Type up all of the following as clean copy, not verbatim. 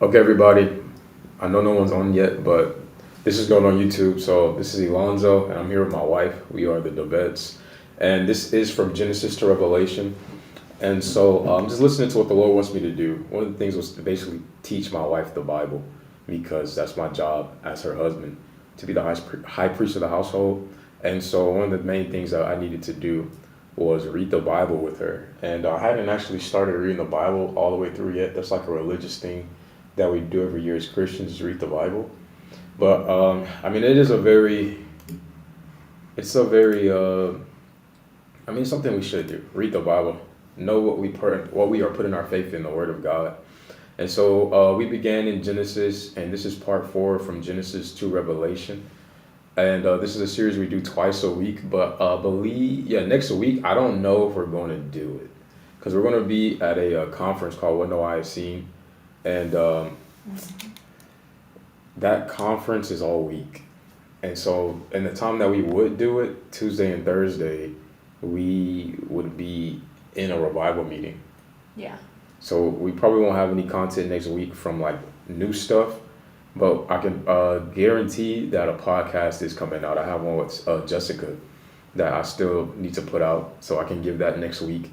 Okay, everybody. I know no one's on yet, but this is going on YouTube. So this is Elonzo, and I'm here with my wife. We are the Dovets, and this is from Genesis to Revelation. And so I'm just listening to what the Lord wants me to do. One of the things was to basically teach my wife the Bible, because that's my job as her husband, to be the high priest of the household. And so one of the main things that I needed to do was read the Bible with her. And I hadn't actually started reading the Bible all the way through yet. That's like a religious thing that we do every year as Christians, is read the Bible. But I mean, it's a very, it's something we should do. Read the Bible, know what we are putting our faith in, the Word of God. And so we began in Genesis, and this is part 4 from Genesis to Revelation. And this is a series we do twice a week. But next week, I don't know if we're going to do it, because we're going to be at a conference called What No Eye Has Seen. And that conference is all week. And so in the time that we would do it, Tuesday and Thursday, we would be in a revival meeting. Yeah. So we probably won't have any content next week from like new stuff, but I can guarantee that a podcast is coming out. I have one with Jessica that I still need to put out, so I can give that next week.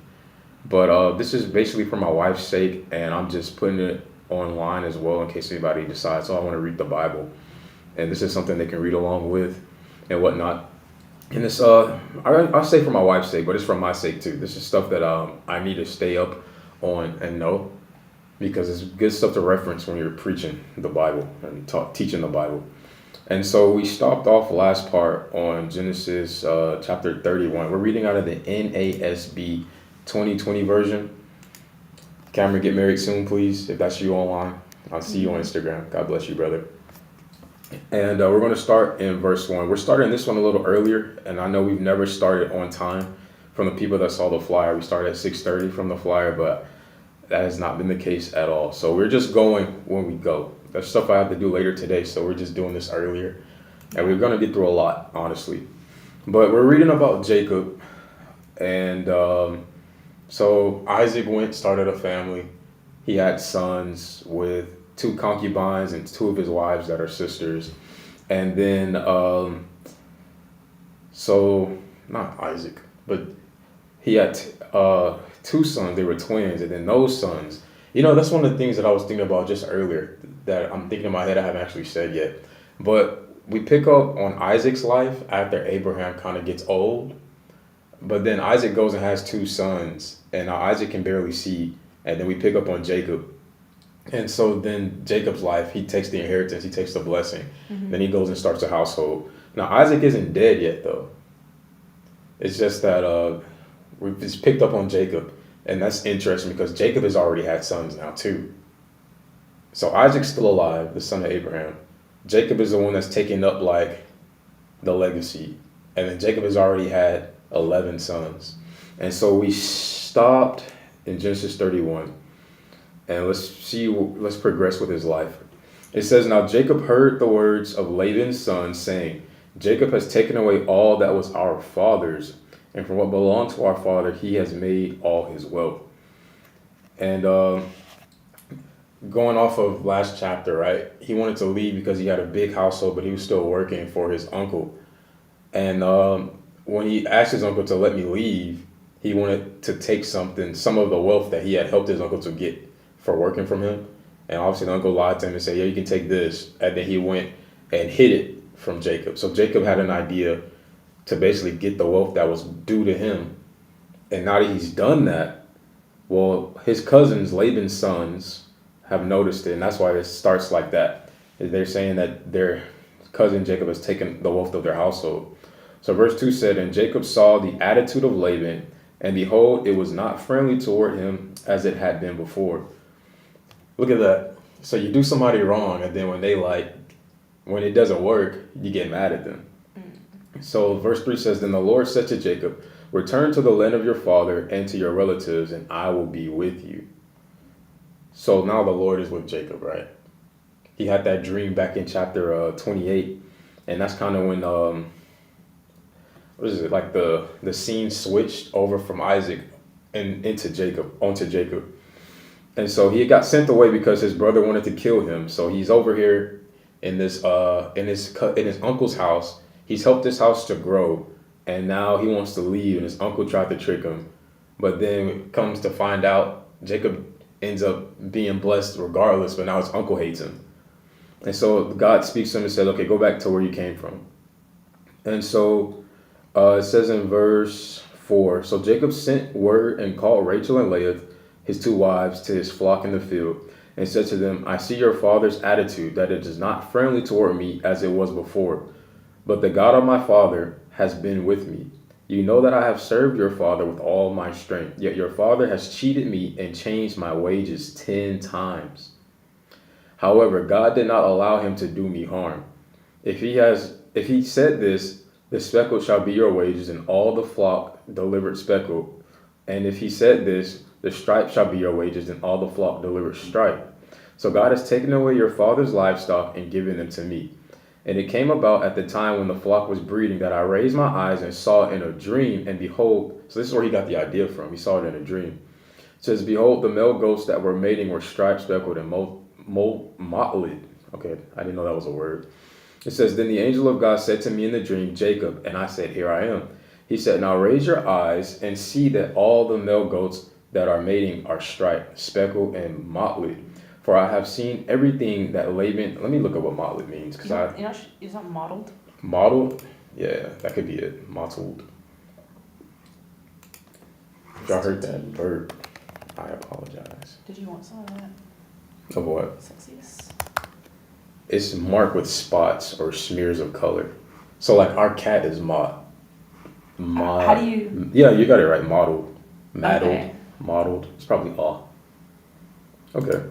But this is basically for my wife's sake, and I'm just putting it online as well in case anybody decides, I want to read the Bible. And this is something they can read along with and whatnot. And it's, I say for my wife's sake, but it's for my sake too. This is stuff that I need to stay up on and know, because it's good stuff to reference when you're preaching the Bible and teaching the Bible. And so we stopped off last part on Genesis chapter 31. We're reading out of the NASB 2020 version. Cameron, get married soon, please. If that's you online, I'll see you on Instagram. God bless you, brother. And we're going to start in verse 1. We're starting this one a little earlier, and I know we've never started on time. From the people that saw the flyer, we started at 6:30 from the flyer, but that has not been the case at all. So we're just going when we go. That's stuff I have to do later today, so we're just doing this earlier. And we're going to get through a lot, honestly. But we're reading about Jacob, and so Isaac started a family. He had sons with 2 concubines and 2 of his wives that are sisters. And then, not Isaac, but he had 2 sons. They were twins. And then those sons, that's one of the things that I was thinking about just earlier that I'm thinking in my head I haven't actually said yet. But we pick up on Isaac's life after Abraham kind of gets old. But then Isaac goes and has 2 sons, and now Isaac can barely see. And then we pick up on Jacob. And so then Jacob's life, he takes the inheritance, he takes the blessing. Mm-hmm. Then he goes and starts a household. Now, Isaac isn't dead yet, though. It's just that we've just picked up on Jacob. And that's interesting because Jacob has already had sons now, too. So Isaac's still alive, the son of Abraham. Jacob is the one that's taking up, like, the legacy. And then Jacob has already had 11 sons. And so we stopped in Genesis 31. And let's progress with his life. It says, now Jacob heard the words of Laban's son, saying, Jacob has taken away all that was our father's, and from what belonged to our father, he has made all his wealth. And going off of last chapter, right? He wanted to leave because he had a big household, but he was still working for his uncle. And when he asked his uncle to let me leave, he wanted to take some of the wealth that he had helped his uncle to get for working from him. And obviously the uncle lied to him and said, yeah, you can take this. And then he went and hid it from Jacob. So Jacob had an idea to basically get the wealth that was due to him. And now that he's done that, well, his cousins, Laban's sons, have noticed it. And that's why it starts like that. They're saying that their cousin Jacob has taken the wealth of their household. So verse 2 said, and Jacob saw the attitude of Laban, and behold, it was not friendly toward him as it had been before. Look at that. So you do somebody wrong, and then when it doesn't work, you get mad at them. So verse 3 says, then the Lord said to Jacob, return to the land of your father and to your relatives, and I will be with you. So now the Lord is with Jacob, right? He had that dream back in chapter 28, and that's kind of when like the scene switched over from Isaac and onto Jacob. And so he got sent away because his brother wanted to kill him. So he's over here in his uncle's house. He's helped this house to grow, and now he wants to leave. And his uncle tried to trick him, but then comes to find out Jacob ends up being blessed regardless. But now his uncle hates him, and so God speaks to him and says, "Okay, go back to where you came from." And so it says in verse 4, so Jacob sent word and called Rachel and Leah, his two wives, to his flock in the field, and said to them, I see your father's attitude, that it is not friendly toward me as it was before. But the God of my father has been with me. You know that I have served your father with all my strength, yet your father has cheated me and changed my wages 10 times. However, God did not allow him to do me harm. If he said this, the speckle shall be your wages, and all the flock delivered speckle. And if he said this, the stripe shall be your wages, and all the flock delivered stripe. So God has taken away your father's livestock and given them to me. And it came about at the time when the flock was breeding that I raised my eyes and saw in a dream, and behold, so this is where he got the idea from. He saw it in a dream. It says, behold, the male goats that were mating were striped, speckled, and mottled. Okay, I didn't know that was a word. It says, then the angel of God said to me in the dream, Jacob, and I said, here I am. He said, now raise your eyes and see that all the male goats that are mating are striped, speckled, and mottled. For I have seen everything that Laban. Let me look up what mottled means, because is that mottled? Mottled, yeah, that could be it. Mottled. If y'all heard that verb, I apologize. Did you want some of that? Of what? Sexiest. It's marked with spots or smears of color. So like our cat is How do you? Yeah, you got it right. Mottled, Okay. mottled. It's probably all. Okay.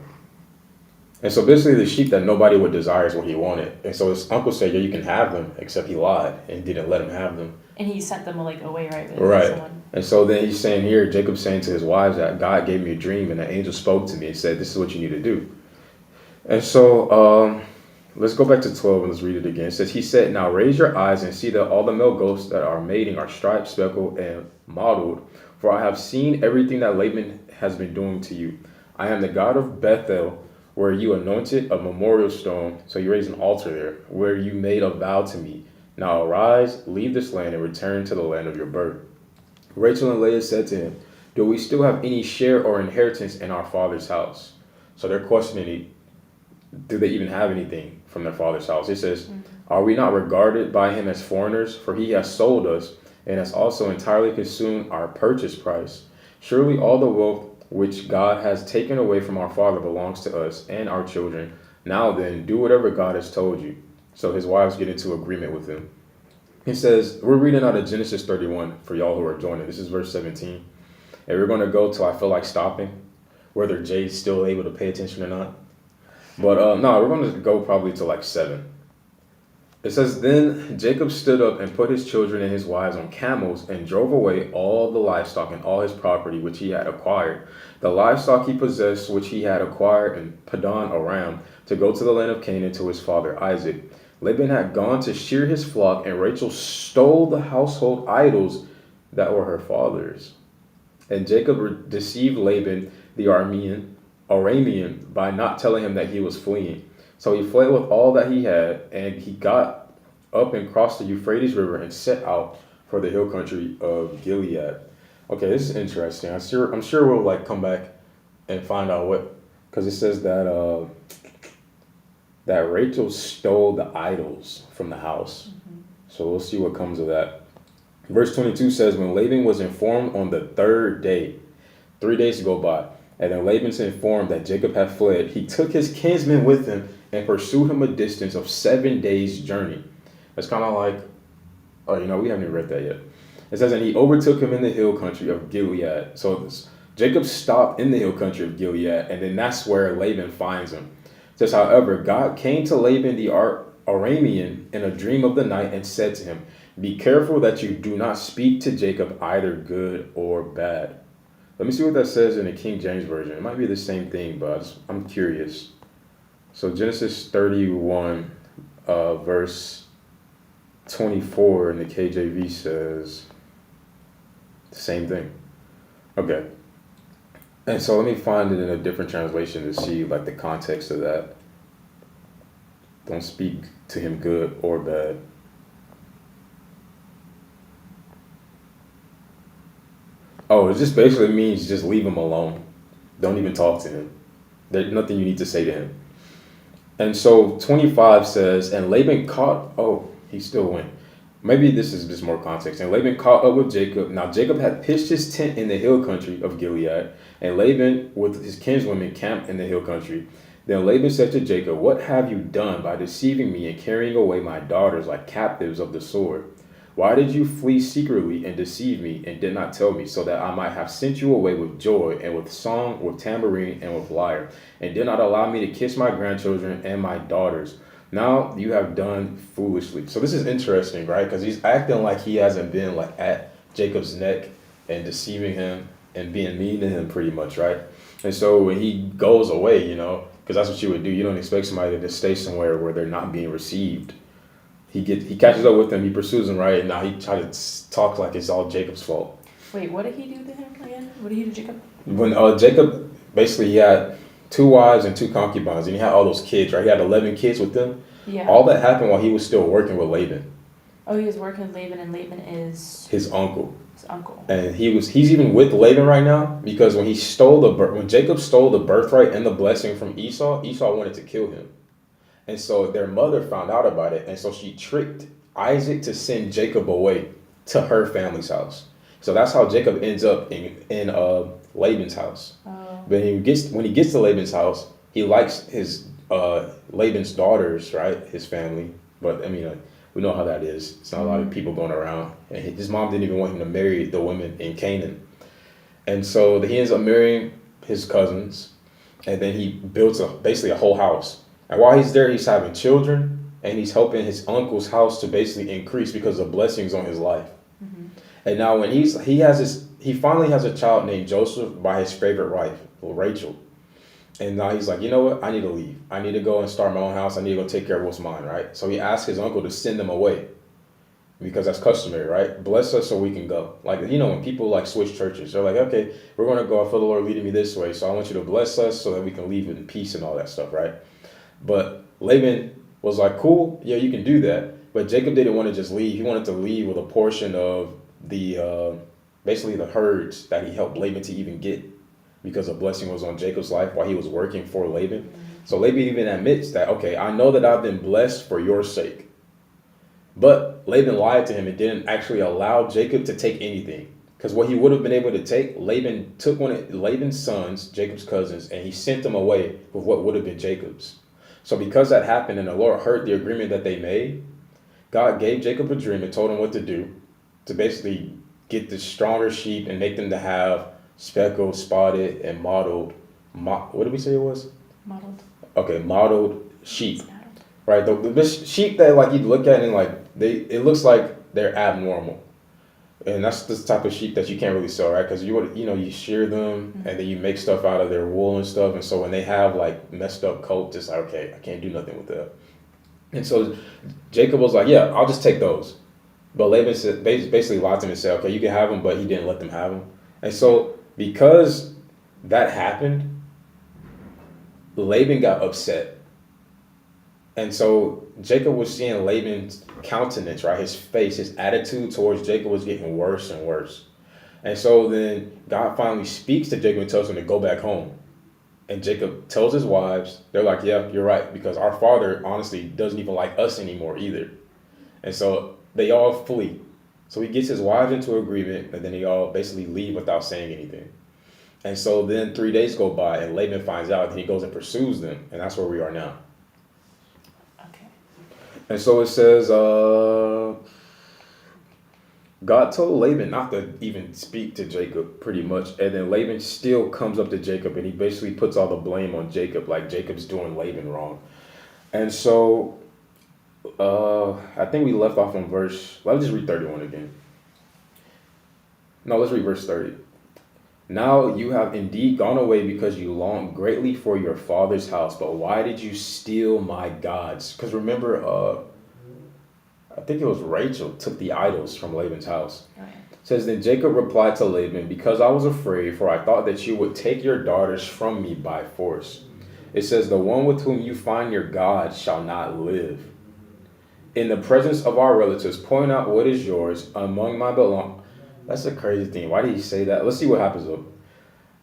And so basically the sheep that nobody would desire is what he wanted. And so his uncle said, yeah, you can have them, except he lied and didn't let him have them. And he sent them like away, right? With Right. someone. And so then he's saying here, Jacob's saying to his wives that God gave me a dream and the angel spoke to me and said, this is what you need to do. And so let's go back to 12 and let's read it again. It says, he said, now raise your eyes and see that all the male goats that are mating are striped, speckled, and mottled. For I have seen everything that Laban has been doing to you. I am the God of Bethel, where you anointed a memorial stone. So you raised an altar there, where you made a vow to me. Now arise, leave this land, and return to the land of your birth. Rachel and Leah said to him, do we still have any share or inheritance in our father's house? So they're questioning, do they even have anything from their father's house? It says, are we not regarded by him as foreigners? For he has sold us and has also entirely consumed our purchase price. Surely all the wealth which God has taken away from our father belongs to us and our children. Now then, do whatever God has told you. So his wives get into agreement with him. He says, we're reading out of Genesis 31 for y'all who are joining. This is verse 17. And we're going to go till I feel like stopping, whether Jay's still able to pay attention or not. But no, we're going to go probably to like 7. It says, then Jacob stood up and put his children and his wives on camels and drove away all the livestock and all his property which he had acquired, the livestock he possessed which he had acquired in Paddan Aram, to go to the land of Canaan to his father Isaac. Laban had gone to shear his flock, and Rachel stole the household idols that were her father's. And Jacob deceived Laban the Aramean by not telling him that he was fleeing. So he fled with all that he had, and he got up and crossed the Euphrates River and set out for the hill country of Gilead. Okay, this is interesting. I'm sure we'll like come back and find out what, because it says that that Rachel stole the idols from the house. So we'll see what comes of that. Verse 22 says, when Laban was informed on the 3rd day, 3 days go by, and then Laban's informed that Jacob had fled, he took his kinsmen with him and pursued him a distance of 7 days' journey. It's kind of like, we haven't even read that yet. It says, and he overtook him in the hill country of Gilead. So Jacob stopped in the hill country of Gilead, and then that's where Laban finds him. It says, however, God came to Laban the Aramean in a dream of the night and said to him, be careful that you do not speak to Jacob either good or bad. Let me see what that says in the King James Version. It might be the same thing, but I'm curious. So Genesis 31, verse 24 in the KJV says the same thing. Okay. And so let me find it in a different translation to see like the context of that. Don't speak to him good or bad. Oh, it just basically means just leave him alone. Don't even talk to him. There's nothing you need to say to him. And so 25 says, and Laban caught, oh, he still went. Maybe this is just more context. And Laban caught up with Jacob. Now Jacob had pitched his tent in the hill country of Gilead, and Laban with his kinswomen camped in the hill country. Then Laban said to Jacob, what have you done by deceiving me and carrying away my daughters like captives of the sword? Why did you flee secretly and deceive me and did not tell me, so that I might have sent you away with joy and with song, with tambourine and with lyre, and did not allow me to kiss my grandchildren and my daughters? Now you have done foolishly. So this is interesting, right? Because he's acting like he hasn't been like at Jacob's neck and deceiving him and being mean to him pretty much, right? And so when he goes away, because that's what you would do. You don't expect somebody to stay somewhere where they're not being received. He catches up with him, he pursues him, right? And now he tries to talk like it's all Jacob's fault. Wait, what did he do to him again? What did he do to Jacob? When Jacob, basically he had 2 wives and 2 concubines, and he had all those kids, right? He had 11 kids with them. Yeah. All that happened while he was still working with Laban. Oh, he was working with Laban, and Laban is his uncle. His uncle. And he's even with Laban right now because when Jacob stole the birthright and the blessing from Esau wanted to kill him. And so their mother found out about it, and so she tricked Isaac to send Jacob away to her family's house. So that's how Jacob ends up in Laban's house. Oh. But when he gets to Laban's house, he likes his Laban's daughters, right? His family. But I mean, we know how that is. It's not a lot of people going around. And his mom didn't even want him to marry the women in Canaan. And so he ends up marrying his cousins, and then he builds basically a whole house. And while he's there, he's having children, and he's helping his uncle's house to basically increase because of blessings on his life. Mm-hmm. And now when he finally has a child named Joseph by his favorite wife, Rachel. And now he's like, you know what? I need to leave. I need to go and start my own house. I need to go take care of what's mine, right? So he asks his uncle to send them away because that's customary, right? Bless us so we can go. Like, when people like switch churches, they're like, okay, we're going to go. I feel the Lord leading me this way. So I want you to bless us so that we can leave in peace and all that stuff, right? But Laban was like, cool, yeah, you can do that. But Jacob didn't want to just leave. He wanted to leave with a portion of the, basically the herds that he helped Laban to even get because a blessing was on Jacob's life while he was working for Laban. Mm-hmm. So Laban even admits that, okay, I know that I've been blessed for your sake. But Laban lied to him and didn't actually allow Jacob to take anything. Because what he would have been able to take, Laban took one of Laban's sons, Jacob's cousins, and he sent them away with what would have been Jacob's. So because that happened and the Lord heard the agreement that they made, God gave Jacob a dream and told him what to do to basically get the stronger sheep and make them to have speckled, spotted, and mottled. What did we say it was? Mottled. Okay, mottled sheep. Right, the sheep that like you look at and like it looks like they're abnormal. And that's the type of sheep that you can't really sell, right? Because you shear them and then you make stuff out of their wool and stuff. And so when they have like messed up coats, it's like, okay, I can't do nothing with that. And so Jacob was like, yeah, I'll just take those. But Laban said, basically lied to him and said, okay, you can have them, but he didn't let them have them. And so because that happened, Laban got upset. And so Jacob was seeing Laban's countenance, right? His face, his attitude towards Jacob was getting worse and worse. And so then God finally speaks to Jacob and tells him to go back home. And Jacob tells his wives, they're like, yeah, you're right, because our father honestly doesn't even like us anymore either. And so they all flee. So he gets his wives into agreement, and then they all basically leave without saying anything. And so then 3 days go by, and Laban finds out, and he goes and pursues them. And that's where we are now. And so it says, God told Laban not to even speak to Jacob pretty much. And then Laban still comes up to Jacob and he basically puts all the blame on Jacob, like Jacob's doing Laban wrong. And so I think we left off on let's just read 31 again. No, let's read verse 30. Now you have indeed gone away because you longed greatly for your father's house. But why did you steal my gods? Because remember, I think it was Rachel took the idols from Laban's house. Right. says, then Jacob replied to Laban, because I was afraid, for I thought that you would take your daughters from me by force. It says, the one with whom you find your God shall not live. In the presence of our relatives, point out what is yours among my belongings. That's a crazy thing. Why did he say that? Let's see what happens though.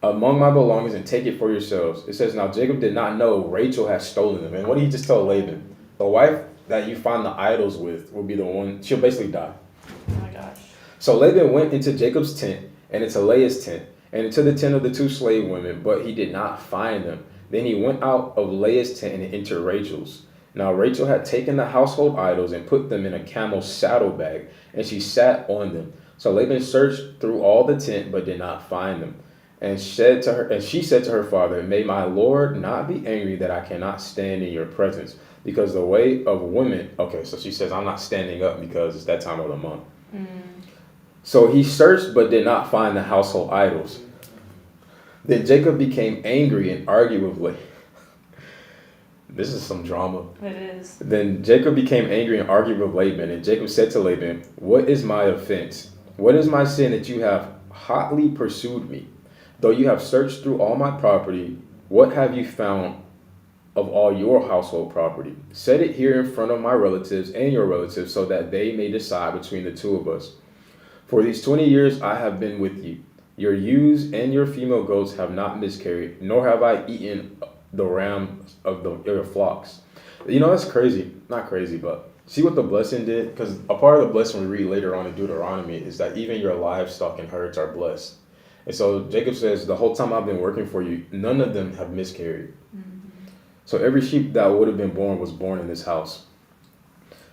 Among my belongings and take it for yourselves. It says, now Jacob did not know Rachel had stolen them. And what did he just tell Laban? The wife that you find the idols with will be the one, she'll basically die. Oh my gosh. So Laban went into Jacob's tent and into Leah's tent and into the tent of the two slave women, but he did not find them. Then he went out of Leah's tent and entered Rachel's. Now Rachel had taken the household idols and put them in a camel's saddlebag, and she sat on them. So Laban searched through all the tent, but did not find them. And she said to her father, may my Lord not be angry that I cannot stand in your presence, because the way of women. Okay, so she says, I'm not standing up because it's that time of the month. So he searched but did not find the household idols. Then Jacob became angry and argued with Laban. This is some drama. It is. Then Jacob became angry and argued with Laban. And Jacob said to Laban, what is my offense? What is my sin that you have hotly pursued me? Though you have searched through all my property, what have you found of all your household property? Set it here in front of my relatives and your relatives, so that they may decide between the two of us. For these 20 years I have been with you. Your ewes and your female goats have not miscarried, nor have I eaten the rams of your flocks. You know, that's crazy. Not crazy, but see what the blessing did? Because a part of the blessing we read later on in Deuteronomy is that even your livestock and herds are blessed. And so Jacob says, the whole time I've been working for you, none of them have miscarried. So every sheep that would have been born was born in this house.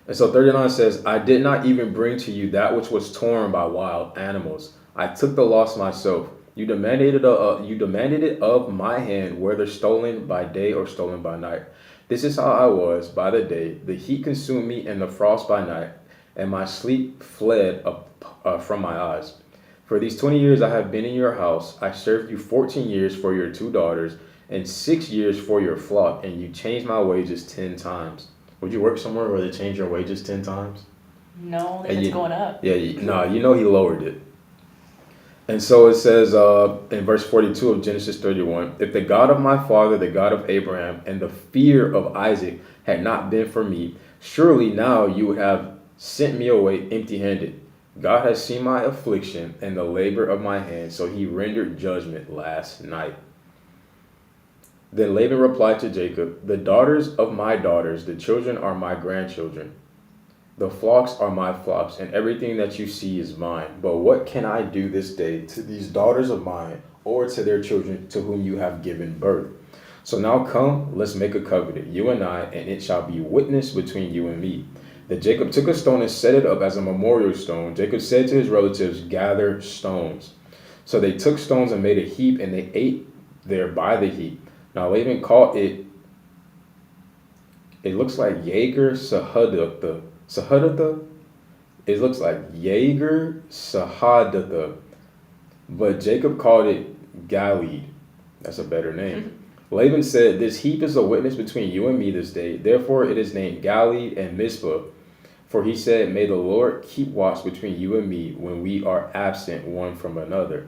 And so 39 says, I did not even bring to you that which was torn by wild animals. I took the loss myself. You demanded it of my hand, whether stolen by day or stolen by night. This is how I was by the day. The heat consumed me and the frost by night, and my sleep fled from my eyes. For these 20 years I have been in your house. I served you 14 years for your 2 daughters and 6 years for your flock, and you changed my wages 10 times. Would you work somewhere where they change your wages 10 times? No, it's going up. Yeah, he lowered it. And so it says in verse 42 of Genesis 31, if the God of my father, the God of Abraham, and the fear of Isaac had not been for me, surely now you would have sent me away empty-handed. God has seen my affliction and the labor of my hands, so he rendered judgment last night. Then Laban replied to Jacob, the daughters of my daughters, the children are my grandchildren. The flocks are my flocks, and everything that you see is mine. But what can I do this day to these daughters of mine, or to their children to whom you have given birth? So now come, let's make a covenant, you and I, and it shall be witness between you and me. Then Jacob took a stone and set it up as a memorial stone. Jacob said to his relatives, gather stones. So they took stones and made a heap, and they ate there by the heap. Now Laban called it looks like Jaeger Sahadatha. Sahadatha? It looks like Jaeger Sahadatha. But Jacob called it Galeed. That's a better name. Laban said, this heap is a witness between you and me this day. Therefore it is named Galeed and Mizpah. For he said, may the Lord keep watch between you and me when we are absent one from another.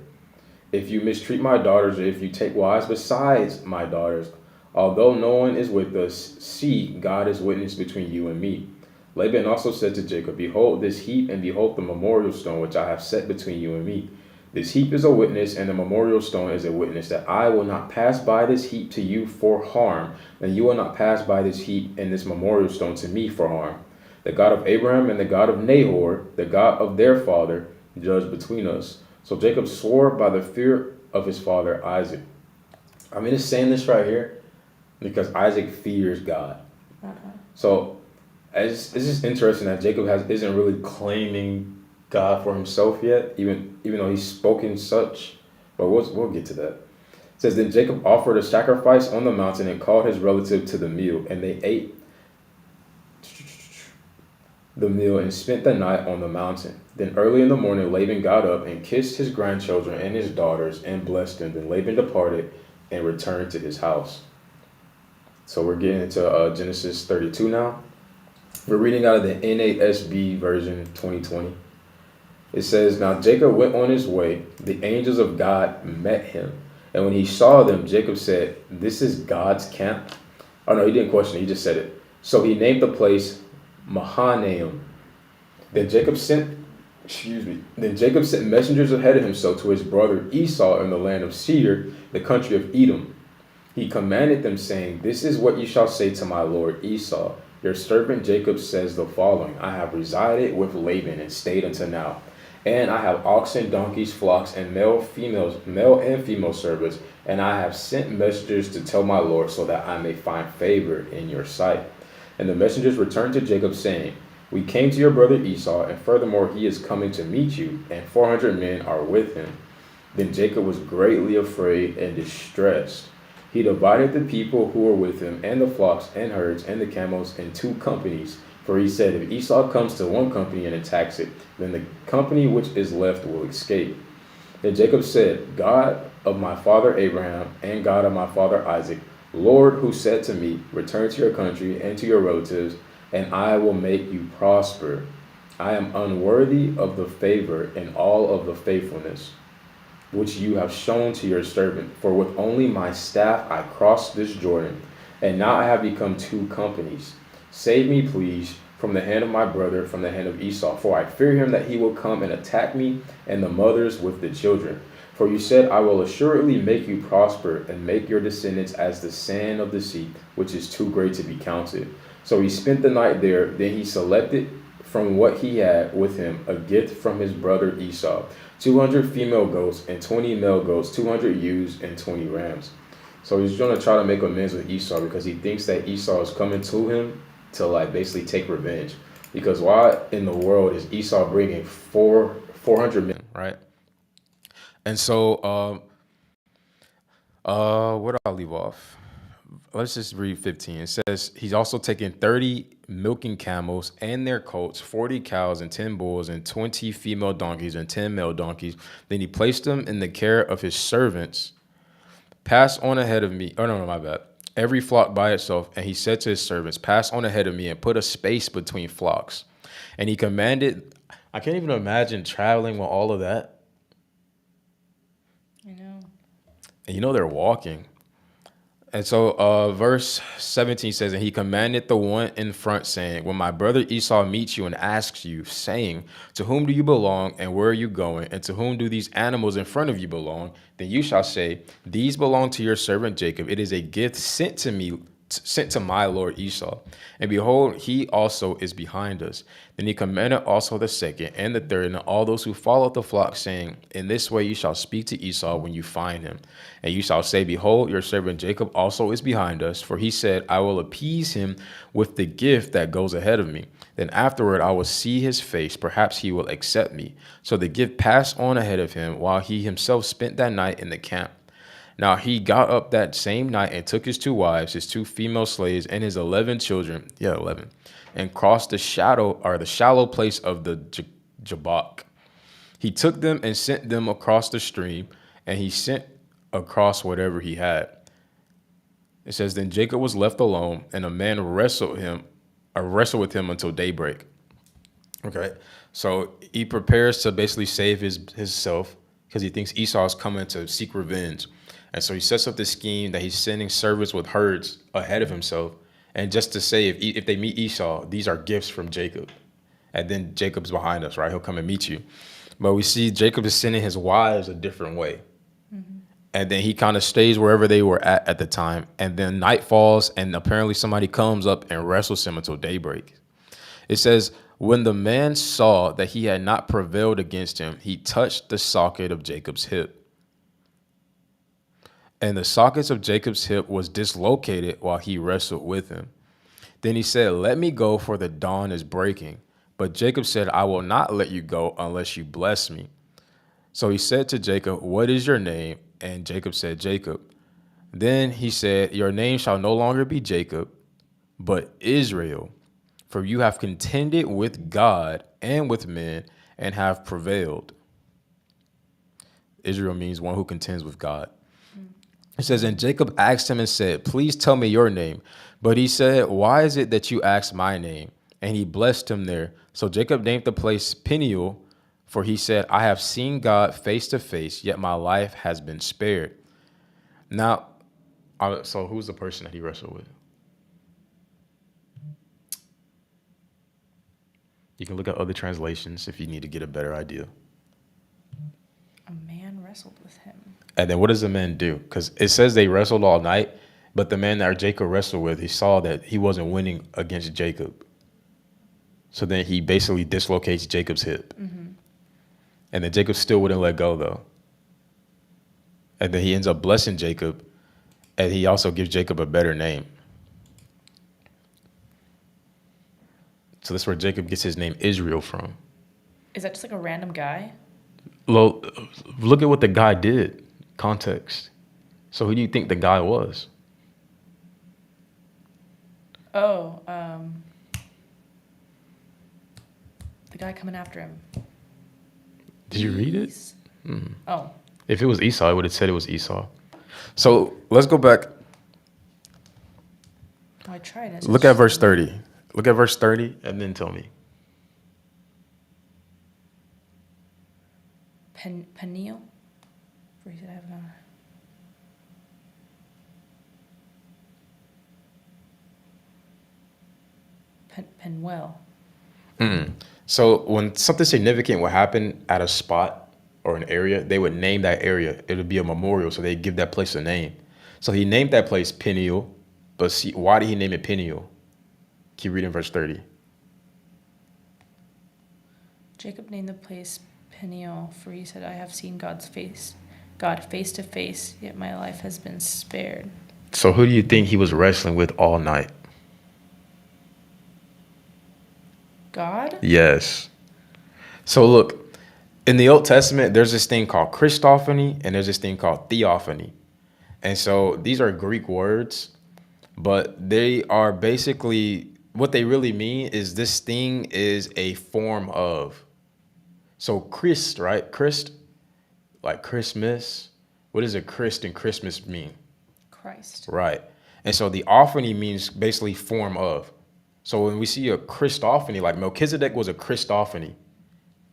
If you mistreat my daughters, or if you take wives besides my daughters, although no one is with us, see, God is witness between you and me. Laban also said to Jacob, behold this heap, and behold the memorial stone which I have set between you and me. This heap is a witness, and the memorial stone is a witness, that I will not pass by this heap to you for harm, and you will not pass by this heap and this memorial stone to me for harm. The God of Abraham and the God of Nahor, the God of their father, judge between us. So Jacob swore by the fear of his father Isaac. I'm just saying this right here because Isaac fears God. Okay. So it's just interesting that Jacob isn't really claiming God for himself yet, even though he's spoken such. But we'll get to that. It says, then Jacob offered a sacrifice on the mountain and called his relative to the meal, and they ate the meal and spent the night on the mountain. Then early in the morning Laban got up and kissed his grandchildren and his daughters and blessed them. Then Laban departed and returned to his house. So we're getting into Genesis 32 now. We're reading out of the NASB version 2020. It says, Now Jacob went on his way. The angels of God met him. And when he saw them, Jacob said, This is God's camp. Oh, no, he didn't question it. He just said it. So he named the place Mahanaim. Then Jacob sent, Then Jacob sent messengers ahead of himself to his brother Esau in the land of Seir, the country of Edom. He commanded them, saying, This is what you shall say to my lord Esau. Your servant Jacob says the following, I have resided with Laban and stayed until now. And I have oxen, donkeys, flocks, and male and female servants, and I have sent messengers to tell my lord so that I may find favor in your sight. And the messengers returned to Jacob, saying, We came to your brother Esau, and furthermore he is coming to meet you, and 400 men are with him. Then Jacob was greatly afraid and distressed. He divided the people who were with him, and the flocks and herds and the camels in 2 companies. For he said, If Esau comes to one company and attacks it, then the company which is left will escape. Then Jacob said, God of my father Abraham and God of my father Isaac, Lord, who said to me, Return to your country and to your relatives, and I will make you prosper. I am unworthy of the favor and all of the faithfulness which you have shown to your servant. For with only my staff I crossed this Jordan, and now I have become 2 companies. Save me, please, from the hand of my brother, from the hand of Esau, for I fear him that he will come and attack me and the mothers with the children. For you said, I will assuredly make you prosper and make your descendants as the sand of the sea, which is too great to be counted. So he spent the night there. Then he selected from what he had with him a gift from his brother Esau, 200 female goats and 20 male goats, 200 ewes and 20 rams. So he's going to try to make amends with Esau because he thinks that Esau is coming to him to basically take revenge. Because why in the world is Esau bringing 400 men, right? And so, where do I leave off? Let's just read 15. It says, he's also taken 30 milking camels and their colts, 40 cows and 10 bulls and 20 female donkeys and 10 male donkeys. Then he placed them in the care of his servants. Pass on ahead of me. Oh, no, my bad. Every flock by itself. And he said to his servants, pass on ahead of me and put a space between flocks. And he commanded, I can't even imagine traveling with all of that. I know. And they're walking. And so verse 17 says, And he commanded the one in front, saying, When my brother Esau meets you and asks you, saying, To whom do you belong, and where are you going? And to whom do these animals in front of you belong? Then you shall say, These belong to your servant Jacob. It is a gift sent to my lord Esau. And behold, he also is behind us. Then he commanded also the second and the third and all those who followed the flock, saying, In this way you shall speak to Esau when you find him. And you shall say, Behold, your servant Jacob also is behind us. For he said, I will appease him with the gift that goes ahead of me. Then afterward I will see his face. Perhaps he will accept me. So the gift passed on ahead of him, while he himself spent that night in the camp. Now he got up that same night and took his 2 wives, his 2 female slaves, and his 11 children, 11, and crossed the shallow place of the Jabbok. He took them and sent them across the stream, and he sent across whatever he had. It says, Then Jacob was left alone, and a man wrestled with him until daybreak. Okay, so he prepares to basically save himself because he thinks Esau is coming to seek revenge. And so he sets up this scheme that he's sending servants with herds ahead of himself. And just to say, if they meet Esau, these are gifts from Jacob. And then Jacob's behind us, right? He'll come and meet you. But we see Jacob is sending his wives a different way. Mm-hmm. And then he kind of stays wherever they were at the time. And then night falls, and apparently somebody comes up and wrestles him until daybreak. It says, when the man saw that he had not prevailed against him, he touched the socket of Jacob's hip. And the sockets of Jacob's hip was dislocated while he wrestled with him. Then he said, Let me go, for the dawn is breaking. But Jacob said, I will not let you go unless you bless me. So he said to Jacob, What is your name? And Jacob said, Jacob. Then he said, Your name shall no longer be Jacob, but Israel. For you have contended with God and with men and have prevailed. Israel means one who contends with God. It says, And Jacob asked him and said, Please tell me your name. But he said, Why is it that you ask my name? And he blessed him there. So Jacob named the place Peniel, For he said, I have seen God face to face, yet my life has been spared. Now, so who's the person that he wrestled with? You can look at other translations if you need to get a better idea. A man wrestled with him. And then what does the man do? Because it says they wrestled all night, but the man that Jacob wrestled with, he saw that he wasn't winning against Jacob. So then he basically dislocates Jacob's hip. Mm-hmm. And then Jacob still wouldn't let go, though. And then he ends up blessing Jacob, and he also gives Jacob a better name. So that's where Jacob gets his name Israel from. Is that just like a random guy? Look at what the guy did. Context. So who do you think the guy was? Oh, the guy coming after him. Did you read it? Oh. If it was Esau, I would have said it was Esau. So let's go back. Oh, I tried. Look at verse 30. Look at verse 30 and then tell me. Peniel? For he said, I have not. Penuel. So when something significant would happen at a spot or an area, they would name that area. It would be a memorial, so they'd give that place a name. So he named that place Peniel, but see, why did he name it Peniel? Keep reading verse 30. Jacob named the place Peniel, for he said, I have seen God face to face, yet my life has been spared. So who do you think he was wrestling with all night? God? Yes. So look, in the Old Testament, there's this thing called Christophany and there's this thing called theophany. And so these are Greek words, but they are basically, what they really mean is this thing is a form of. So Christ, right? Christ, like Christmas. What does a Christ and Christmas mean? Christ. Right. And so the ophany means basically form of. So when we see a Christophany, like Melchizedek was a Christophany.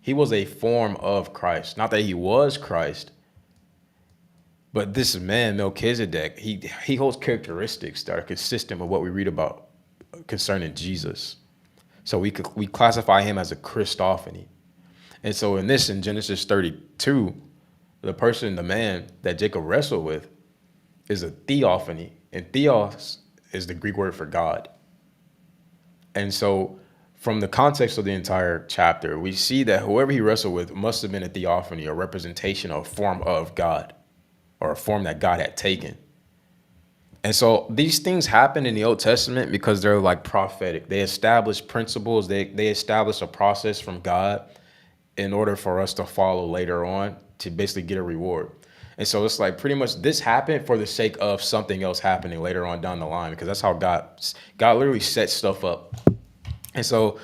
He was a form of Christ. Not that he was Christ, but this man, Melchizedek, he holds characteristics that are consistent with what we read about concerning Jesus. So we classify him as a Christophany. And so in Genesis 32, the man that Jacob wrestled with is a theophany. And theos is the Greek word for God. And so from the context of the entire chapter, we see that whoever he wrestled with must have been a theophany, a representation or form of God, or a form that God had taken. And so these things happen in the Old Testament because they're like prophetic. They establish principles. They establish a process from God in order for us to follow later on to basically get a reward. And so it's like pretty much this happened for the sake of something else happening later on down the line, because that's how God literally sets stuff up. And so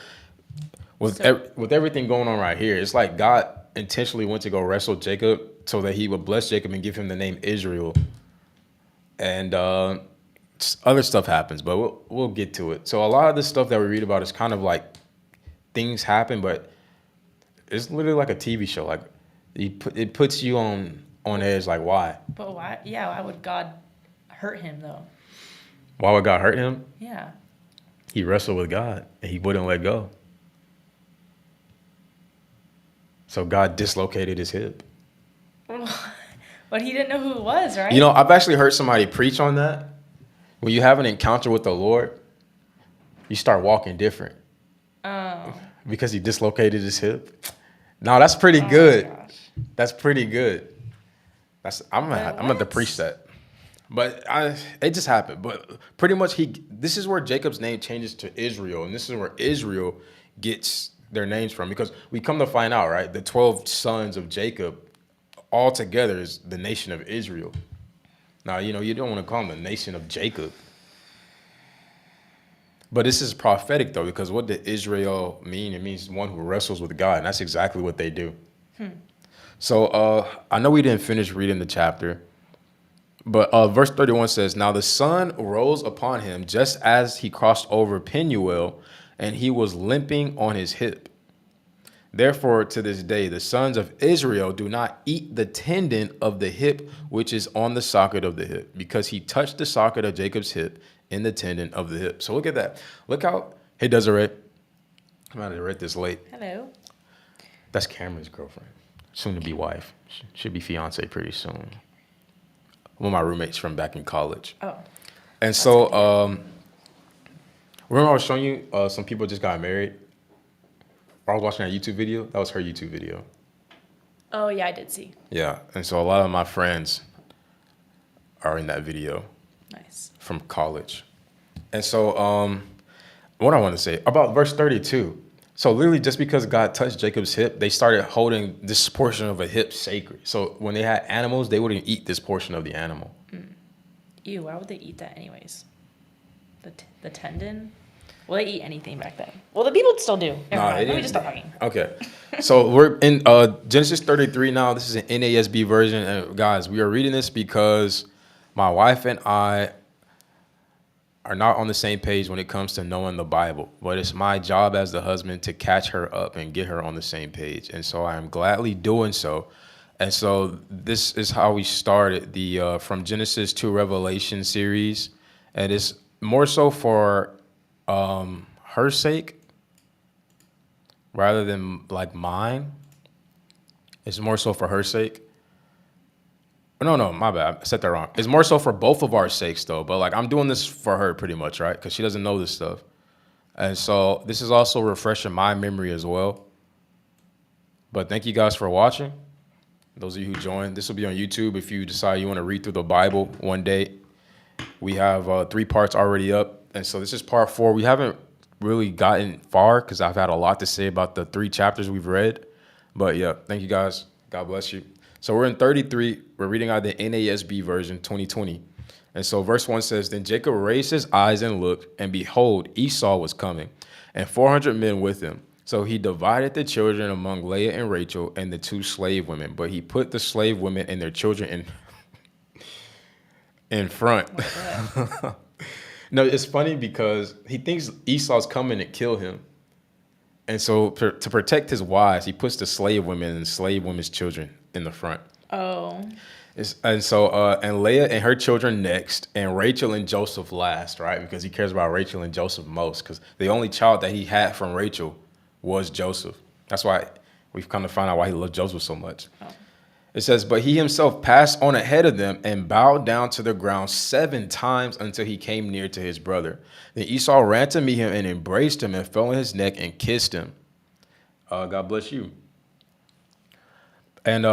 with everything going on right here, it's like God intentionally went to go wrestle Jacob so that he would bless Jacob and give him the name Israel. And other stuff happens, but we'll get to it. So a lot of this stuff that we read about is kind of like things happen, but it's literally like a TV show. Like it puts you on edge. Like, why? But why? Yeah, why would God hurt him though? Why would God hurt him? Yeah. He wrestled with God and he wouldn't let go. So God dislocated his hip. But he didn't know who it was, right? You know, I've actually heard somebody preach on that. When you have an encounter with the Lord, you start walking different. Oh. Because he dislocated his hip. No, that's pretty good. That's pretty good. I'm gonna have to preach that. But it just happened. But pretty much this is where Jacob's name changes to Israel. And this is where Israel gets their names from. Because we come to find out, right? The 12 sons of Jacob all together is the nation of Israel. Now, you don't want to call them the nation of Jacob. But this is prophetic, though, because what did Israel mean? It means one who wrestles with God. And that's exactly what they do. So I know we didn't finish reading the chapter. But verse 31 says, Now the sun rose upon him just as he crossed over Penuel, and he was limping on his hip. Therefore, to this day, the sons of Israel do not eat the tendon of the hip, which is on the socket of the hip, because he touched the socket of Jacob's hip in the tendon of the hip. So look at that. Look how, hey, Desiree, I'm out to read this late. Hello. That's Cameron's girlfriend, soon to be wife. Should be fiance pretty soon. One of my roommates from back in college. Oh. And so, remember I was showing you some people just got married? Or I was watching a YouTube video. That was her YouTube video. Oh, yeah, I did see. Yeah. And so a lot of my friends are in that video Nice. from college. And so what I want to say about verse 32. So literally just because God touched Jacob's hip, they started holding this portion of a hip sacred. So when they had animals, they wouldn't eat this portion of the animal. Ew, why would they eat that anyways? The tendon? Well, they eat anything back then. Well, the people still do. Never Nah, mind. they Let me didn't. just stop talking. Okay. So we're in Genesis 33 now. This is an NASB version. And guys, we are reading this because my wife and I are not on the same page when it comes to knowing the Bible. But it's my job as the husband to catch her up and get her on the same page. And so I am gladly doing so. And so this is how we started the From Genesis to Revelation series. And it's more so for her sake rather than like mine. It's more so for her sake. No, my bad. I said that wrong. It's more so for both of our sakes though. But like I'm doing this for her pretty much, right? Because she doesn't know this stuff. And so this is also refreshing my memory as well. But thank you guys for watching. Those of you who joined, this will be on YouTube if you decide you want to read through the Bible one day. We have 3 parts already up. And so this is part 4. We haven't really gotten far because I've had a lot to say about the 3 chapters we've read. But yeah, thank you guys. God bless you. So we're in 33. We're reading out the NASB version 2020. And so verse 1 says, Then Jacob raised his eyes and looked, and behold, Esau was coming, and 400 men with him. So he divided the children among Leah and Rachel and the 2 slave women. But he put the slave women and their children in front. No, it's funny because he thinks Esau's coming to kill him. And so to protect his wives, he puts the slave women and slave women's children in the front. Oh. And Leah and her children next, and Rachel and Joseph last, right? Because he cares about Rachel and Joseph most, because the only child that he had from Rachel was Joseph. That's why we've come to find out why he loved Joseph so much. Oh. It says, But he himself passed on ahead of them and bowed down to the ground 7 times until he came near to his brother. Then Esau ran to meet him and embraced him and fell on his neck and kissed him. God bless you. And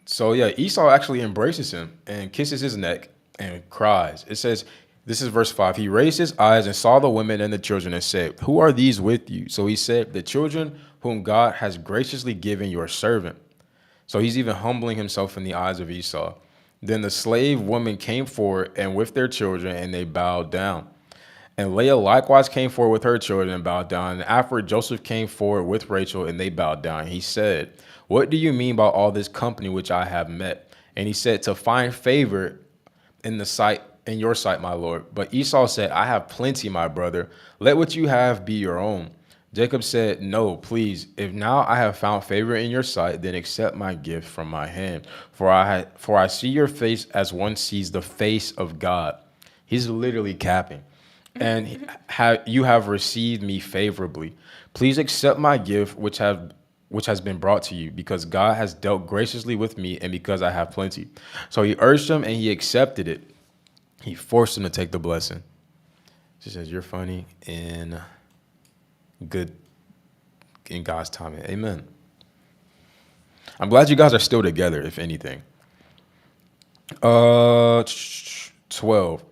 so, yeah, Esau actually embraces him and kisses his neck and cries. It says, this is verse 5. He raised his eyes and saw the women and the children and said, Who are these with you? So he said, The children whom God has graciously given your servant. So he's even humbling himself in the eyes of Esau. Then the slave women came forward and with their children, and they bowed down. And Leah likewise came forward with her children and bowed down. And afterward Joseph came forward with Rachel, and they bowed down. He said, What do you mean by all this company which I have met? And he said, To find favor in your sight, my lord. But Esau said, I have plenty, my brother. Let what you have be your own. Jacob said, No, please. If now I have found favor in your sight, then accept my gift from my hand. For I see your face as one sees the face of God. He's literally capping. And you have received me favorably. Please accept my gift, which has been brought to you, because God has dealt graciously with me, and because I have plenty. So he urged him, and he accepted it. He forced him to take the blessing. She says, You're funny and good in God's timing. Amen. I'm glad you guys are still together, if anything. 12.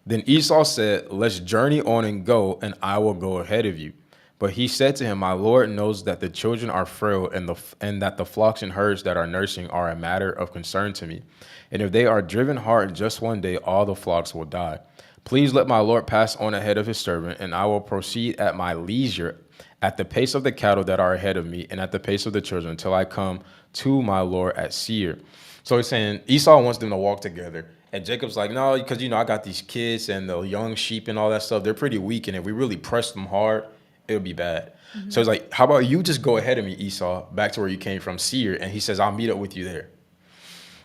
Then Esau said, Let's journey on and go, and I will go ahead of you. But he said to him, My Lord knows that the children are frail, and that the flocks and herds that are nursing are a matter of concern to me. And if they are driven hard just one day, all the flocks will die. Please let my Lord pass on ahead of his servant, and I will proceed at my leisure, at the pace of the cattle that are ahead of me, and at the pace of the children, until I come to my Lord at Seir. So he's saying Esau wants them to walk together. And Jacob's like, no, because, I got these kids and the young sheep and all that stuff. They're pretty weak. And if we really press them hard it'll be bad. So it's like, how about you just go ahead of me, Esau, back to where you came from, Seir. And he says, I'll meet up with you there.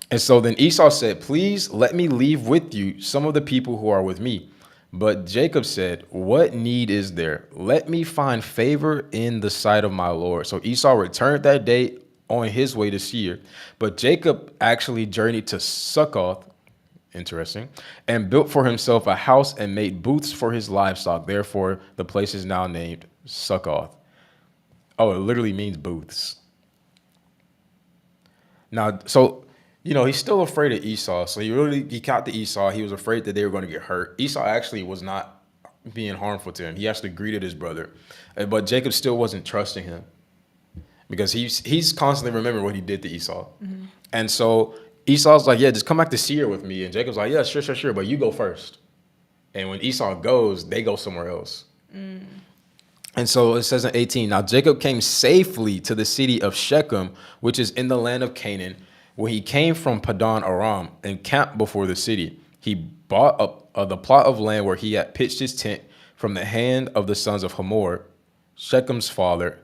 And so then Esau said, please let me leave with you some of the people who are with me. But Jacob said, what need is there? Let me find favor in the sight of my Lord. So Esau returned that day on his way to Seir. But Jacob actually journeyed to Succoth, interesting, and built for himself a house and made booths for his livestock. Therefore, the place is now named Succoth. Oh, it literally means booths. Now, so, he's still afraid of Esau. So he caught the Esau. He was afraid that they were going to get hurt. Esau actually was not being harmful to him. He actually greeted his brother. But Jacob still wasn't trusting him because he's constantly remembering what he did to Esau. Mm-hmm. And so Esau's like, yeah, just come back to Seir with me. And Jacob's like, yeah, sure. But you go first. And when Esau goes, they go somewhere else. Mm. And so it says in 18, now Jacob came safely to the city of Shechem, which is in the land of Canaan. When he came from Padan Aram and camped before the city, he bought up the plot of land where he had pitched his tent from the hand of the sons of Hamor, Shechem's father,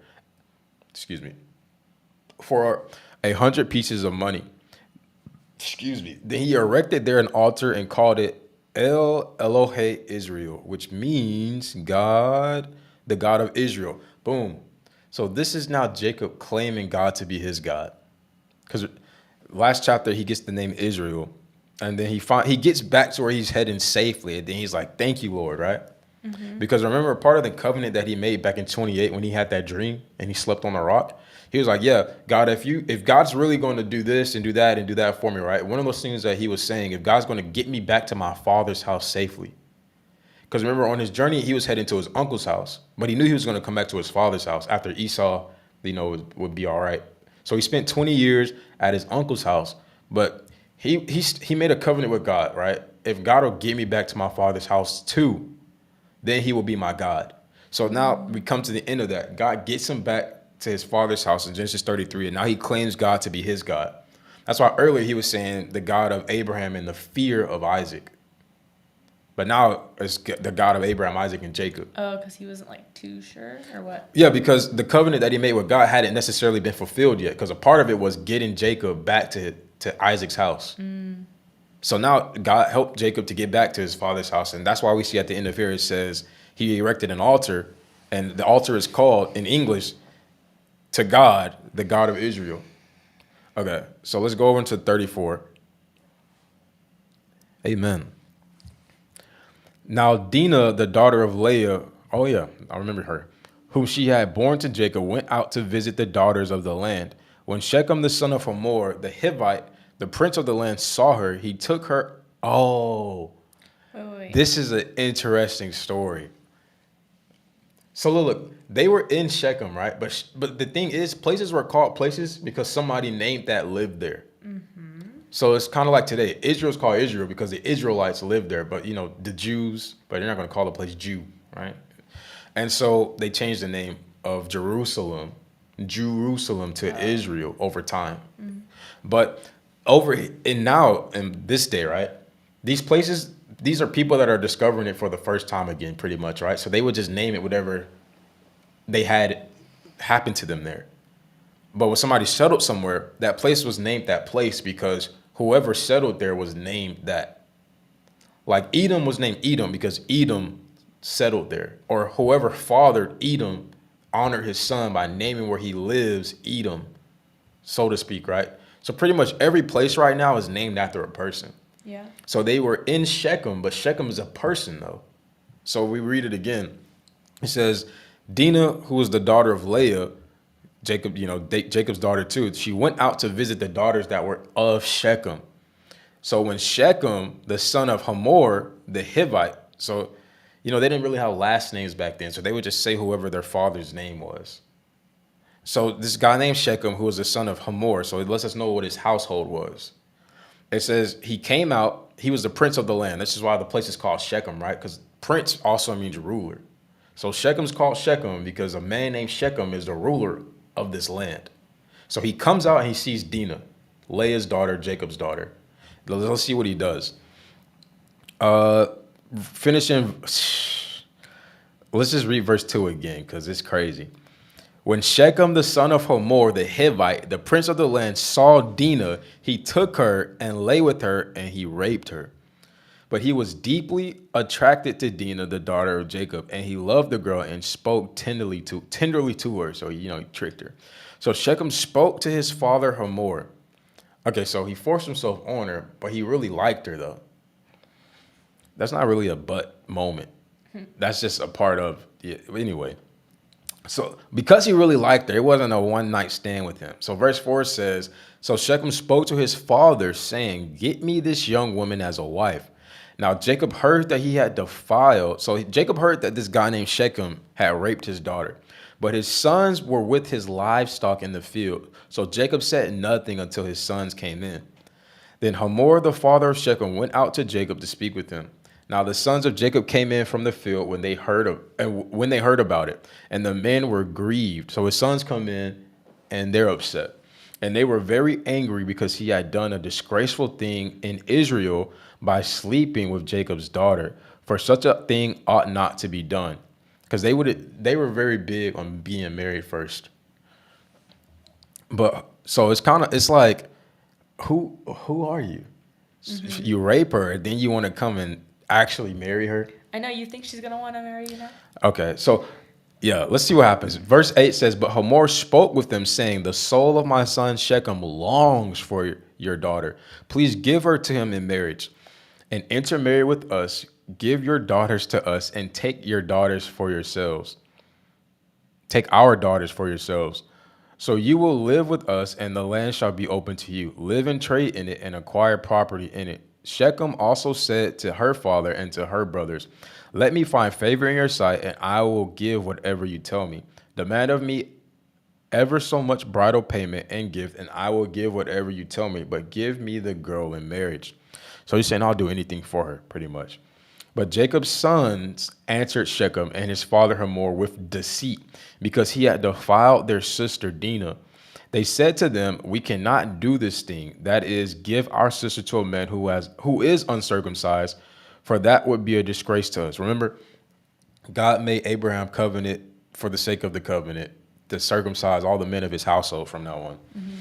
for 100 pieces of money. Then he erected there an altar and called it El Elohe Israel, which means God, the God of Israel. Boom. So this is now Jacob claiming God to be his God. Because last chapter, he gets the name Israel. And then he gets back to where he's heading safely. And then he's like, thank you, Lord, right? Mm-hmm. Because remember, part of the covenant that he made back in 28 when he had that dream and he slept on a rock, he was like, yeah, God, if God's really going to do this and do that for me, right? One of those things that he was saying, if God's going to get me back to my father's house safely. Because remember, on his journey, he was heading to his uncle's house, but he knew he was going to come back to his father's house after Esau, would be all right. So he spent 20 years at his uncle's house, but he made a covenant with God, right? If God will get me back to my father's house too, then he will be my God. So now we come to the end of that. God gets him back to his father's house in Genesis 33, and now he claims God to be his God. That's why earlier he was saying the God of Abraham and the fear of Isaac. But now it's the God of Abraham, Isaac, and Jacob. Oh, because he wasn't too sure or what? Yeah, because the covenant that he made with God hadn't necessarily been fulfilled yet, because a part of it was getting Jacob back to Isaac's house. Mm. So now God helped Jacob to get back to his father's house. And that's why we see at the end of here, it says he erected an altar, and the altar is called in English to God, the God of Israel. Okay, so let's go over into 34. Amen. Now Dinah, the daughter of Leah, oh yeah, I remember her, whom she had born to Jacob, went out to visit the daughters of the land. When Shechem, the son of Hamor, the Hivite, the prince of the land, saw her, he took her. Oh, wait. This is an interesting story. So look, they were in Shechem, right? But the thing is, places were called places because somebody named that lived there. Mm-hmm. So it's kind of like today. Israel's called Israel because the Israelites lived there, but the Jews, but they're not going to call the place Jew, right? And so they changed the name of Jerusalem to Israel over time. Mm-hmm. But now in this day, right? These places, these are people that are discovering it for the first time again, pretty much, right? So they would just name it whatever they had happened to them there. But when somebody settled somewhere, that place was named that place because whoever settled there was named that. Like Edom was named Edom because Edom settled there. Or whoever fathered Edom honored his son by naming where he lives Edom, so to speak, right? So pretty much every place right now is named after a person. Yeah. So they were in Shechem, but Shechem is a person, though. So we read it again. It says, Dinah, who was the daughter of Leah, Jacob, Jacob's daughter too, she went out to visit the daughters that were of Shechem. So when Shechem, the son of Hamor, the Hivite, so, they didn't really have last names back then. So they would just say whoever their father's name was. So this guy named Shechem, who was the son of Hamor, so it lets us know what his household was. It says he came out, he was the prince of the land. This is why the place is called Shechem, right? Because prince also means ruler. So Shechem's called Shechem because a man named Shechem is the ruler of this land. So he comes out and he sees Dinah, Leah's daughter, Jacob's daughter. Let's see what he does. Finishing let's just read verse 2 again because it's crazy. When Shechem, the son of Hamor, the Hivite, the prince of the land, saw Dinah, he took her and lay with her, and he raped her. But he was deeply attracted to Dinah, the daughter of Jacob, and he loved the girl and spoke tenderly to her. So, he tricked her. So Shechem spoke to his father Hamor. Okay, so he forced himself on her, but he really liked her, though. That's not really a but moment. That's just a part of it. Anyway. So because he really liked her, it wasn't a one-night stand with him. So verse 4 says, so Shechem spoke to his father, saying, get me this young woman as a wife. Now Jacob heard that he had defiled. So Jacob heard that this guy named Shechem had raped his daughter. But his sons were with his livestock in the field. So Jacob said nothing until his sons came in. Then Hamor, the father of Shechem, went out to Jacob to speak with him. Now the sons of Jacob came in from the field when they heard about it, and the men were grieved. So his sons come in, and they're upset, and they were very angry because he had done a disgraceful thing in Israel by sleeping with Jacob's daughter. For such a thing ought not to be done, because they were very big on being married first. But so it's like, who are you? Mm-hmm. You rape her, and then you want to come and actually marry her? I know you think she's gonna want to marry you now. Okay, so yeah, let's see what happens. Verse 8 says, but Hamor spoke with them, saying, the soul of my son Shechem longs for your daughter. Please give her to him in marriage and intermarry with us. Give your daughters to us and take your daughters for yourselves. Take our daughters for yourselves. So you will live with us, and the land shall be open to you. Live and trade in it and acquire property in it. Shechem also said to her father and to her brothers, let me find favor in your sight, and I will give whatever you tell me. Demand of me ever so much bridal payment and gift, and I will give whatever you tell me, but give me the girl in marriage. So he's saying, I'll do anything for her, pretty much. But Jacob's sons answered Shechem and his father Hamor with deceit, because he had defiled their sister Dinah. They said to them, we cannot do this thing, that is, give our sister to a man who is uncircumcised, for that would be a disgrace to us. Remember, God made Abraham covenant for the sake of the covenant to circumcise all the men of his household from now on. Mm-hmm.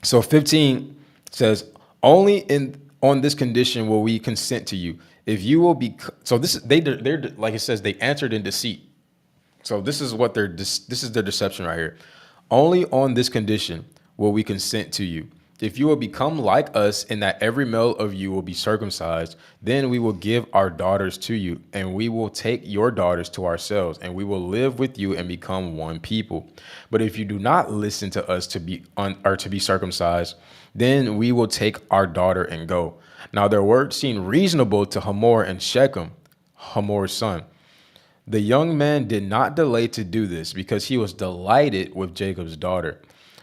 So 15 says, only on this condition will we consent to you. If you will be, so they're like it says, they answered in deceit. So this is their deception right here. Only on this condition will we consent to you. If you will become like us in that every male of you will be circumcised, then we will give our daughters to you, and we will take your daughters to ourselves, and we will live with you and become one people. But if you do not listen to us to be circumcised, then we will take our daughter and go. Now their words seemed reasonable to Hamor and Shechem, Hamor's son. The young man did not delay to do this because he was delighted with Jacob's daughter.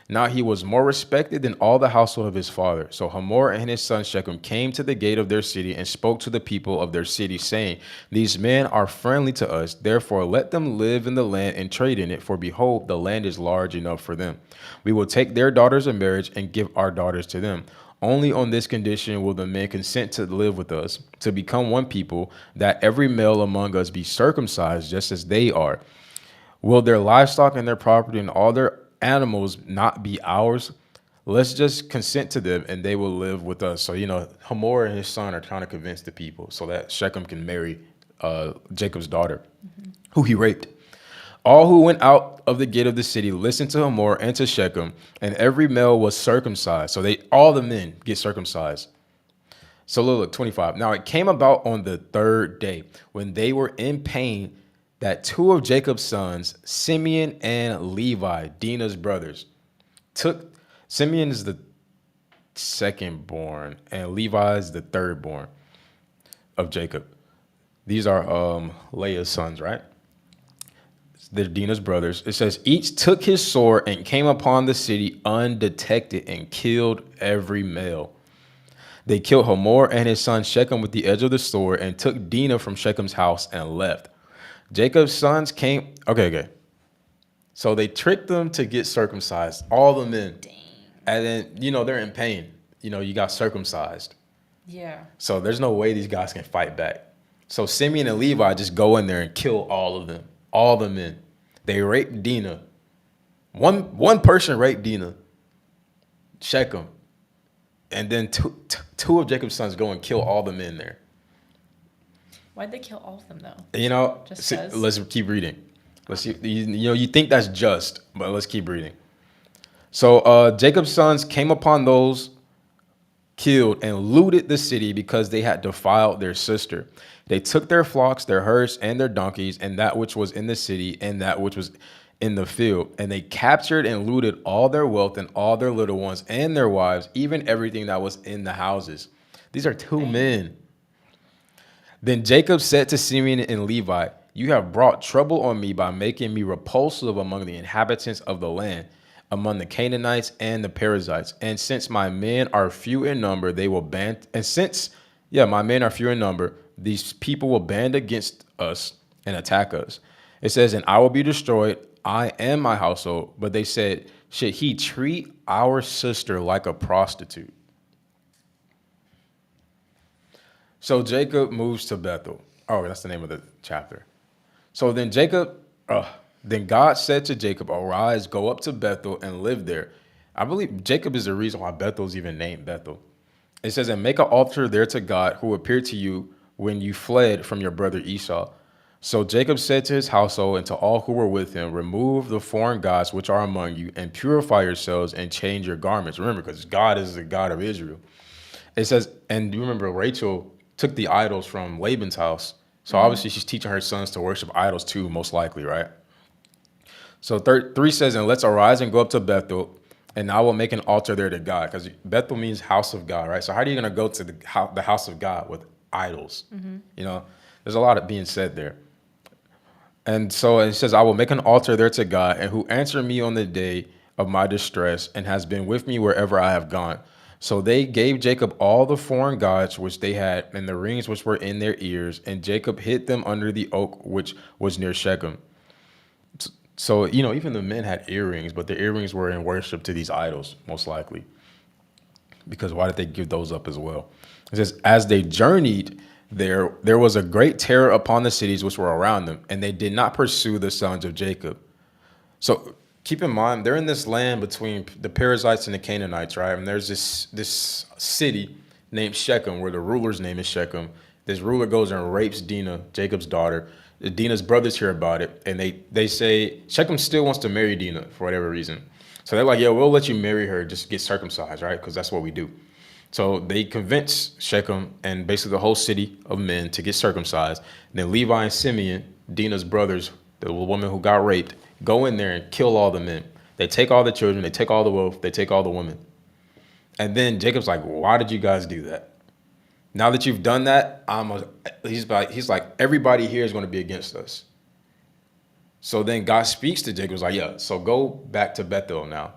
Now he was more respected than all the household of his father. So Hamor and his son Shechem came to the gate of their city and spoke to the people of their city, saying, these men are friendly to us, therefore let them live in the land and trade in it, for behold, the land is large enough for them. We will take their daughters in marriage and give our daughters to them. Only on this condition will the men consent to live with us, to become one people, that every male among us be circumcised just as they are. Will their livestock and their property and all their animals not be ours? Let's just consent to them and they will live with us. So, Hamor and his son are trying to convince the people so that Shechem can marry Jacob's daughter, who he raped. All who went out of the gate of the city listened to Hamor and to Shechem, and every male was circumcised. So all the men get circumcised. So look, 25. Now it came about on the third day when they were in pain that two of Jacob's sons, Simeon and Levi, Dinah's brothers, Simeon is the second born, and Levi is the third born of Jacob. These are Leah's sons, right? They're Dinah's brothers. It says, each took his sword and came upon the city undetected and killed every male. They killed Hamor and his son Shechem with the edge of the sword and took Dinah from Shechem's house and left. Jacob's sons came. Okay. So they tricked them to get circumcised, all the men. Dang. And then, they're in pain. You got circumcised. Yeah. So there's no way these guys can fight back. So Simeon and Levi just go in there and kill all of them, all the men. They rape Dinah. One person raped Dinah, Shechem, and then two of Jacob's sons go and kill all the men there. Why'd they kill all of them though? You know, Just 'cause? let's keep reading. Let's see. You think that's just, but let's keep reading. So Jacob's sons came upon those killed and looted the city because they had defiled their sister. They took their flocks, their herds, and their donkeys, and that which was in the city, and that which was in the field. And they captured and looted all their wealth and all their little ones and their wives, even everything that was in the houses. These are two men. Then Jacob said to Simeon and Levi, "You have brought trouble on me by making me repulsive among the inhabitants of the land, among the Canaanites and the Perizzites. And since my men are few in number, they will band. And since, my men are few in number, these people will band against us and attack us." It says, "And I will be destroyed, I and my household." But they said, "Should he treat our sister like a prostitute?" So Jacob moves to Bethel. Oh, that's the name of the chapter. So then then God said to Jacob, "Arise, go up to Bethel and live there." I believe Jacob is the reason why Bethel's even named Bethel. It says, "And make an altar there to God who appeared to you when you fled from your brother Esau." So Jacob said to his household and to all who were with him, "Remove the foreign gods which are among you and purify yourselves and change your garments." Remember, because God is the God of Israel. It says, and you remember Rachel took the idols from Laban's house. So obviously she's teaching her sons to worship idols too, most likely, right? So 3 says, "And let's arise and go up to Bethel, and I will make an altar there to God." Because Bethel means house of God, right? So how are you going to go to the house of God with idols? There's a lot of being said there. And so it says, "I will make an altar there to God, and who answered me on the day of my distress and has been with me wherever I have gone." So they gave Jacob all the foreign gods which they had and the rings which were in their ears, and Jacob hid them under the oak which was near Shechem. So, even the men had earrings, but the earrings were in worship to these idols, most likely. Because why did they give those up as well? It says, "As they journeyed there was a great terror upon the cities which were around them, and they did not pursue the sons of Jacob." So keep in mind, they're in this land between the Perizzites and the Canaanites, right? And there's this city named Shechem, where the ruler's name is Shechem. This ruler goes and rapes Dinah, Jacob's daughter. Dinah's brothers hear about it, and they say Shechem still wants to marry Dinah for whatever reason. So they're like, "Yeah, we'll let you marry her, just get circumcised, right? Because that's what we do." So they convince Shechem and basically the whole city of men to get circumcised. And then Levi and Simeon, Dinah's brothers, the woman who got raped, go in there and kill all the men. They take all the children, they take all the wealth, they take all the women. And then Jacob's like, "Why did you guys do that? Now that you've done that, he's like, everybody here is going to be against us." So then God speaks to Jacob, like, "Yeah, so go back to Bethel now."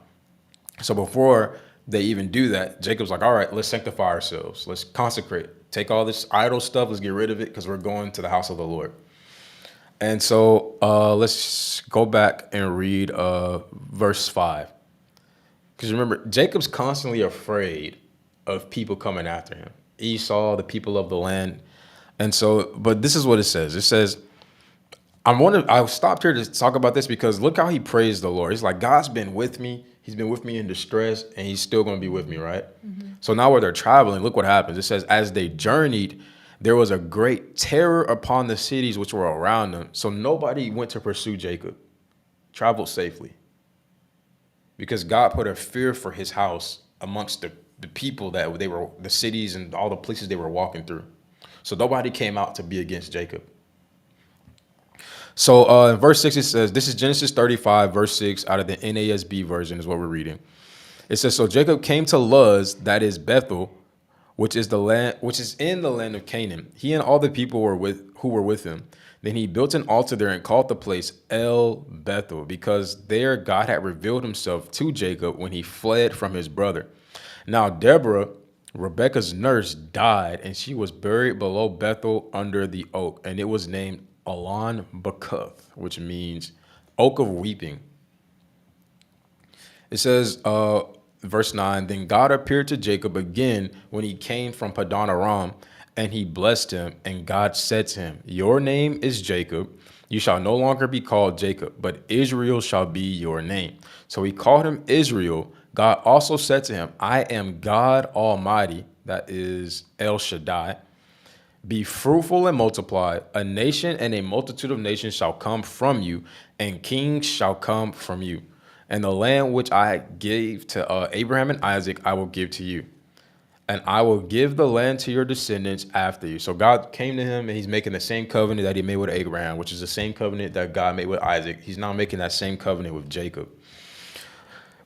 So before they even do that, Jacob's like, "All right, let's sanctify ourselves. Let's consecrate. Take all this idol stuff. Let's get rid of it because we're going to the house of the Lord." And so let's go back and read verse 5. Because remember, Jacob's constantly afraid of people coming after him. Esau, the people of the land. And so, but this is what it says. It says, I stopped here to talk about this because look how he praised the Lord. He's like, God's been with me. He's been with me in distress, and he's still going to be with me, right? Mm-hmm. So now where they're traveling, look what happens. It says, "As they journeyed, there was a great terror upon the cities which were around them." So nobody went to pursue Jacob, traveled safely, because God put a fear for his house amongst the people that they were, the cities and all the places they were walking through. So nobody came out to be against Jacob. So in verse 6, it says, this is Genesis 35, verse 6, out of the NASB version is what we're reading. It says, "So Jacob came to Luz, that is Bethel, which is in the land of Canaan. He and all the people who were with him. Then he built an altar there and called the place El Bethel, because there God had revealed himself to Jacob when he fled from his brother. Now Deborah, Rebekah's nurse, died, and she was buried below Bethel under the oak, and it was named Allon Bakuth, which means oak of weeping." It says, verse 9, "Then God appeared to Jacob again when he came from Padan Aram, And he blessed him, and God said to him, "Your name is Jacob. You shall no longer be called Jacob, but Israel shall be your name." So he called him Israel. God also said to him, "I am God Almighty," that is El Shaddai. "Be fruitful and multiply. A nation and a multitude of nations shall come from you, and kings shall come from you. And the land which I gave to Abraham and Isaac, I will give to you. And I will give the land to your descendants after you." So God came to him, and he's making the same covenant that he made with Abraham, which is the same covenant that God made with Isaac. He's now making that same covenant with Jacob,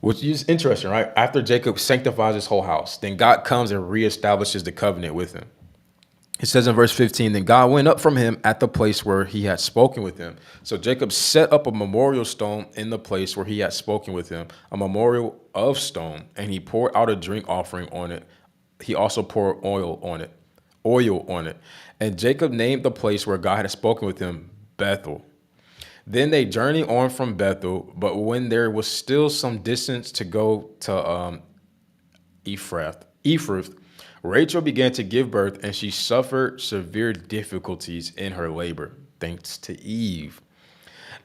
which is interesting, right? After Jacob sanctifies his whole house, then God comes and reestablishes the covenant with him. It says in verse 15, "Then God went up from him at the place where he had spoken with him." So Jacob set up a memorial stone in the place where he had spoken with him, a memorial of stone, and he poured out a drink offering on it. He also poured oil on it. And Jacob named the place where God had spoken with him Bethel. Then they journeyed on from Bethel, but when there was still some distance to go to Ephrath, Rachel began to give birth, and she suffered severe difficulties in her labor, thanks to Eve.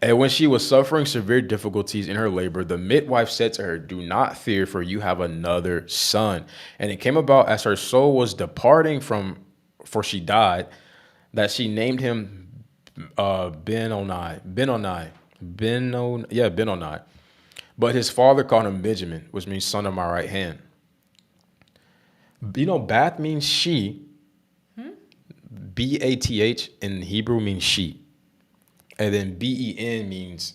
And when she was suffering severe difficulties in her labor, the midwife said to her, "Do not fear, for you have another son." And it came about as her soul was departing for she died, that she named him Benoni. But his father called him Benjamin, which means son of my right hand. You know, Bath means she. Bath in Hebrew means she. And then Ben means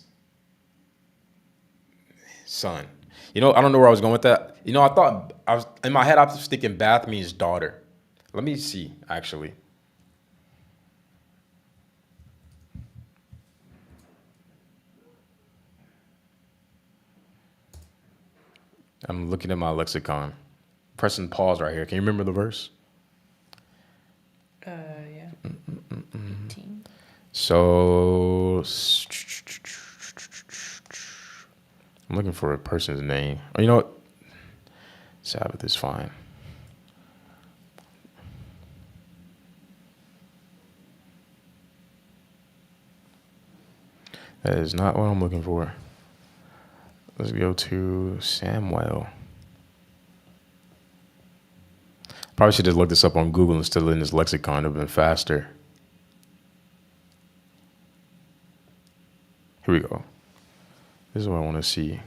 son. You know, I don't know where I was going with that. You know, I was in my head, I was thinking Bath means daughter. Let me see, actually. I'm looking at my lexicon. Pressing pause right here. Can you remember the verse? Yeah. 18. So I'm looking for a person's name. Oh, you know what? Sabbath is fine. That is not what I'm looking for. Let's go to Samuel. Probably should just look this up on Google instead of in this lexicon. It would have been faster. Here we go. This is what I want to see.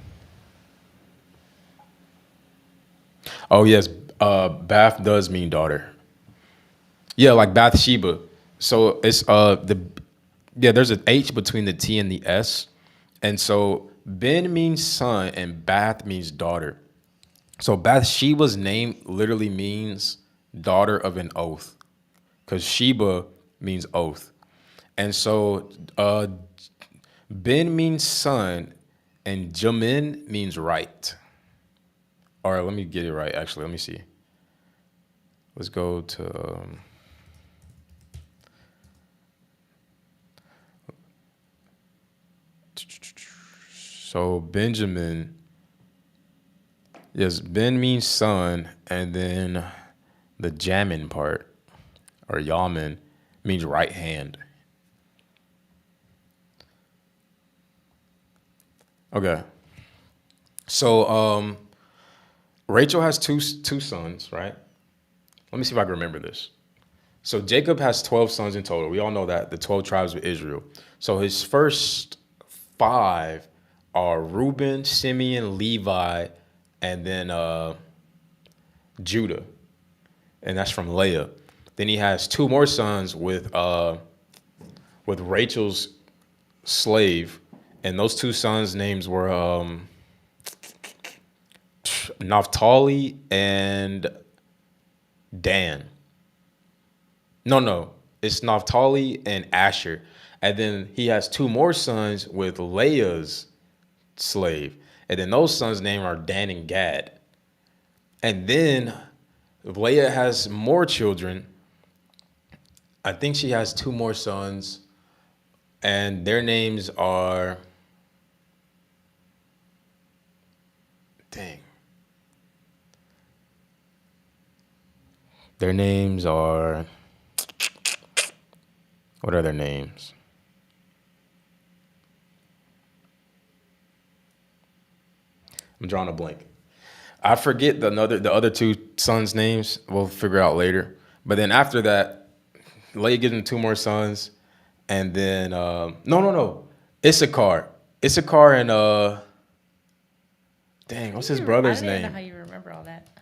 Oh, yes. Bath does mean daughter. Yeah, like Bathsheba. So it's there's an H between the T and the S. And so Ben means son and Bath means daughter. So Bathsheba's name literally means daughter of an oath, because Sheba means oath. And so Ben means son and Jamin means right. All right, let me get it right, actually. Let me see. Let's go to... So Benjamin... Yes, Ben means son, and then the Jamin part, or Yamin, means right hand. Okay. So Rachel has two sons, right? Let me see if I can remember this. So Jacob has 12 sons in total. We all know that, the 12 tribes of Israel. So his first 5 are Reuben, Simeon, Levi, and then Judah, and that's from Leah. Then he has 2 more sons with Rachel's slave, and those 2 sons' names were Naphtali and Dan. No, it's Naphtali and Asher. And then he has 2 more sons with Leah's slave. And then those sons' names are Dan and Gad. And then Leah has more children. I think she has 2 more sons. And their names are... Dang. Their names are... What are their names? I'm drawing a blank. I forget the other two sons' names. We'll figure out later. But then after that, Leah gives him two more sons, and then no, Issachar and dang, what's his brother's I don't even know name? how you remember all that.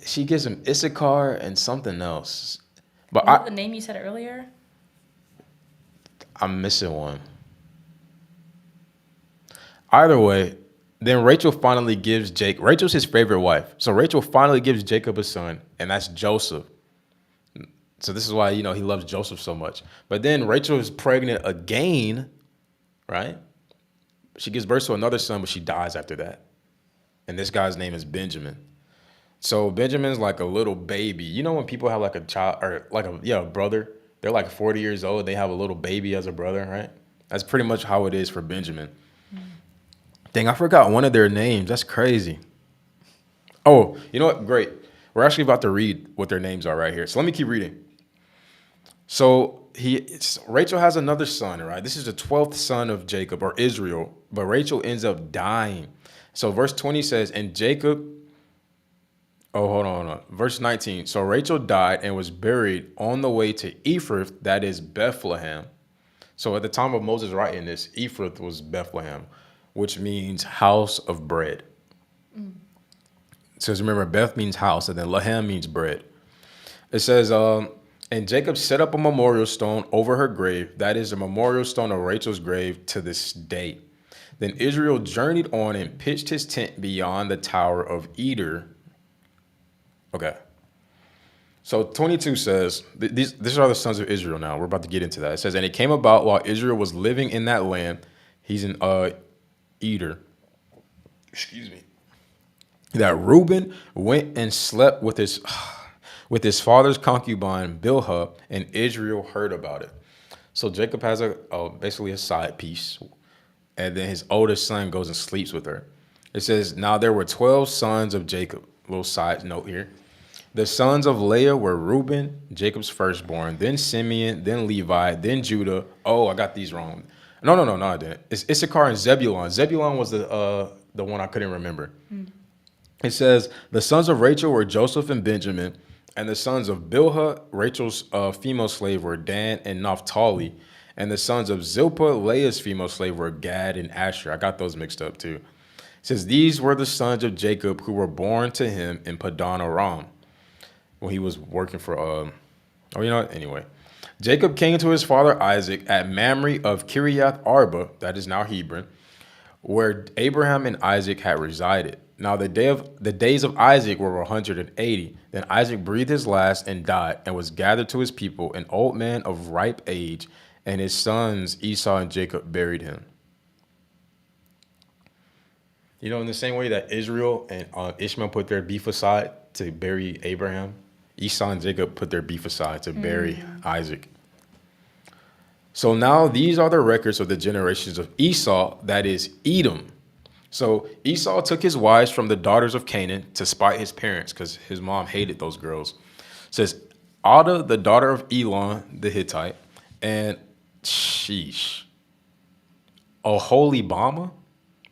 She gives him Issachar and something else, but Was it the name you said earlier? I'm missing one. Either way, then Rachel finally gives Jake. Rachel's his favorite wife, so Rachel finally gives Jacob a son, and that's Joseph. So this is why he loves Joseph so much. But then Rachel is pregnant again, right? She gives birth to another son, but she dies after that. And this guy's name is Benjamin. So Benjamin's like a little baby. You know when people have like a child or like a brother, they're like 40 years old, they have a little baby as a brother, right? That's pretty much how it is for Benjamin. Dang, I forgot one of their names. That's crazy. Oh, you know what? Great. We're actually about to read what their names are right here. So let me keep reading. So Rachel has another son, right? This is the 12th son of Jacob or Israel, but Rachel ends up dying. So verse 20 says, and Jacob, hold on. Verse 19. So Rachel died and was buried on the way to Ephrath, that is Bethlehem. So at the time of Moses writing this, Ephrath was Bethlehem, which means house of bread. It says, remember, Beth means house, and then Lahem means bread. It says, and Jacob set up a memorial stone over her grave. That is a memorial stone of Rachel's grave to this day. Then Israel journeyed on and pitched his tent beyond the tower of Eder. Okay. So 22 says, these are the sons of Israel now. We're about to get into that. It says, and it came about while Israel was living in that land, he's in Eder. Excuse me. That Reuben went and slept with his father's concubine Bilhah, and Israel heard about it. So Jacob has basically a side piece, and then his oldest son goes and sleeps with her. It says, now there were 12 sons of Jacob. Little side note here. The sons of Leah were Reuben, Jacob's firstborn, then Simeon, then Levi, then Judah. Oh, I got these wrong. No, I didn't. It's Issachar and Zebulun. Zebulun was the one I couldn't remember. It says, the sons of Rachel were Joseph and Benjamin, and the sons of Bilhah, Rachel's female slave, were Dan and Naphtali, and the sons of Zilpah, Leah's female slave, were Gad and Asher. I got those mixed up too. It says, these were the sons of Jacob who were born to him in Padan Aram when he was working for, anyway. Jacob came to his father Isaac at Mamre of Kiriath Arba, that is now Hebron, where Abraham and Isaac had resided. Now the days of Isaac were 180. Then Isaac breathed his last and died, and was gathered to his people, an old man of ripe age, and his sons Esau and Jacob buried him. In the same way that Israel and Ishmael put their beef aside to bury Abraham, Esau and Jacob put their beef aside to bury Isaac. So now these are the records of the generations of Esau, that is Edom. So Esau took his wives from the daughters of Canaan to spite his parents because his mom hated those girls. It says Adah, the daughter of Elon the Hittite, and Oholibamah,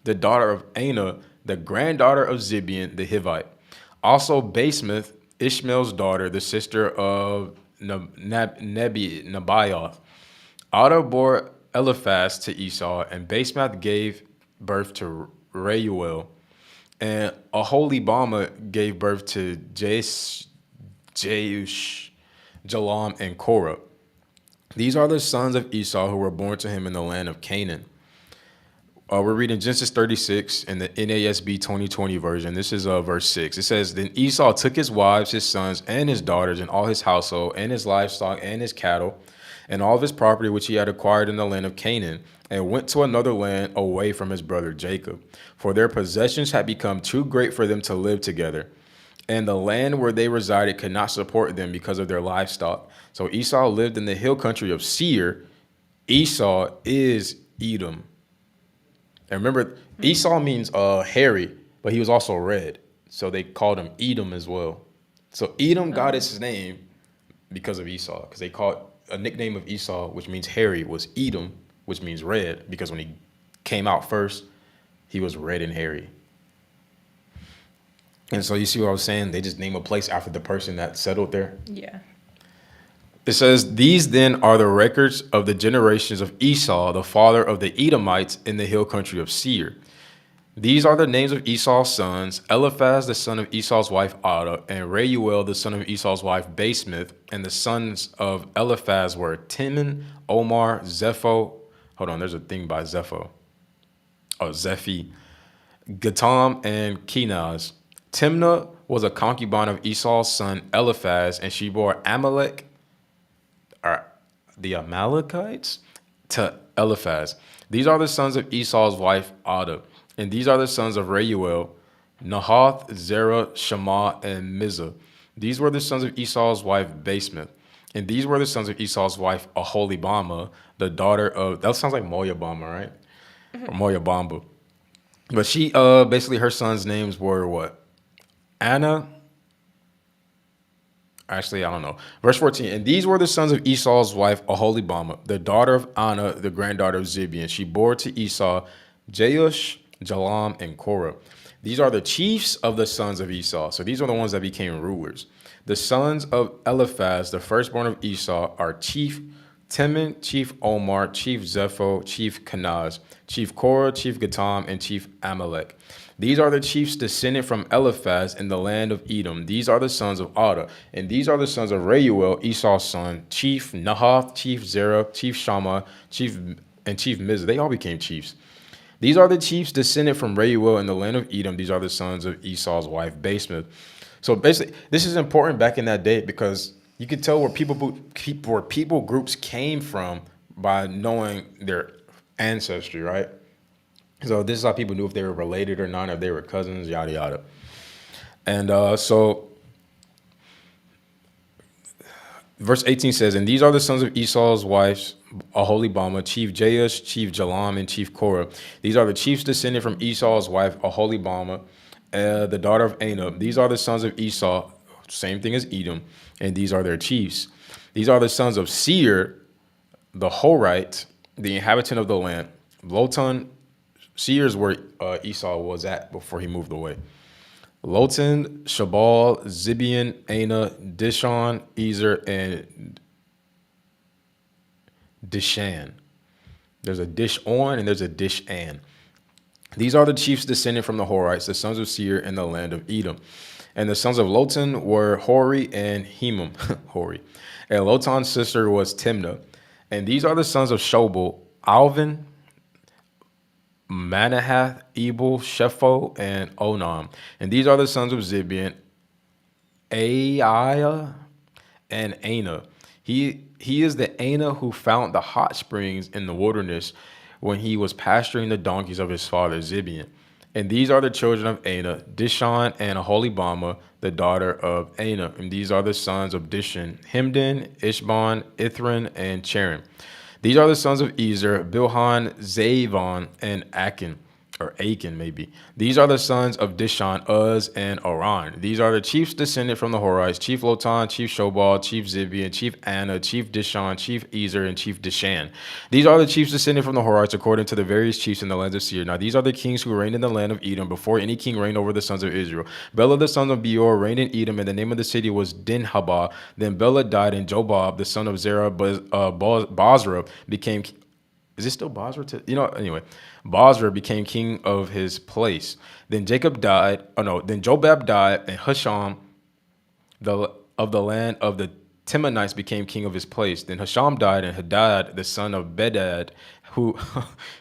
the daughter of Anah, the granddaughter of Zibeon the Hivite. Also Basemath, Ishmael's daughter, the sister of Nebaioth. Adah bore Eliphaz to Esau, and Basemath gave birth to Reuel, and Oholibamah gave birth to Jeush, Jalam, and Korah. These are the sons of Esau who were born to him in the land of Canaan. We're reading Genesis 36 in the NASB 2020 version. This is verse 6. It says, then Esau took his wives, his sons, and his daughters, and all his household, and his livestock, and his cattle, and all of his property which he had acquired in the land of Canaan, and went to another land away from his brother Jacob. For their possessions had become too great for them to live together, and the land where they resided could not support them because of their livestock. So Esau lived in the hill country of Seir. Esau is Edom. And remember, Esau means hairy, but he was also red. So they called him Edom as well. So Edom got its name because of Esau, because they called a nickname of Esau, which means hairy, was Edom, which means red, because when he came out first, he was red and hairy. And so you see what I was saying? They just name a place after the person that settled there. Yeah. It says, these then are the records of the generations of Esau, the father of the Edomites in the hill country of Seir. These are the names of Esau's sons: Eliphaz, the son of Esau's wife Adah, and Reuel, the son of Esau's wife Basemath. And the sons of Eliphaz were Teman, Omar, Zepho. Hold on, there's a thing by Zepho. Oh, Zephi, Gatam, and Kenaz. Timnah was a concubine of Esau's son Eliphaz, and she bore Amalek, or the Amalekites, to Eliphaz. These are the sons of Esau's wife Adah, and these are the sons of Reuel: Nahath, Zerah, Shema, and Mizah. These were the sons of Esau's wife Basemath, and these were the sons of Esau's wife Aholibama, the daughter of, that sounds like Moyabama, right? Or Moyabamba. But she, basically her sons' names were what? Anna. Actually, I don't know. Verse 14. And these were the sons of Esau's wife Aholibama, the daughter of Anna, the granddaughter of Zibeon. She bore to Esau Jeush, Jalam, and Korah. These are the chiefs of the sons of Esau. So these are the ones that became rulers. The sons of Eliphaz, the firstborn of Esau, are Chief Teman, Chief Omar, Chief Zepho, Chief Kenaz, Chief Korah, Chief Gatam, and Chief Amalek. These are the chiefs descended from Eliphaz in the land of Edom. These are the sons of Adah. And these are the sons of Reuel, Esau's son: Chief Nahath, Chief Zerah, Chief Shammah, Chief Mizah. They all became chiefs. These are the chiefs descended from Reuel in the land of Edom. These are the sons of Esau's wife Basemath. So basically, this is important back in that day because you could tell where people groups came from by knowing their ancestry, right? So this is how people knew if they were related or not, if they were cousins, yada, yada. And so verse 18 says, and these are the sons of Esau's wives, Aholibama, Chief Jeush, Chief Jalam, and Chief Korah. These are the chiefs descended from Esau's wife, Aholibama, the daughter of Anab. These are the sons of Esau, same thing as Edom, and these are their chiefs. These are the sons of Seir, the Horite, the inhabitant of the land. Lotan, Seir is where Esau was at before he moved away. Lotan, Shabal, Zibeon, Ana, Dishon, Ezer, and Dishan. There's a Dishon and there's a Dishan. These are the chiefs descended from the Horites, the sons of Seir in the land of Edom. And the sons of Lotan were Hori and Hemam. Hori. And Lotan's sister was Timnah. And these are the sons of Shobal: Alvin, Manahath, Ebal, Shepho, and Onam. And these are the sons of Zibeon: Aiah and Ana. He is the Ana who found the hot springs in the wilderness when he was pasturing the donkeys of his father Zibeon. And these are the children of Ana: Dishon and Aholibama, the daughter of Ana. And these are the sons of Dishon: Hemdan, Ishban, Ithran, and Cheran. These are the sons of Ezer: Bilhan, Zavon, and Akin, or Achan maybe. These are the sons of Dishon, Uz, and Aran. These are the chiefs descended from the Horites: Chief Lotan, Chief Shobal, Chief Zibeon, Chief Anna, Chief Dishon, Chief Ezer, and Chief Dishan. These are the chiefs descended from the Horites according to the various chiefs in the lands of Seir. Now these are the kings who reigned in the land of Edom before any king reigned over the sons of Israel. Bela the son of Beor reigned in Edom, and the name of the city was Dinhabah. Then Bela died, and Jobab, the son of Zerah, Bozrah, became... Is it still Bozrah? Anyway, Bozrah became king of his place. Then Jacob died. Then Jobab died, and Husham, of the land of the Timonites, became king of his place. Then Husham died, and Hadad, the son of Bedad, who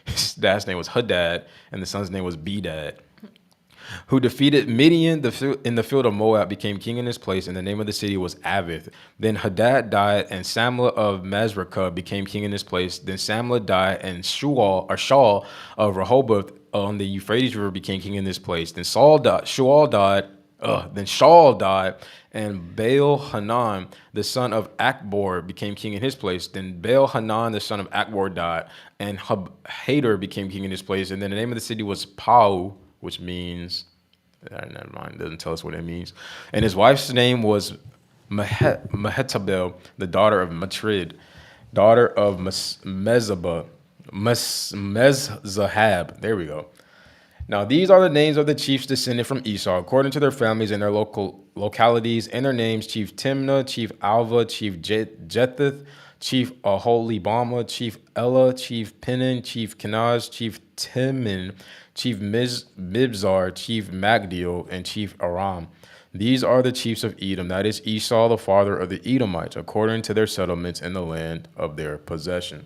his dad's name was Hadad, and the son's name was Bedad, who defeated Midian in the field of Moab, became king in his place, and the name of the city was Avith. Then Hadad died, and Samlah of Masrekah became king in his place. Then Samlah died, and Shaul of Rehoboth on the Euphrates River became king in his place. Then Shaul died, and Baal Hanan, the son of Akbor, became king in his place. Then Baal Hanan, the son of Akbor, died, and Hader became king in his place. And then the name of the city was Pau, which means, never mind, it doesn't tell us what it means. And his wife's name was Mehetabel, the daughter of Matrid. daughter of Mezahab. There we go. Now these are the names of the chiefs descended from Esau, according to their families and their localities, and their names: Chief Timnah, Chief Alva, Chief Jetheth, Chief Aholibama, Chief Ella, Chief Penin, Chief Kenaz, Chief Timin, Chief Mibzar, Chief Magdiel, and Chief Aram. These are the chiefs of Edom, that is Esau, the father of the Edomites, according to their settlements in the land of their possession.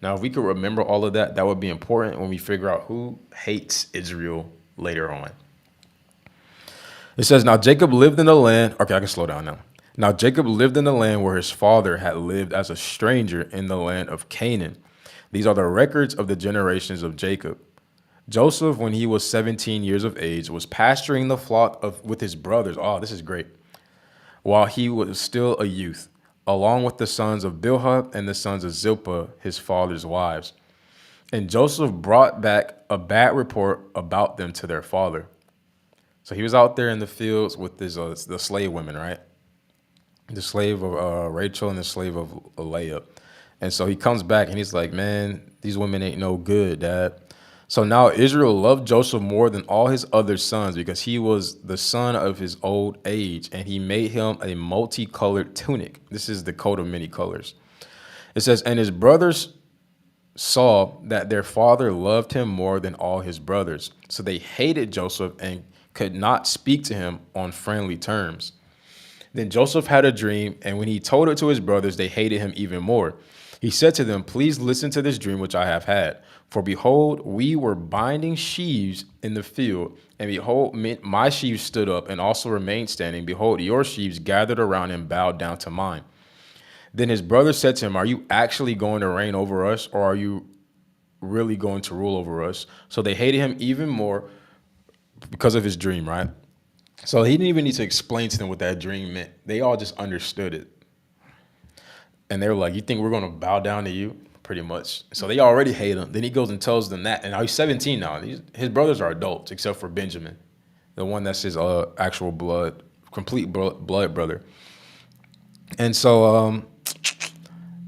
Now, if we could remember all of that, that would be important when we figure out who hates Israel later on. It says, now Jacob lived in the land. Okay, I can slow down now. Now Jacob lived in the land where his father had lived as a stranger in the land of Canaan. These are the records of the generations of Jacob. Joseph, when he was 17 years of age, was pasturing the flock with his brothers. Oh, this is great. While he was still a youth, along with the sons of Bilhah and the sons of Zilpah, his father's wives. And Joseph brought back a bad report about them to their father. So he was out there in the fields with the slave women, right? The slave of Rachel and the slave of Leah. And so he comes back and he's like, man, these women ain't no good, Dad. So now Israel loved Joseph more than all his other sons because he was the son of his old age, and he made him a multicolored tunic. This is the coat of many colors. It says, and his brothers saw that their father loved him more than all his brothers. So they hated Joseph and could not speak to him on friendly terms. Then Joseph had a dream, and when he told it to his brothers, they hated him even more. He said to them, please listen to this dream which I have had. For behold, we were binding sheaves in the field, and behold, my sheaves stood up and also remained standing. Behold, your sheaves gathered around and bowed down to mine. Then his brothers said to him, are you actually going to reign over us, or are you really going to rule over us? So they hated him even more because of his dream, right? So he didn't even need to explain to them what that dream meant. They all just understood it. And they were like, you think we're going to bow down to you? Pretty much. So they already hate him. Then he goes and tells them that. And now he's 17 now. His brothers are adults, except for Benjamin, the one that's his actual complete blood brother. And so,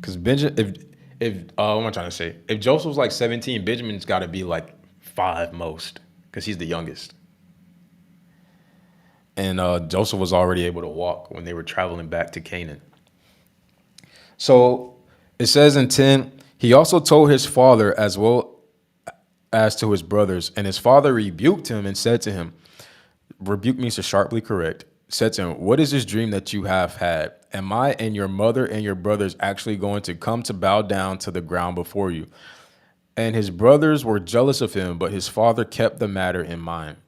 because Benjamin, what am I trying to say? If Joseph's like 17, Benjamin's got to be like 5 most, because he's the youngest. And Joseph was already able to walk when they were traveling back to Canaan. So it says in 10, he also told his father as well as to his brothers, and his father rebuked him and said to him, rebuke means to sharply correct, said to him, what is this dream that you have had? Am I and your mother and your brothers actually going to come to bow down to the ground before you? And his brothers were jealous of him, but his father kept the matter in mind.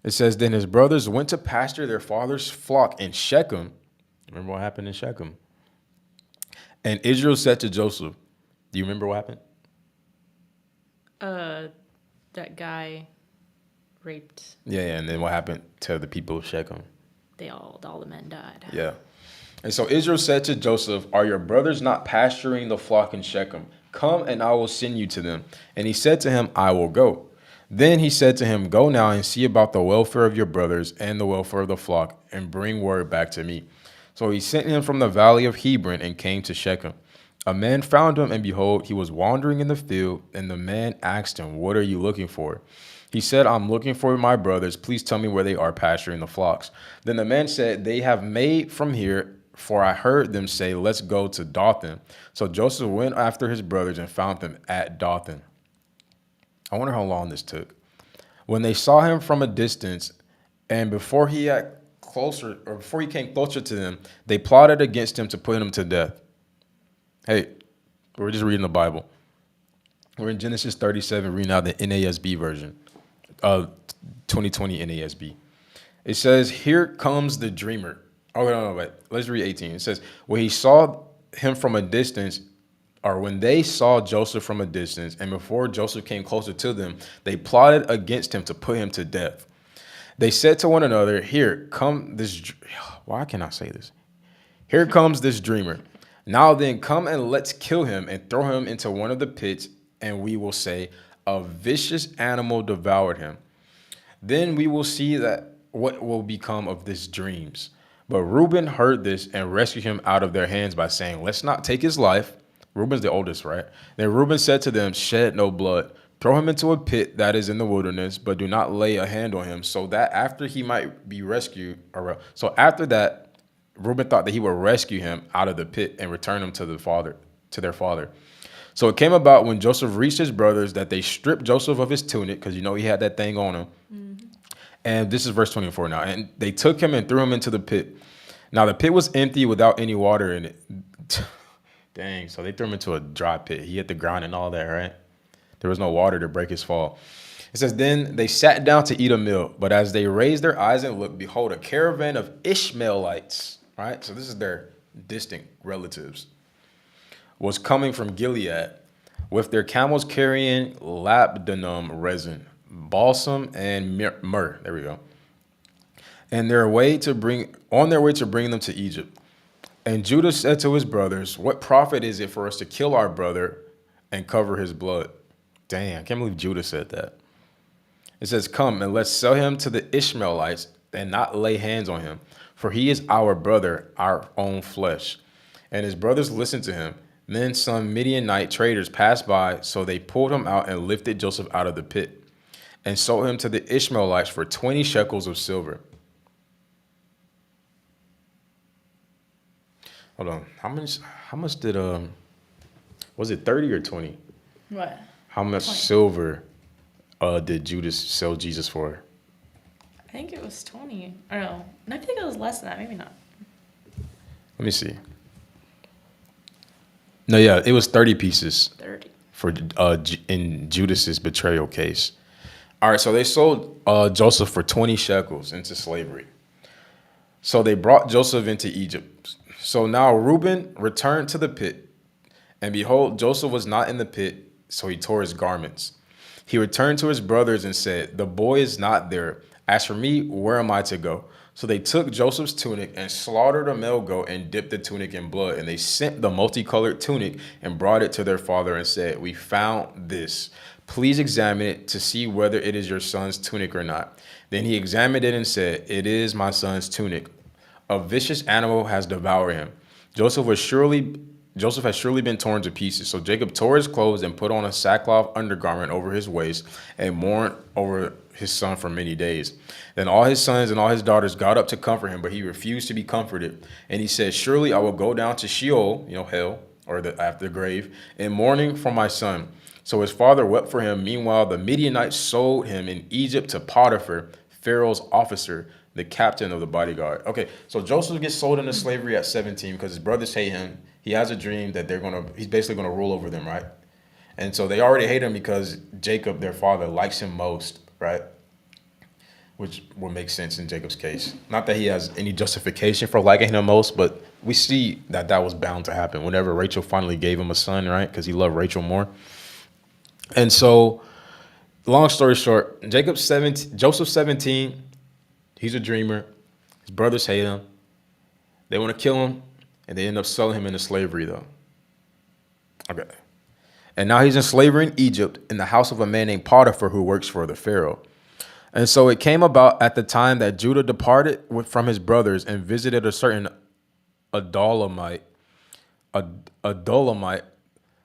It says, then his brothers went to pasture their father's flock in Shechem. Remember what happened in Shechem? And Israel said to Joseph, do you remember what happened? That guy raped. Yeah, and then what happened to the people of Shechem? All the men died. Yeah. And so Israel said to Joseph, are your brothers not pasturing the flock in Shechem? Come and I will send you to them. And he said to him, I will go. Then he said to him, go now and see about the welfare of your brothers and the welfare of the flock, and bring word back to me. So he sent him from the valley of Hebron and came to Shechem. A man found him, and behold, he was wandering in the field, and the man asked him, what are you looking for? He said, I'm looking for my brothers. Please tell me where they are pasturing the flocks. Then the man said, they have made from here, for I heard them say, let's go to Dothan. So Joseph went after his brothers and found them at Dothan. I wonder how long this took. When they saw him from a distance, and before he came closer to them, they plotted against him to put him to death. Hey, we're just reading the Bible. We're in Genesis 37, reading out the NASB version, 2020 NASB. It says, here comes the dreamer. Oh, no, wait. Let's read 18. It says, when he saw him from a distance, or when they saw Joseph from a distance, and before Joseph came closer to them, they plotted against him to put him to death. They said to one another, here comes this dreamer. Now then, come and let's kill him and throw him into one of the pits, and we will say, a vicious animal devoured him. Then we will see that what will become of these dreams. But Reuben heard this and rescued him out of their hands by saying, let's not take his life. Reuben's the oldest, right? Then Reuben said to them, shed no blood. Throw him into a pit that is in the wilderness, but do not lay a hand on him, so that after he might be rescued. So after that, Reuben thought that he would rescue him out of the pit and return him to their father. So it came about when Joseph reached his brothers that they stripped Joseph of his tunic, because he had that thing on him. And this is verse 24 now. And they took him and threw him into the pit. Now the pit was empty without any water in it. Dang, so they threw him into a dry pit. He hit the ground and all that, right? There was no water to break his fall. It says, then they sat down to eat a meal. But as they raised their eyes and looked, behold, a caravan of Ishmaelites, right? So this is their distant relatives, was coming from Gilead with their camels carrying labdanum resin, balsam, and myrrh. There we go. And on their way to bring them to Egypt. And Judah said to his brothers, what profit is it for us to kill our brother and cover his blood? Dang, I can't believe Judah said that. It says, come and let's sell him to the Ishmaelites and not lay hands on him, for he is our brother, our own flesh. And his brothers listened to him. Then some Midianite traders passed by, so they pulled him out and lifted Joseph out of the pit and sold him to the Ishmaelites for 20 shekels of silver. Hold on. How much did was it 30 or 20? What? How much 20. silver did Judas sell Jesus for? I think it was 20. Or no. I think it was less than that. Maybe not. Let me see. No, yeah, it was 30 pieces 30. for in Judas's betrayal case. All right, so they sold Joseph for 20 shekels into slavery. So they brought Joseph into Egypt. So now Reuben returned to the pit, and behold, Joseph was not in the pit, so he tore his garments. He returned to his brothers and said, the boy is not there. As for me, where am I to go? So they took Joseph's tunic and slaughtered a male goat and dipped the tunic in blood. And they sent the multicolored tunic and brought it to their father and said, we found this. Please examine it to see whether it is your son's tunic or not. Then he examined it and said, it is my son's tunic. A vicious animal has devoured him. Joseph has surely been torn to pieces. So Jacob tore his clothes and put on a sackcloth undergarment over his waist and mourned over his son for many days. Then all his sons and all his daughters got up to comfort him, but he refused to be comforted. And he said, surely I will go down to Sheol, hell, or after the grave, in mourning for my son. So his father wept for him. Meanwhile, the Midianites sold him in Egypt to Potiphar, Pharaoh's officer, the captain of the bodyguard. Okay, so Joseph gets sold into slavery at 17 because his brothers hate him. He has a dream that he's basically gonna rule over them, right? And so they already hate him because Jacob, their father, likes him most, right? Which would make sense in Jacob's case. Not that he has any justification for liking him most, but we see that was bound to happen whenever Rachel finally gave him a son, right? Because he loved Rachel more. And so, long story short, Joseph 17, he's a dreamer. His brothers hate him. They want to kill him, and they end up selling him into slavery, though. Okay. And now he's in slavery in Egypt in the house of a man named Potiphar who works for the Pharaoh. And so it came about at the time that Judah departed from his brothers and visited a certain Adulamite,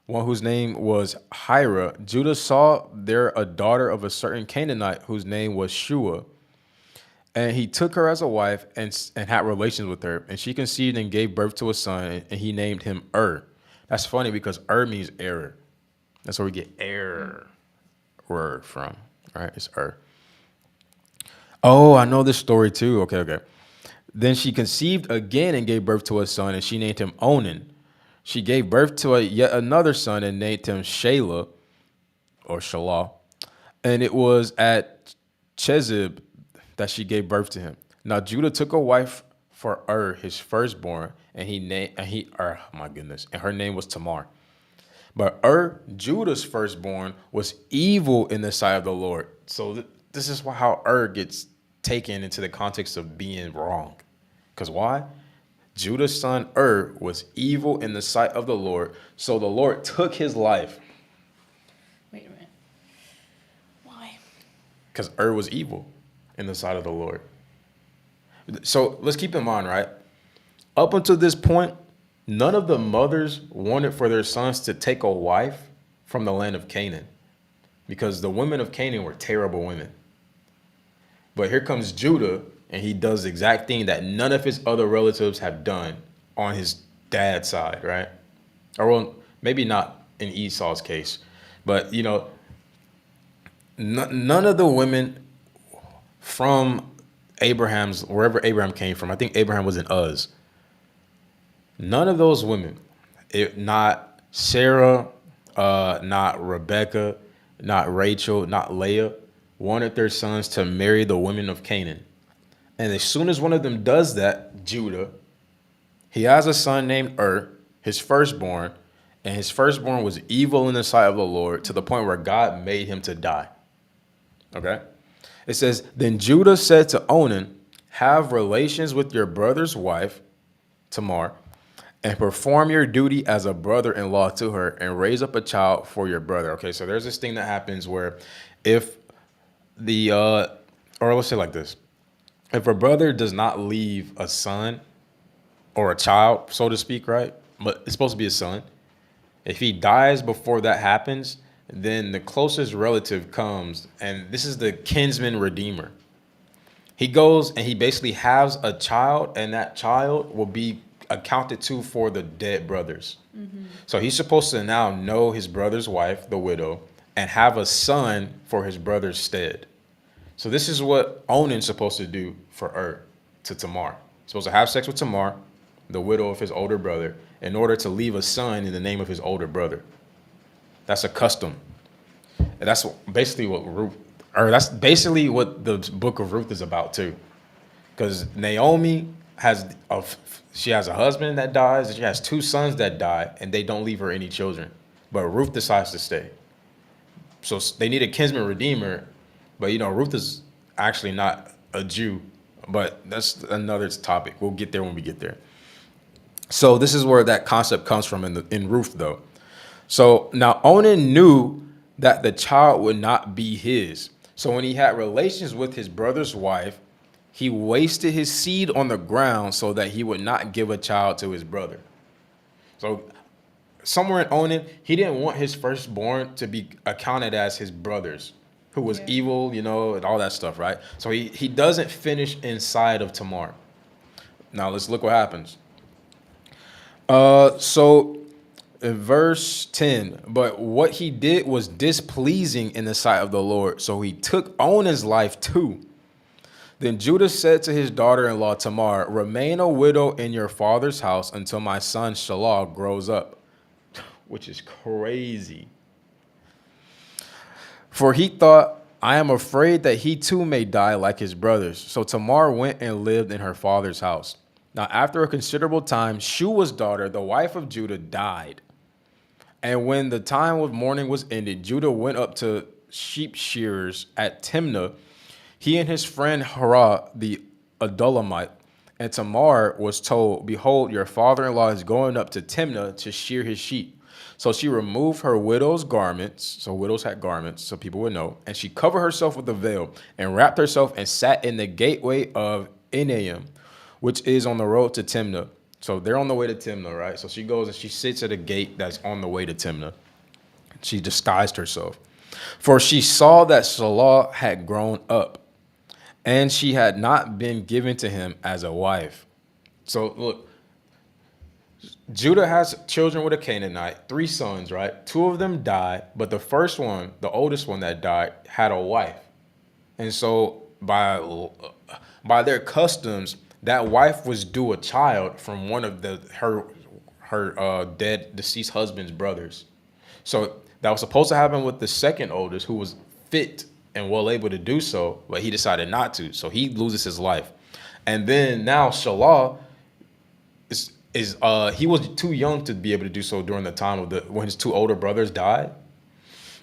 one whose name was Hira. Judah saw there a daughter of a certain Canaanite whose name was Shua. And he took her as a wife and had relations with her. And she conceived and gave birth to a son, and he named him That's funny because means error. That's where we get error word from, right? It's Oh, I know this story too. Okay. Then she conceived again and gave birth to a son, and she named him Onan. She gave birth to yet another son and named him Shelah, or Shelah. And it was at Chezib that she gave birth to him. Now Judah took a wife for his firstborn, and and her name was Tamar. But Judah's firstborn, was evil in the sight of the Lord. So this is how gets taken into the context of being wrong. Because why? Judah's son was evil in the sight of the Lord, so the Lord took his life. Wait a minute. Why? Because was evil in the sight of the Lord. So let's keep in mind, right? Up until this point, none of the mothers wanted for their sons to take a wife from the land of Canaan because the women of Canaan were terrible women. But here comes Judah, and he does the exact thing that none of his other relatives have done on his dad's side, right? Or well, maybe not in Esau's case, but none of the women from Abraham's, wherever Abraham came from, I think Abraham was in Uz. None of those women, not Sarah, not Rebecca, not Rachel, not Leah, wanted their sons to marry the women of Canaan. And as soon as one of them does that, Judah, he has a son named his firstborn, and his firstborn was evil in the sight of the Lord to the point where God made him to die. Okay? It says, then Judah said to Onan, have relations with your brother's wife, Tamar, and perform your duty as a brother-in-law to her and raise up a child for your brother. Okay, so there's this thing that happens where if or let's say like this, if a brother does not leave a son or a child, so to speak, right? But it's supposed to be a son. If he dies before that happens, then the closest relative comes, and this is the kinsman redeemer. He goes and he basically has a child, and that child will be accounted to for the dead brothers. So he's supposed to now know his brother's wife, the widow, and have a son for his brother's stead. So this is what Onan's supposed to do for to Tamar. He's supposed to have sex with Tamar, the widow of his older brother, in order to leave a son in the name of his older brother. That's a custom. And that's basically that's basically what the book of Ruth is about too. Because Naomi she has a husband that dies, and she has 2 sons that die, and they don't leave her any children. But Ruth decides to stay. So they need a kinsman redeemer, but Ruth is actually not a Jew. But that's another topic. We'll get there when we get there. So this is where that concept comes from in Ruth, though. So now Onan knew that the child would not be his. So when he had relations with his brother's wife, he wasted his seed on the ground so that he would not give a child to his brother. So somewhere in Onan, he didn't want his firstborn to be accounted as his brother's, who was evil, and all that stuff, right? So he doesn't finish inside of Tamar. Now let's look what happens. So in verse 10, but what he did was displeasing in the sight of the Lord, so he took Onan's life too. Then Judah said to his daughter-in-law Tamar, remain a widow in your father's house until my son Shelah grows up, which is crazy. For he thought, I am afraid that he too may die like his brothers. So Tamar went and lived in her father's house. Now, after a considerable time, Shua's daughter, the wife of Judah, died. And when the time of mourning was ended, Judah went up to sheep shearers at Timnah, he and his friend Hara, the Adullamite. And Tamar was told, behold, your father-in-law is going up to Timnah to shear his sheep. So she removed her widow's garments, so widows had garments, so people would know, and she covered herself with a veil and wrapped herself and sat in the gateway of Enaim, which is on the road to Timnah. So they're on the way to Timnah, right? So she goes and she sits at a gate that's on the way to Timnah. She disguised herself. For she saw that Shelah had grown up, and she had not been given to him as a wife. So look, Judah has children with a Canaanite, 3 sons, right? 2 of them died, but the first one, the oldest one that died, had a wife. And so by their customs, that wife was due a child from one of her dead, deceased husband's brothers. So that was supposed to happen with the second oldest, who was fit and well able to do so, but he decided not to. So he loses his life. And then now Shelah he was too young to be able to do so during the time of when his 2 older brothers died.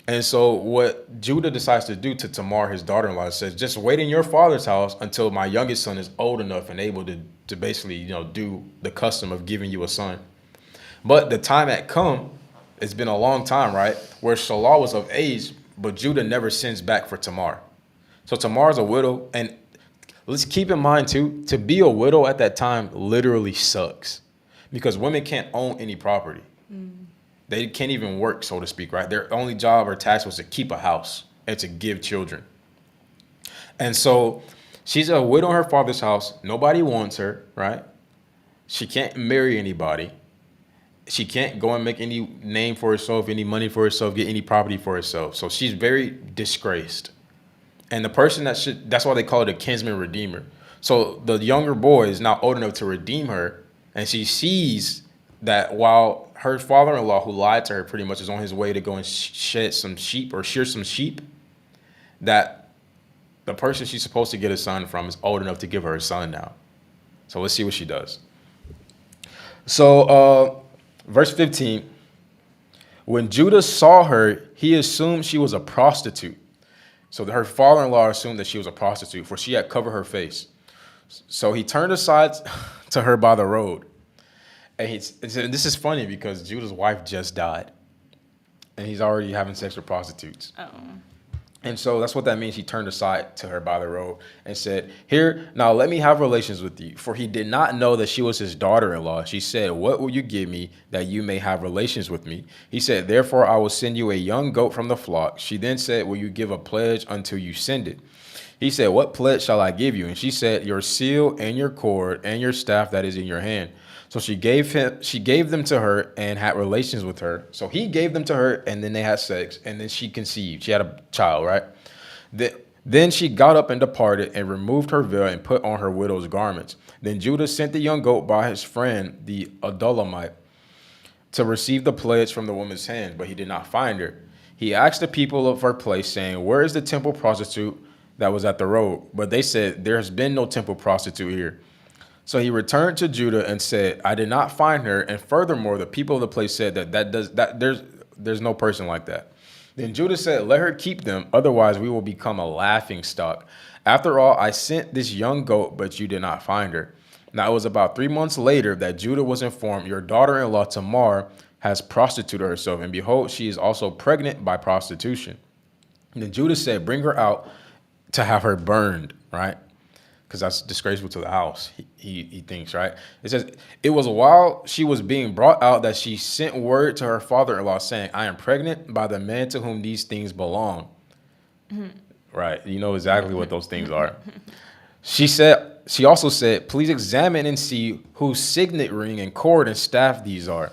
And so what Judah decides to do to Tamar, his daughter-in-law, says, just wait in your father's house until my youngest son is old enough and able to basically, do the custom of giving you a son. But the time had come, it's been a long time, right, where Shelah was of age, but Judah never sends back for Tamar. So Tamar's a widow, and Let's keep in mind too, to be a widow at that time literally sucks because women can't own any property. They can't even work, so to speak, right? Their only job or task was to keep a house and to give children. And so she's a widow in her father's house. Nobody wants her, right? She can't marry anybody. She can't go and make any name for herself, any money for herself, get any property for herself. So she's very disgraced. And the person that's why they call it a kinsman redeemer. So the younger boy is now old enough to redeem her. And she sees that while her father-in-law, who lied to her pretty much, is on his way to go and shed some sheep or shear some sheep, that the person she's supposed to get a son from is old enough to give her a son now. So let's see what she does. So verse 15, when Judah saw her, he assumed she was a prostitute. So her father-in-law assumed that she was a prostitute, for she had covered her face. So he turned aside to her by the road. And this is funny because Judah's wife just died. And he's already having sex with prostitutes. Oh. And so that's what that means. He turned aside to her by the road and said, "Here, now let me have relations with you." For he did not know that she was his daughter-in-law. She said, "What will you give me that you may have relations with me?" He said, "Therefore I will send you a young goat from the flock." She then said, "Will you give a pledge until you send it?" He said, "What pledge shall I give you?" And she said, "Your seal and your cord and your staff that is in your hand." So she gave them to her and had relations with her. So he gave them to her and then they had sex and then she conceived. She had a child, right? Then she got up and departed and removed her veil and put on her widow's garments. Then Judah sent the young goat by his friend, the Adulamite, to receive the pledge from the woman's hand, but he did not find her. He asked the people of her place, saying, "Where is the temple prostitute that was at the road?" But they said, "There has been no temple prostitute here." So he returned to Judah and said, "I did not find her." And furthermore, the people of the place said there's no person like that. Then Judah said, "Let her keep them, otherwise we will become a laughing stock. After all, I sent this young goat, but you did not find her." Now it was about 3 months later that Judah was informed, "Your daughter-in-law Tamar has prostituted herself, and behold, she is also pregnant by prostitution." And then Judah said, "Bring her out to have her burned," right? Because that's disgraceful to the house, he thinks, right? It says, "It was while she was being brought out that she sent word to her father-in-law saying, 'I am pregnant by the man to whom these things belong.'" Right, you know exactly what those things are. She also said, "Please examine and see whose signet ring and cord and staff these are."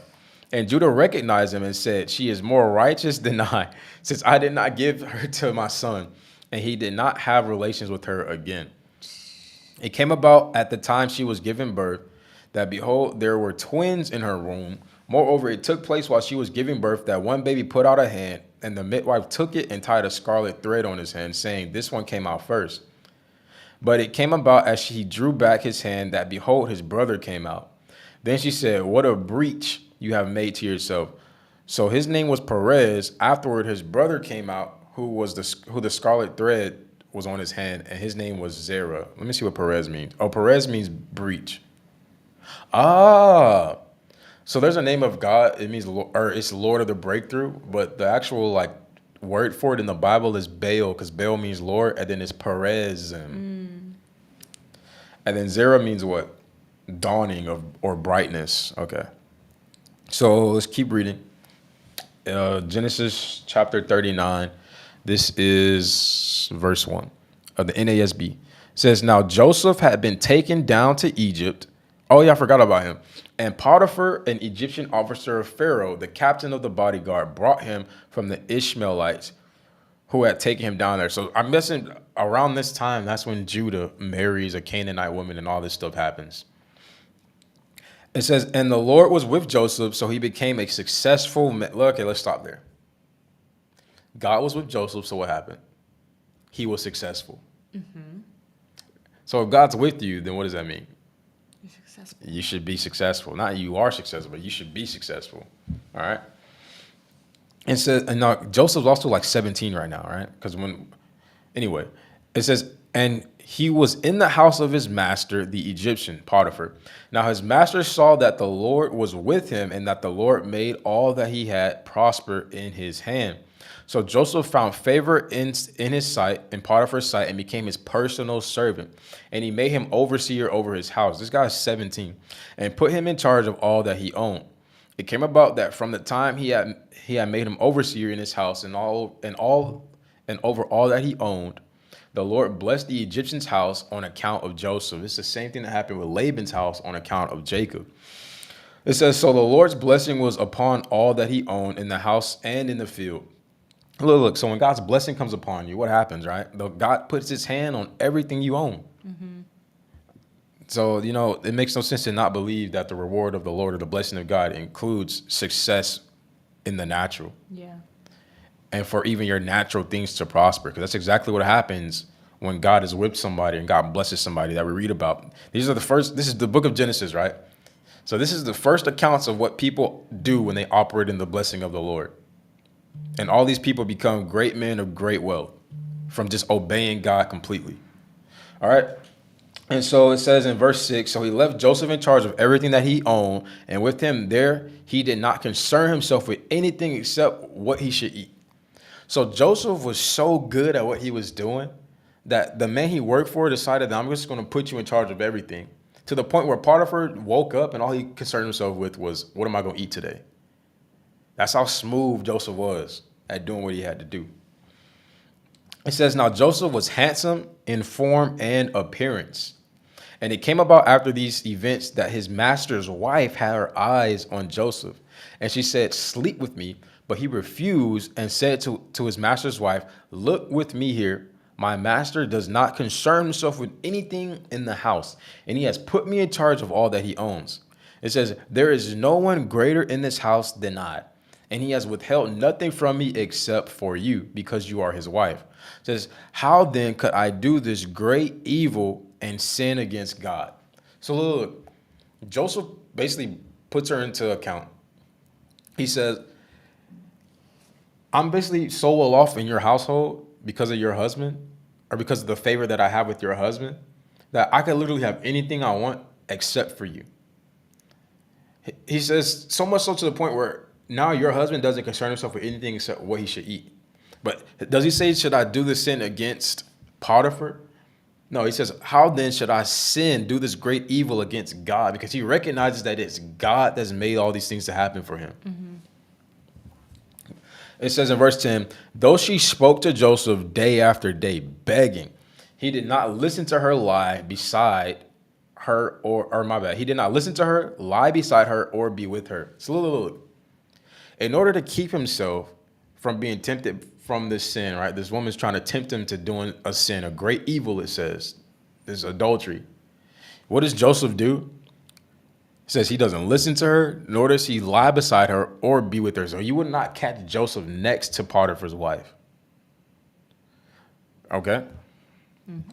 And Judah recognized him and said, "She is more righteous than I, since I did not give her to my son." And he did not have relations with her again. It came about at the time she was giving birth that, behold, there were twins in her womb. Moreover, it took place while she was giving birth that one baby put out a hand, and the midwife took it and tied a scarlet thread on his hand, saying, "This one came out first." But it came about as he drew back his hand that, behold, his brother came out. Then she said, "What a breach you have made to yourself." So his name was Perez. Afterward, his brother came out, who the scarlet thread was on his hand, and his name was Zerah. Let me see what Perez means. Oh, Perez means breach. Ah, so there's a name of God. It means, or it's Lord of the breakthrough, but the actual word for it in the Bible is Baal, because Baal means Lord, and then it's Perez, and then Zerah means what? Dawning or brightness. Okay, so let's keep reading. Genesis chapter 39. This is verse 1 of the NASB. It says, "Now Joseph had been taken down to Egypt." Oh, yeah, I forgot about him. "And Potiphar, an Egyptian officer of Pharaoh, the captain of the bodyguard, brought him from the Ishmaelites who had taken him down there." So I'm guessing around this time, that's when Judah marries a Canaanite woman and all this stuff happens. It says, "And the Lord was with Joseph, so he became a successful man." Okay, let's stop there. God was with Joseph, so what happened? He was successful. So if God's with you, then what does that mean? You're successful. You should be successful. Not you are successful, but you should be successful. All right? And says, and now Joseph's also 17 right now, right? Because anyway, it says, "And he was in the house of his master, the Egyptian, Potiphar. Now his master saw that the Lord was with him and that the Lord made all that he had prosper in his hand. So Joseph found favor in his sight, in Potiphar's sight, and became his personal servant. And he made him overseer over his house. This guy's 17, and put him in charge of all that he owned. It came about that from the time he had made him overseer in his house and over all that he owned, the Lord blessed the Egyptian's house on account of Joseph. It's the same thing that happened with Laban's house on account of Jacob. It says, so the Lord's blessing was upon all that he owned in the house and in the field. Look, so when God's blessing comes upon you, what happens, right? God puts his hand on everything you own. Mm-hmm. So, it makes no sense to not believe that the reward of the Lord or the blessing of God includes success in the natural. Yeah. And for even your natural things to prosper, because that's exactly what happens when God is with somebody and God blesses somebody that we read about. This is the book of Genesis, right? So this is the first accounts of what people do when they operate in the blessing of the Lord. And all these people become great men of great wealth from just obeying God completely. All right. And so it says in verse 6, so he left Joseph in charge of everything that he owned, and with him there he did not concern himself with anything except what he should eat. So Joseph was so good at what he was doing that the man he worked for decided that I'm just going to put you in charge of everything, to the point where Potiphar woke up and all he concerned himself with was, what am I going to eat today? That's how smooth Joseph was at doing what he had to do. It says, now Joseph was handsome in form and appearance. And it came about after these events that his master's wife had her eyes on Joseph. And she said, sleep with me. But he refused and said to his master's wife, look with me here. My master does not concern himself with anything in the house, and he has put me in charge of all that he owns. It says, there is no one greater in this house than I, and he has withheld nothing from me except for you, because you are his wife. It says, how then could I do this great evil and sin against God? So look, Joseph basically puts her into account. He says, I'm basically so well off in your household because of your husband, or because of the favor that I have with your husband, that I could literally have anything I want except for you. He says, so much so to the point where now your husband doesn't concern himself with anything except what he should eat. But does he say, should I do this sin against Potiphar? No, he says, how then should I do this great evil against God? Because he recognizes that it's God that's made all these things to happen for him. Mm-hmm. It says in verse 10, though she spoke to Joseph day after day, begging, he did not listen to her lie beside her he did not listen to her, lie beside her, or be with her. So look. In order to keep himself from being tempted from this sin, right? This woman's trying to tempt him to doing a sin, a great evil, it says. This adultery. What does Joseph do? It says he doesn't listen to her, nor does he lie beside her or be with her. So you would not catch Joseph next to Potiphar's wife. Okay? Mm-hmm.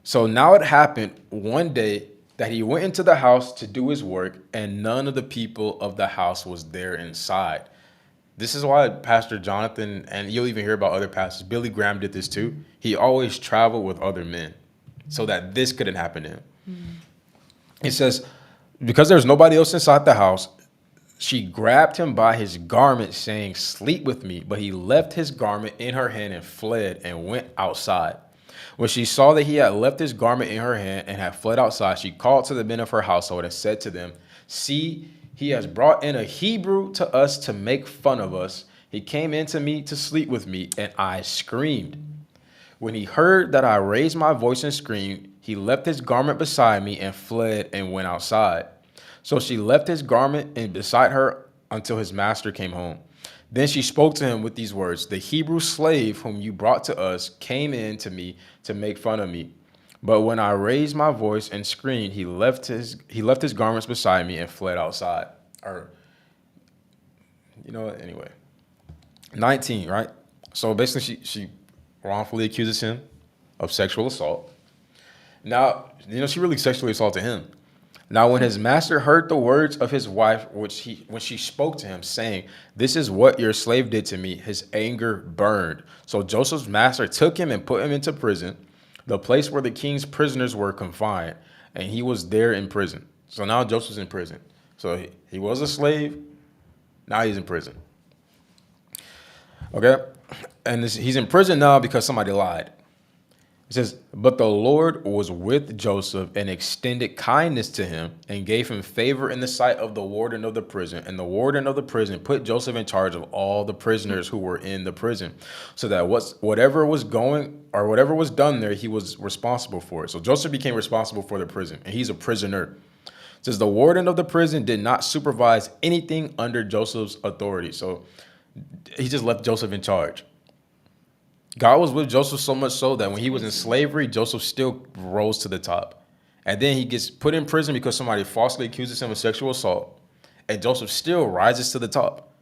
So now it happened one day that he went into the house to do his work, and none of the people of the house was there inside. This is why Pastor Jonathan, and you'll even hear about other pastors, Billy Graham did this too. He always traveled with other men so that this couldn't happen to him. Mm-hmm. It says, because there's nobody else inside the house, she grabbed him by his garment, saying, sleep with me. But he left his garment in her hand and fled and went outside. When she saw that he had left his garment in her hand and had fled outside, she called to the men of her household and said to them, see, he has brought in a Hebrew to us to make fun of us. He came in to me to sleep with me, and I screamed. When he heard that I raised my voice and screamed, he left his garment beside me and fled and went outside. So she left his garment and beside her until his master came home. Then she spoke to him with these words, the Hebrew slave whom you brought to us came in to me to make fun of me. But when I raised my voice and screamed, he left his garments beside me and fled outside. Anyway. 19, right? So basically she wrongfully accuses him of sexual assault. Now, she really sexually assaulted him. Now, when his master heard the words of his wife, when she spoke to him, saying, this is what your slave did to me, his anger burned. So Joseph's master took him and put him into prison, the place where the king's prisoners were confined, and he was there in prison. So now Joseph's in prison. So he was a slave. Now he's in prison. Okay? And he's in prison now because somebody lied. It says, but the Lord was with Joseph and extended kindness to him and gave him favor in the sight of the warden of the prison. And the warden of the prison put Joseph in charge of all the prisoners who were in the prison, so that whatever was done there, he was responsible for it. So Joseph became responsible for the prison, and he's a prisoner. It says the warden of the prison did not supervise anything under Joseph's authority. So he just left Joseph in charge. God was with Joseph so much so that when he was in slavery, Joseph still rose to the top. And then he gets put in prison because somebody falsely accuses him of sexual assault. And Joseph still rises to the top.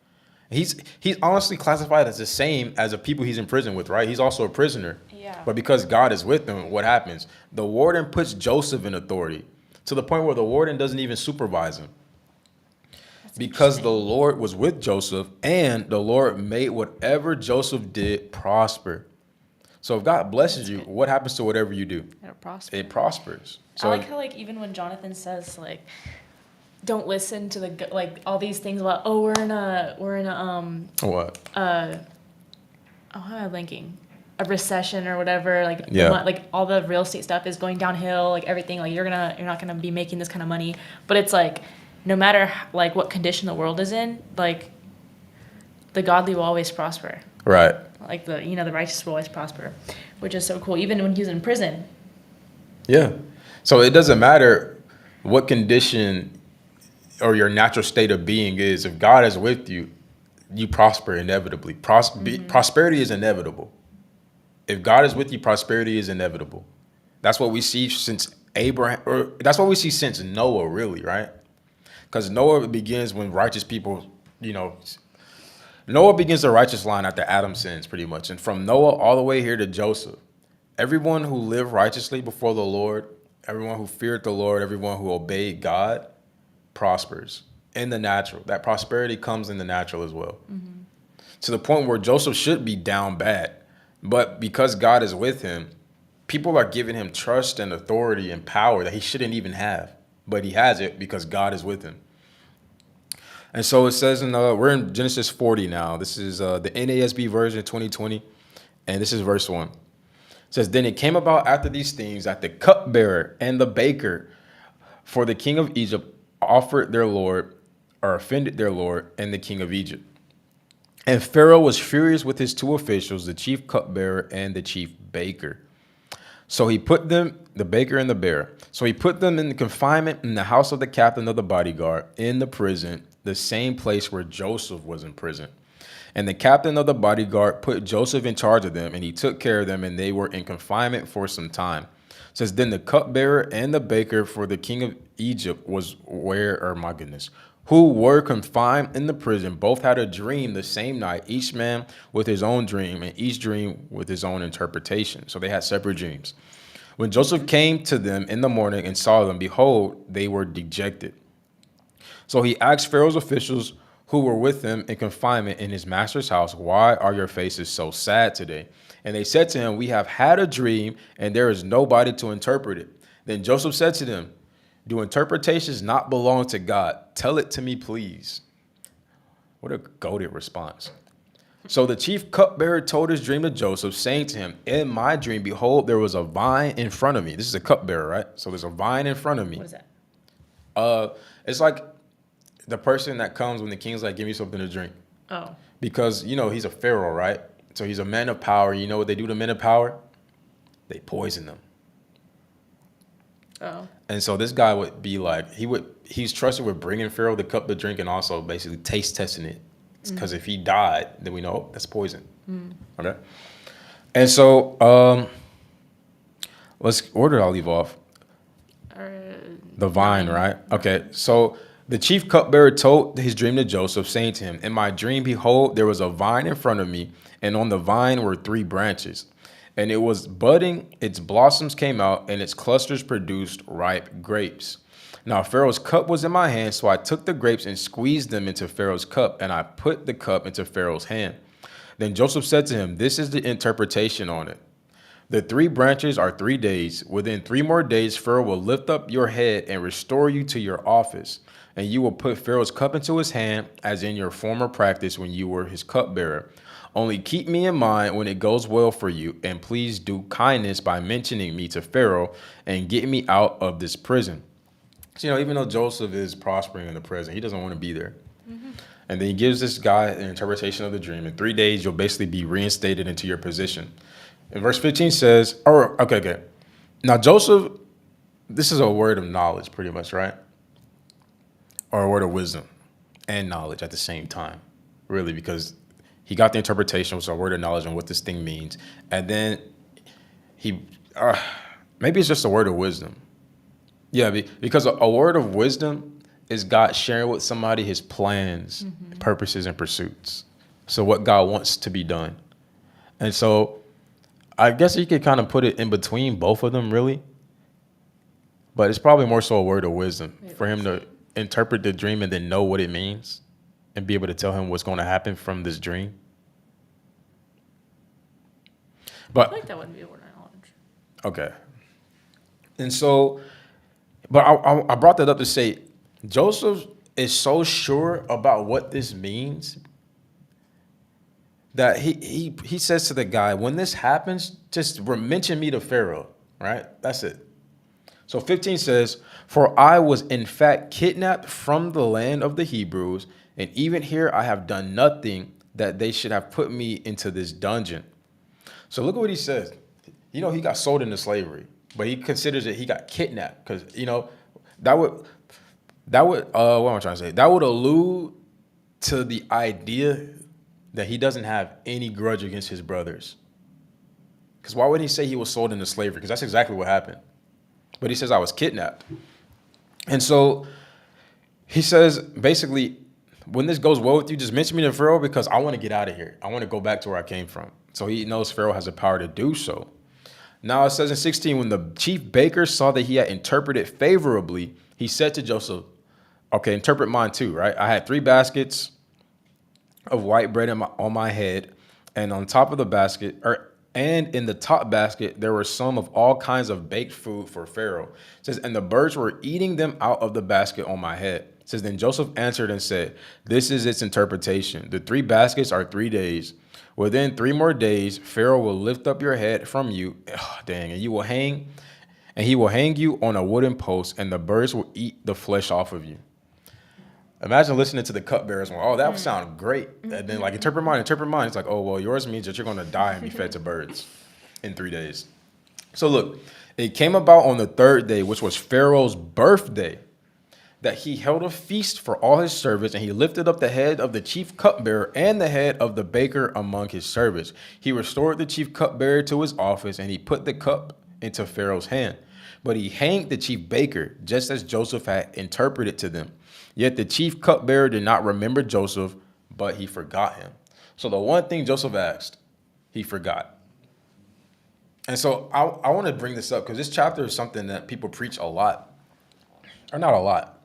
He's honestly classified as the same as the people he's in prison with, right? He's also a prisoner. Yeah. But because God is with him, what happens? The warden puts Joseph in authority to the point where the warden doesn't even supervise him. Because the Lord was with Joseph, and the Lord made whatever Joseph did prosper. So if God blesses you, what happens to whatever you do? It'll prosper. It prospers. I So like how, like, even when Jonathan says, like, don't listen to the like all these things about, oh, we're in a what? oh, how am I blanking? A recession or whatever, like Yeah. like all the real estate stuff is going downhill, like everything, like you're not gonna be making this kind of money. But it's like, no matter like what condition the world is in, like the godly will always prosper. Right. Like the righteous will always prosper, which is so cool. Even when he was in prison. Yeah. So it doesn't matter what condition or your natural state of being is. If God is with you, you prosper inevitably. Prosperity is inevitable. If God is with you, prosperity is inevitable. That's what we see since Abraham, or that's what we see since Noah, really, right? Because Noah begins when righteous people, Noah begins the righteous line after Adam sins, pretty much. And from Noah all the way here to Joseph, everyone who lived righteously before the Lord, everyone who feared the Lord, everyone who obeyed God, prospers in the natural. That prosperity comes in the natural as well. Mm-hmm. To the point where Joseph should be down bad. But because God is with him, people are giving him trust and authority and power that he shouldn't even have. But he has it because God is with him. And so it says we're in Genesis 40 now. This is the NASB version 2020. And this is verse 1. It says, then it came about after these things that the cupbearer and the baker for the king of Egypt offended their Lord, and the king of Egypt. And Pharaoh was furious with his two officials, the chief cupbearer and the chief baker. So he put them, the baker and the bearer. So he put them in confinement in the house of the captain of the bodyguard in the prison, the same place where Joseph was in prison. And the captain of the bodyguard put Joseph in charge of them, and he took care of them, and they were in confinement for some time. It says, then the cupbearer and the baker for the king of Egypt who were confined in the prison, both had a dream the same night, each man with his own dream, and each dream with his own interpretation. So they had separate dreams. When Joseph came to them in the morning and saw them, behold, they were dejected. So he asked Pharaoh's officials who were with him in confinement in his master's house, why are your faces so sad today? And they said to him, we have had a dream, and there is nobody to interpret it. Then Joseph said to them, do interpretations not belong to God? Tell it to me, please. What a goated response. So the chief cupbearer told his dream to Joseph, saying to him, in my dream, behold, there was a vine in front of me. This is a cupbearer, right? So there's a vine in front of me. What is that? It's like the person that comes when the king's like, give me something to drink. Oh. Because, he's a pharaoh, right? So he's a man of power. You know what they do to men of power? They poison them. Oh. And so this guy would be like, he's trusted with bringing Pharaoh the cup to drink and also basically taste testing it. Because if he died, then we know that's poison. Okay. And so, where did I leave off? The vine, right? Okay. So the chief cupbearer told his dream to Joseph, saying to him, in my dream, behold, there was a vine in front of me, and on the vine were 3 branches. And it was budding, its blossoms came out, and its clusters produced ripe grapes. Now Pharaoh's cup was in my hand, so I took the grapes and squeezed them into Pharaoh's cup, and I put the cup into Pharaoh's hand. Then Joseph said to him, this is the interpretation on it. The 3 branches are 3 days. Within 3 more days, Pharaoh will lift up your head and restore you to your office. And you will put Pharaoh's cup into his hand, as in your former practice when you were his cupbearer. Only keep me in mind when it goes well for you, and please do kindness by mentioning me to Pharaoh and get me out of this prison. So, even though Joseph is prospering in the prison, he doesn't want to be there. And then he gives this guy an interpretation of the dream. In 3 days, you'll basically be reinstated into your position. And verse 15 says, okay. Now, Joseph, this is a word of knowledge pretty much, right? Or a word of wisdom and knowledge at the same time, really, because he got the interpretation, which is a word of knowledge on what this thing means. And then maybe it's just a word of wisdom. Yeah, because a word of wisdom is God sharing with somebody his plans, purposes, and pursuits. So what God wants to be done. And so I guess you could kind of put it in between both of them, really. But it's probably more so a word of wisdom for him to interpret the dream and then know what it means and be able to tell him what's going to happen from this dream. I feel like that wouldn't be a word of knowledge. Okay. And so, but I brought that up to say, Joseph is so sure about what this means that he says to the guy, when this happens, just mention me to Pharaoh, right? That's it. So 15 says, for I was in fact kidnapped from the land of the Hebrews, and even here I have done nothing that they should have put me into this dungeon. So look at what he says. He got sold into slavery, but he considers it he got kidnapped because, that would what am I trying to say? That would allude to the idea that he doesn't have any grudge against his brothers. Because why would he say he was sold into slavery? Because that's exactly what happened. But he says I was kidnapped. And so he says, basically, when this goes well with you, just mention me to Pharaoh because I want to get out of here. I want to go back to where I came from. So he knows Pharaoh has the power to do so. Now it says in 16, when the chief baker saw that he had interpreted favorably, he said to Joseph, okay, interpret mine too, right? I had 3 baskets of white bread on my head, and on top of the basket, and in the top basket, there were some of all kinds of baked food for Pharaoh. It says, and the birds were eating them out of the basket on my head. It says, then Joseph answered and said, this is its interpretation. The 3 baskets are 3 days. Within 3 more days, Pharaoh will lift up your head from you, and he will hang you on a wooden post, and the birds will eat the flesh off of you. Imagine listening to the cupbearers going, oh, that would sound great. And then interpret mine. It's like, oh, well, yours means that you're going to die and be fed to birds in 3 days. So look, it came about on the 3rd day, which was Pharaoh's birthday, that he held a feast for all his servants, and he lifted up the head of the chief cupbearer and the head of the baker among his servants. He restored the chief cupbearer to his office, and he put the cup into Pharaoh's hand. But he hanged the chief baker, just as Joseph had interpreted to them. Yet the chief cupbearer did not remember Joseph, but he forgot him. So the one thing Joseph asked, he forgot. And so I want to bring this up because this chapter is something that people preach a lot. Or not a lot,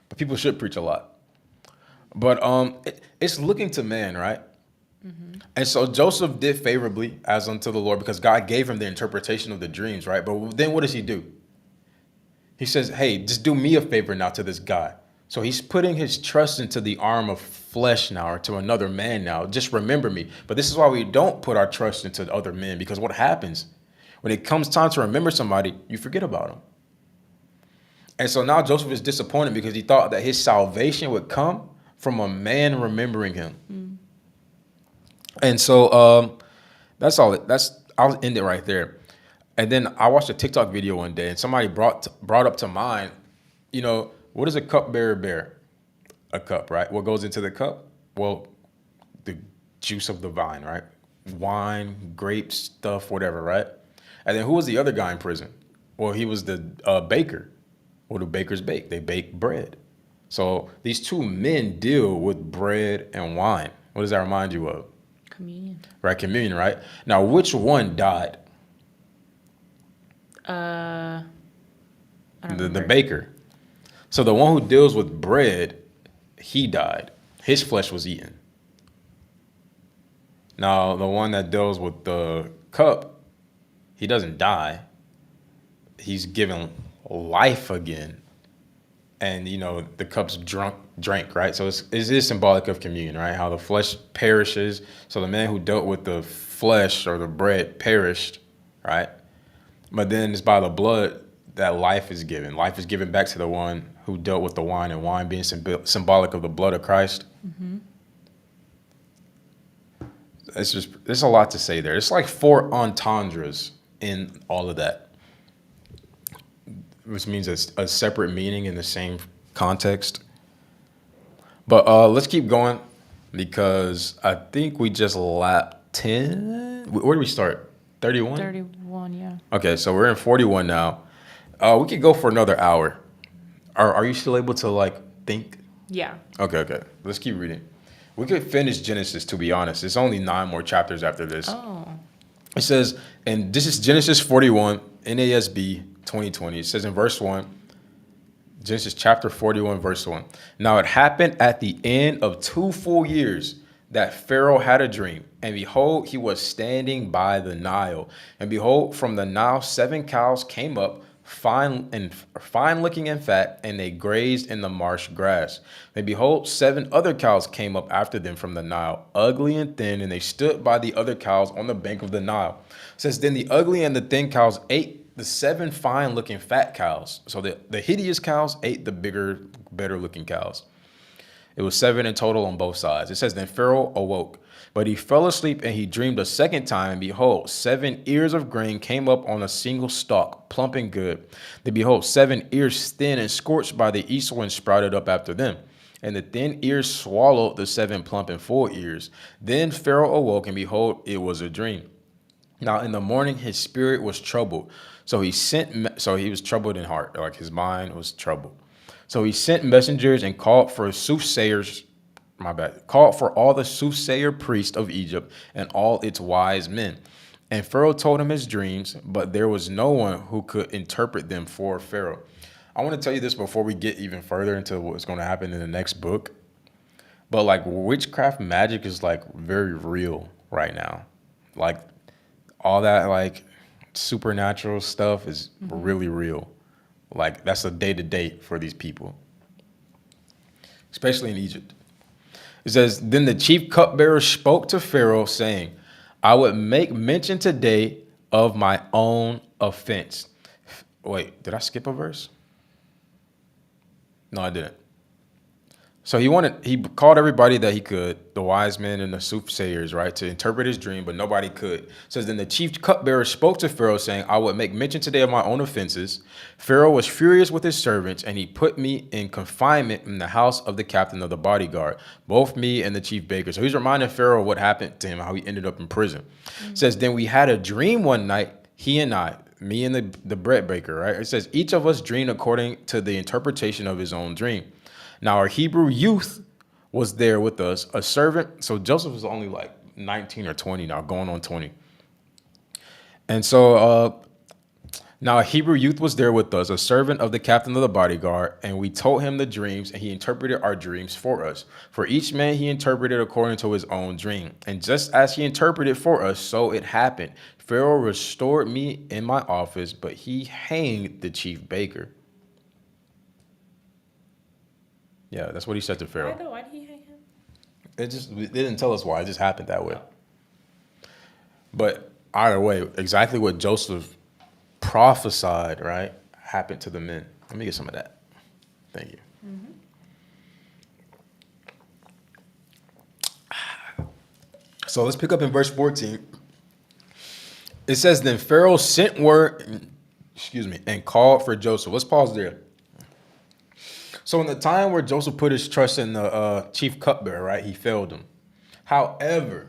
but people should preach a lot. But it's looking to man, right? Mm-hmm. And so Joseph did favorably as unto the Lord because God gave him the interpretation of the dreams, right? But then what does he do? He says, hey, just do me a favor now to this guy. So he's putting his trust into the arm of flesh now, or to another man now. Just remember me. But this is why we don't put our trust into other men, because what happens when it comes time to remember somebody, you forget about them. And so now Joseph is disappointed because he thought that his salvation would come from a man remembering him. Mm. And so that's all. I'll end it right there. And then I watched a TikTok video one day, and somebody brought up to mind, what does a cupbearer bear? A cup, right? What goes into the cup? Well, the juice of the vine, right? Wine, grapes, stuff, whatever, right? And then who was the other guy in prison? Well, he was the baker. What do bakers bake? They bake bread. So these 2 men deal with bread and wine. What does that remind you of? Communion. Right, communion, right? Now, which one died? I don't remember. The baker. So the one who deals with bread, he died. His flesh was eaten. Now, the one that deals with the cup, he doesn't die. He's given life again. and the cups drank, right? So it is symbolic of communion, right? How the flesh perishes. So the man who dealt with the flesh or the bread perished, right? But then it's by the blood that life is given. Life is given back to the one who dealt with the wine, and wine being symbolic of the blood of Christ. There's a lot to say there. It's like 4 entendres in all of that, which means a separate meaning in the same context. But let's keep going, because I think we just lapped 10. Where do we start? 31? 31, yeah. Okay, so we're in 41 now. We could go for another hour. Are you still able to think? Yeah. Okay. Let's keep reading. We could finish Genesis, to be honest. It's only 9 more chapters after this. Oh. It says, and this is Genesis 41, NASB 2020. It says in verse 1, Genesis chapter 41, verse 1. Now it happened at the end of 2 full years that Pharaoh had a dream, and behold, he was standing by the Nile. And behold, from the Nile 7 cows came up, fine looking and fat, and they grazed in the marsh grass. And behold, 7 other cows came up after them from the Nile, ugly and thin, and they stood by the other cows on the bank of the Nile. It says, then the ugly and the thin cows ate the 7 fine looking fat cows. So the hideous cows ate the bigger, better looking cows. It was 7 in total on both sides. It says, then Pharaoh awoke, but he fell asleep, and he dreamed a second time. And behold, 7 ears of grain came up on a single stalk, plump and good. Then behold, 7 ears thin and scorched by the east wind sprouted up after them. And the thin ears swallowed the 7 plump and full ears. Then Pharaoh awoke, and behold, it was a dream. Now in the morning his spirit was troubled. So he was troubled in heart, like his mind was troubled. So he sent messengers and called for all the soothsayer priests of Egypt and all its wise men. And Pharaoh told him his dreams, but there was no one who could interpret them for Pharaoh. I want to tell you this before we get even further into what's going to happen in the next book. But witchcraft magic is very real right now. All that supernatural stuff is really real. That's a day-to-day for these people, especially in Egypt. It says, then the chief cupbearer spoke to Pharaoh, saying, I would make mention today of my own offense. Wait, did I skip a verse? No, I didn't. So he called everybody that he could, the wise men and the soothsayers, right, to interpret his dream, but nobody could. It says, then the chief cupbearer spoke to Pharaoh, saying, I would make mention today of my own offenses. Pharaoh was furious with his servants, and he put me in confinement in the house of the captain of the bodyguard, both me and the chief baker. So he's reminding Pharaoh what happened to him, how he ended up in prison. It says, then we had a dream one night, he and I, me and the bread baker, right? It says, each of us dreamed according to the interpretation of his own dream. Now, our Hebrew youth was there with us, a servant. So Joseph was only 19 or 20 now, going on 20. And so now a Hebrew youth was there with us, a servant of the captain of the bodyguard. And we told him the dreams, and he interpreted our dreams for us. For each man he interpreted according to his own dream. And just as he interpreted for us, so it happened. Pharaoh restored me in my office, but he hanged the chief baker. Yeah, that's what he said to Pharaoh. Why did he hang him? It didn't tell us why. It just happened that way. But either way, exactly what Joseph prophesied, right, happened to the men. Let me get some of that. Thank you. So let's pick up in verse 14. It says, then Pharaoh sent word, and called for Joseph. Let's pause there. So in the time where Joseph put his trust in the chief cupbearer, right, he failed him. However,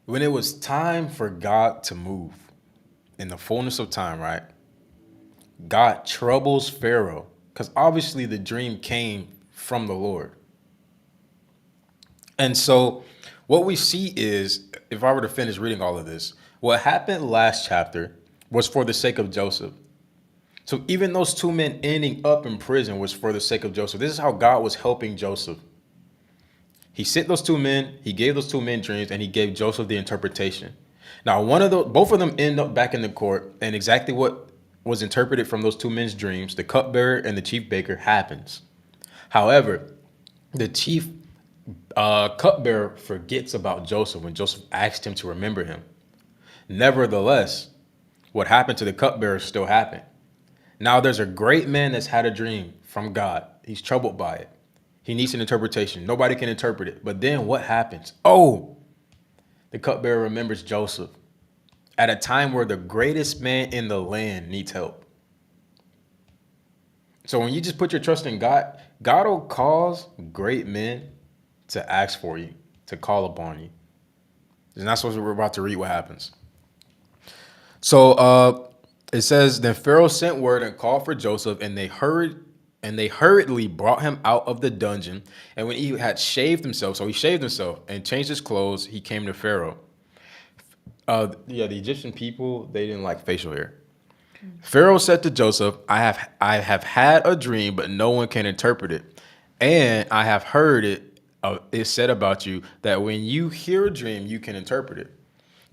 when it was time for God to move, in the fullness of time, right, God troubles Pharaoh, because obviously the dream came from the Lord. And so what we see is, if I were to finish reading all of this, what happened last chapter was for the sake of Joseph. So even those 2 men ending up in prison was for the sake of Joseph. This is how God was helping Joseph. He sent those 2 men, he gave those 2 men dreams, and he gave Joseph the interpretation. Now, both of them end up back in the court, and exactly what was interpreted from those two men's dreams, the cupbearer and the chief baker, happens. However, the chief cupbearer forgets about Joseph when Joseph asked him to remember him. Nevertheless, what happened to the cupbearer still happened. Now there's a great man that's had a dream from God. He's troubled by it. He needs an interpretation. Nobody can interpret it. But then what happens? Oh, the cupbearer remembers Joseph at a time where the greatest man in the land needs help. So when you just put your trust in God, God will cause great men to ask for you, to call upon you. And that's what we're about to read what happens. So it says, then Pharaoh sent word and called for Joseph, and they hurriedly brought him out of the dungeon. And when he had shaved himself, so he shaved himself and changed his clothes, he came to Pharaoh. The Egyptian people, they didn't like facial hair. Pharaoh said to Joseph, I have had a dream, but no one can interpret it. And I have heard it said about you that when you hear a dream, you can interpret it.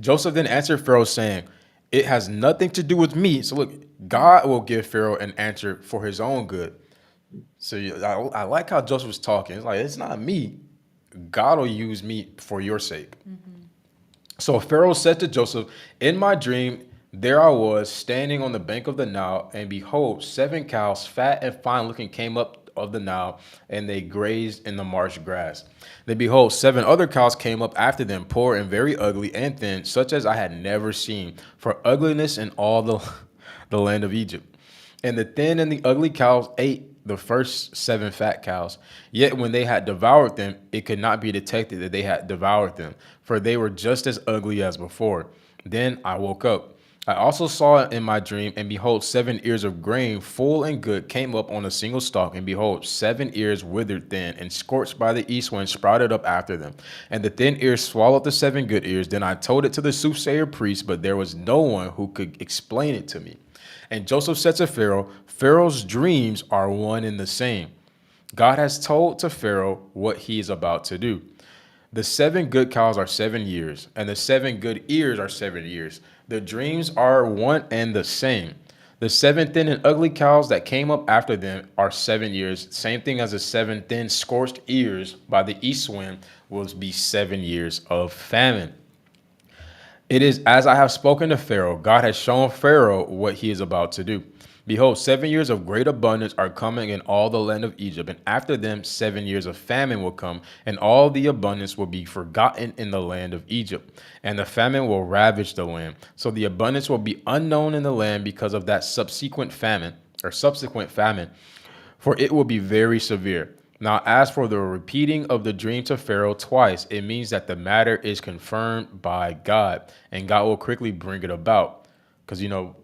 Joseph then answered Pharaoh, saying, it has nothing to do with me. So look, God will give Pharaoh an answer for his own good. So I like how Joseph was talking. It's like, it's not me. God will use me for your sake. Mm-hmm. So Pharaoh said to Joseph, in my dream, there I was standing on the bank of the Nile, and behold, 7 cows, fat and fine looking, came up of the Nile, and they grazed in the marsh grass. Then behold, 7 other cows came up after them, poor and very ugly and thin, such as I had never seen, for ugliness in all the land of Egypt. And the thin and the ugly cows ate the first 7 fat cows. Yet when they had devoured them, it could not be detected that they had devoured them, for they were just as ugly as before. Then I woke up. I also saw in my dream, and behold, 7 ears of grain, full and good, came up on a single stalk, and behold, 7 ears withered thin, and scorched by the east wind sprouted up after them. And the thin ears swallowed the 7 good ears. Then I told it to the soothsayer priest, but there was no one who could explain it to me. And Joseph said to Pharaoh, Pharaoh's dreams are one and the same. God has told to Pharaoh what he is about to do. The 7 good cows are 7 years, and the 7 good ears are 7 years. The dreams are one and the same. The 7 thin and ugly cows that came up after them are 7 years. Same thing as the 7 thin scorched ears by the east wind will be 7 years of famine. It is as I have spoken to Pharaoh. God has shown Pharaoh what he is about to do. Behold, 7 years of great abundance are coming in all the land of Egypt, and after them 7 years of famine will come, and all the abundance will be forgotten in the land of Egypt, and the famine will ravage the land. So the abundance will be unknown in the land because of that subsequent famine, for it will be very severe. Now, as for the repeating of the dream to Pharaoh twice, it means that the matter is confirmed by God, and God will quickly bring it about. Because,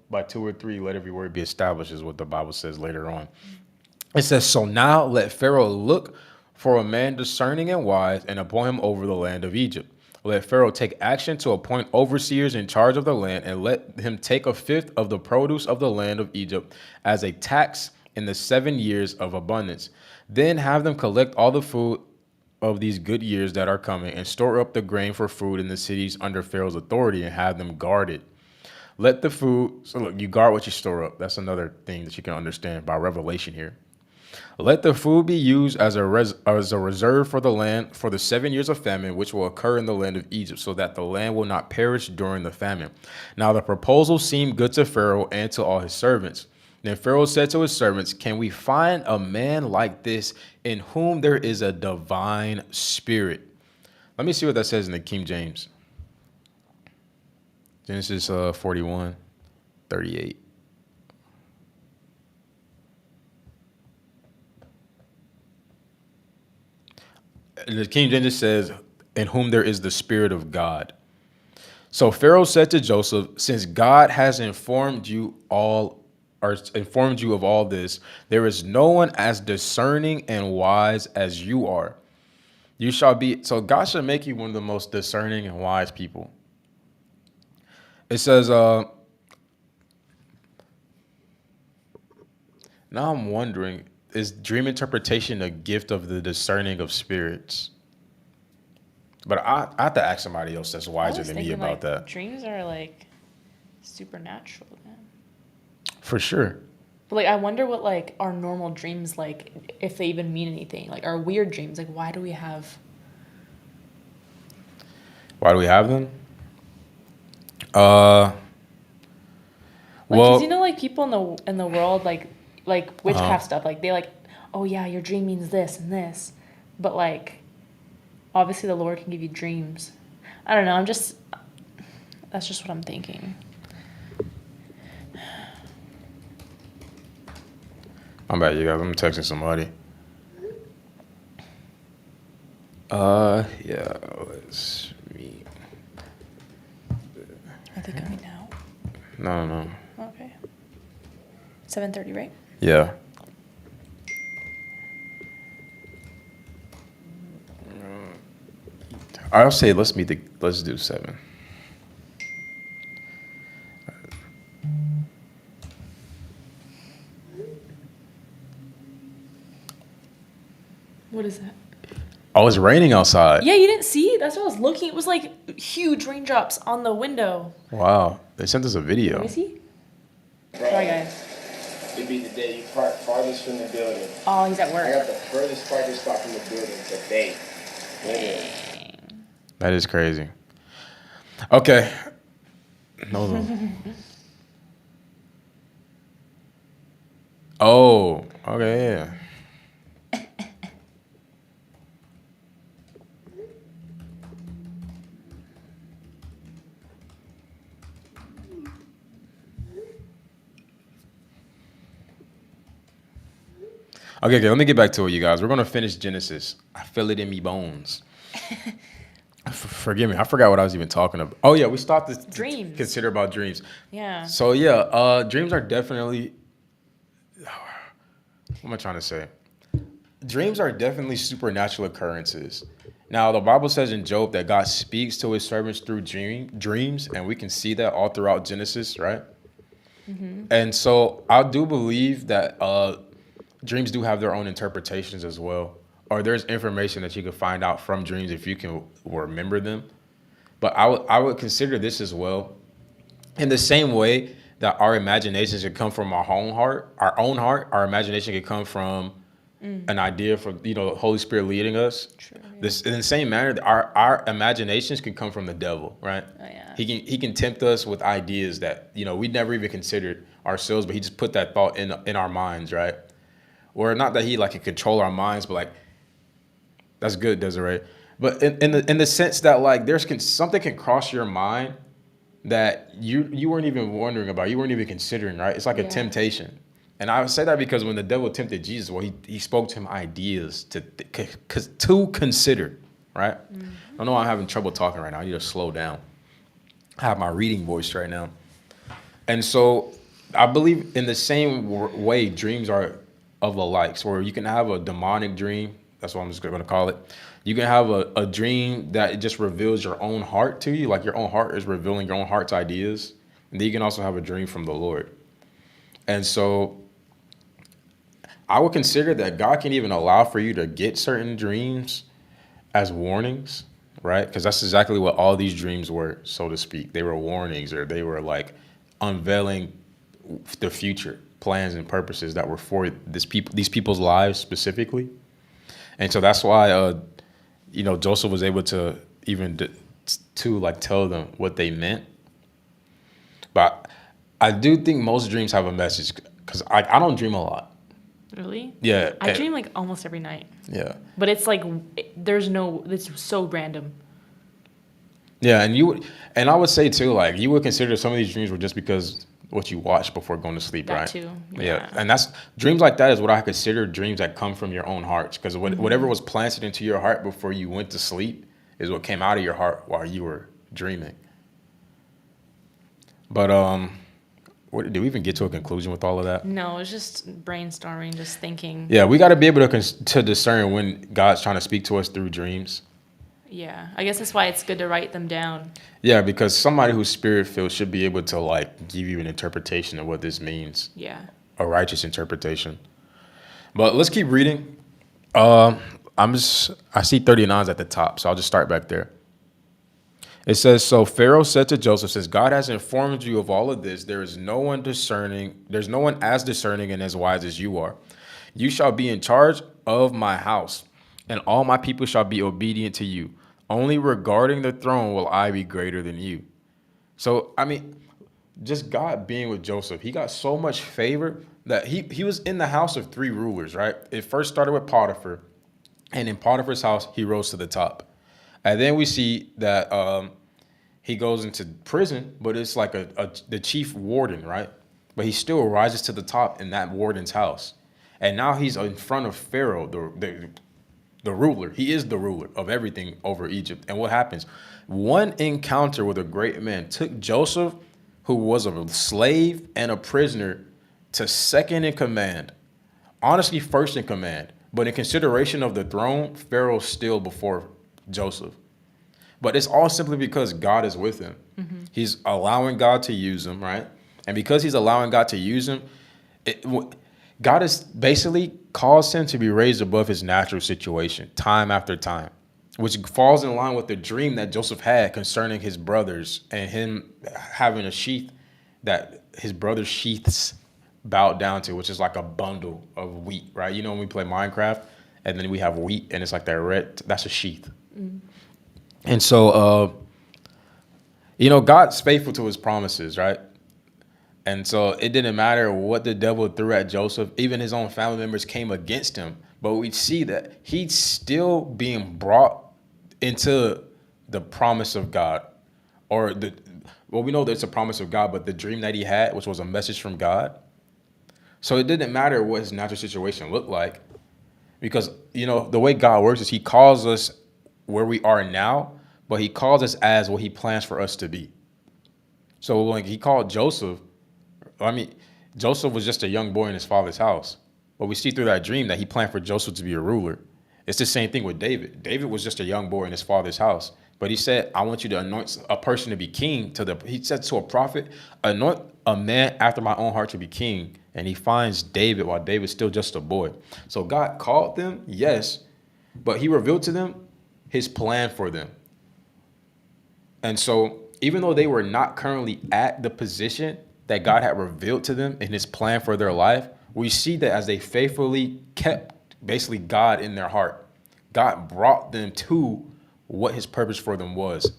by 2 or 3, let every word be established is what the Bible says later on. It says, so now let Pharaoh look for a man discerning and wise and appoint him over the land of Egypt. Let Pharaoh take action to appoint overseers in charge of the land, and let him take 1/5 of the produce of the land of Egypt as a tax in the 7 years of abundance. Then have them collect all the food of these good years that are coming, and store up the grain for food in the cities under Pharaoh's authority, and have them guarded. Let the food, so look, you guard what you store up. That's another thing that you can understand by revelation here. Let the food be used as a reserve for the land for the 7 years of famine, which will occur in the land of Egypt, so that the land will not perish during the famine. Now the proposal seemed good to Pharaoh and to all his servants. Then Pharaoh said to his servants, can we find a man like this in whom there is a divine spirit? Let me see what that says in the King James. Genesis 41:38. The King James says, in whom there is the Spirit of God. So Pharaoh said to Joseph, since God has informed you of all this, there is no one as discerning and wise as you are. You shall be, so God shall make you one of the most discerning and wise people. It says, now I'm wondering, is dream interpretation a gift of the discerning of spirits? But I have to ask somebody else that's wiser than me about that. Dreams are like supernatural, man. for sure. But like, I wonder what like our normal dreams like, if they even mean anything. Like our weird dreams, like why do we have? Why do we have them? Like, Well, 'cause you know, like people in the world, like witchcraft stuff, like they like, oh yeah, your dream means this and this, but like, obviously the Lord can give you dreams. I don't know. That's just what I'm thinking. I'm bad, you guys. I'm texting somebody. Yeah, let's meet. Are they coming now? No. Okay. 7:30, right? Yeah. I'll say let's do 7. What is that? Oh, it's raining outside. Yeah, you didn't see? That's what I was looking. It was like huge raindrops on the window. Wow. They sent us a Let video. me see. Bro, Sorry, guys. it'd be the day you park farthest from the building. Oh, he's at I work. got the furthest parking spot from the building today. Literally. That is crazy. Okay. No. Oh, okay, yeah. Okay, let me get back to it, you guys. We're going to finish Genesis. I feel it in me bones. Forgive me. I forgot what I was even talking about. Oh, yeah, we stopped to Dreams. consider about dreams. Yeah. So, yeah, dreams are definitely... What am I trying to say? Dreams are definitely supernatural occurrences. Now, the Bible says in Job that God speaks to his servants through dreams, and we can see that all throughout Genesis, right? Mm-hmm. And so I do believe that dreams do have their own interpretations as well. Or there's information that you can find out from dreams if you can remember them. But I would consider this as well. In the same way that our imaginations can come from our own heart, our imagination can come from an idea from, the Holy Spirit leading us. True, yeah. This in the same manner, our imaginations can come from the devil, right? Oh, yeah. He can tempt us with ideas that, we never even considered ourselves, but he just put that thought in our minds, right? Or not that he like can control our minds, but like that's good, Desiree. But in the sense that like something can cross your mind that you weren't even wondering about, you weren't even considering, right? It's like a Yeah. temptation. And I would say that because when the devil tempted Jesus, well, he spoke to him ideas to consider, right? Mm-hmm. I don't know why I'm having trouble talking right now. I need to slow down. I have my reading voice right now. And so I believe in the same way dreams are of the likes, where you can have a demonic dream. That's what I'm just going to call it. You can have a dream that it just reveals your own heart to you, like your own heart is revealing your own heart's ideas. And then you can also have a dream from the Lord. And so I would consider that God can even allow for you to get certain dreams as warnings, right? Because that's exactly what all these dreams were, so to speak. They were warnings, or they were like unveiling the future plans and purposes that were for these people's lives specifically. And so that's why, Joseph was able to even to like tell them what they meant. But I do think most dreams have a message, because I don't dream a lot. Really? Yeah. I dream like almost every night. Yeah. But it's like, it's so random. Yeah, and I would say too, like you would consider some of these dreams were just because what you watched before going to sleep, That right? too, Yeah. yeah. And that's dreams like that is what I consider dreams that come from your own heart, because whatever was planted into your heart before you went to sleep is what came out of your heart while you were dreaming. But did we even get to a conclusion with all of that? No, it's just brainstorming, just thinking. Yeah, we got to be able to discern when God's trying to speak to us through dreams. Yeah, I guess that's why it's good to write them down. Yeah, because somebody who's spirit-filled should be able to like give you an interpretation of what this means, Yeah. a righteous interpretation. But let's keep reading. I see 39's at the top, so I'll just start back there. It says, so Pharaoh said to Joseph, since God has informed you of all of this, there's no one as discerning and as wise as you are. You shall be in charge of my house, and all my people shall be obedient to you. Only regarding the throne will I be greater than you. So, I mean, just God being with Joseph, he got so much favor that he was in the house of three rulers, right? It first started with Potiphar, and in Potiphar's house, he rose to the top. And then we see that he goes into prison, but it's like the chief warden, right? But he still rises to the top in that warden's house. And now he's in front of Pharaoh, the ruler. He is the ruler of everything over Egypt. And what happens? One encounter with a great man took Joseph, who was a slave and a prisoner, to second in command. Honestly, first in command. But in consideration of the throne, Pharaoh's still before Joseph. But it's all simply because God is with him. Mm-hmm. He's allowing God to use him, right? And because he's allowing God to use him, God has basically caused him to be raised above his natural situation time after time, which falls in line with the dream that Joseph had concerning his brothers and him having a sheath that his brother's sheaths bowed down to, which is like a bundle of wheat, right? You know, when we play Minecraft and then we have wheat and it's like that red, that's a sheath. Mm. And so, God's faithful to his promises, right? And so it didn't matter what the devil threw at Joseph. Even his own family members came against him. But we see that he's still being brought into the promise of God. We know that it's a promise of God, but the dream that he had, which was a message from God. So it didn't matter what his natural situation looked like. Because, the way God works is he calls us where we are now, but he calls us as what he plans for us to be. So when he called Joseph, Joseph was just a young boy in his father's house. But we see through that dream that he planned for Joseph to be a ruler. It's the same thing with David. David was just a young boy in his father's house. But he said, I want you to anoint a person to be king. He said to a prophet, anoint a man after my own heart to be king. And he finds David while David's still just a boy. So God called them, yes, but he revealed to them his plan for them. And so even though they were not currently at the position that God had revealed to them in his plan for their life, we see that as they faithfully kept basically God in their heart, God brought them to what his purpose for them was,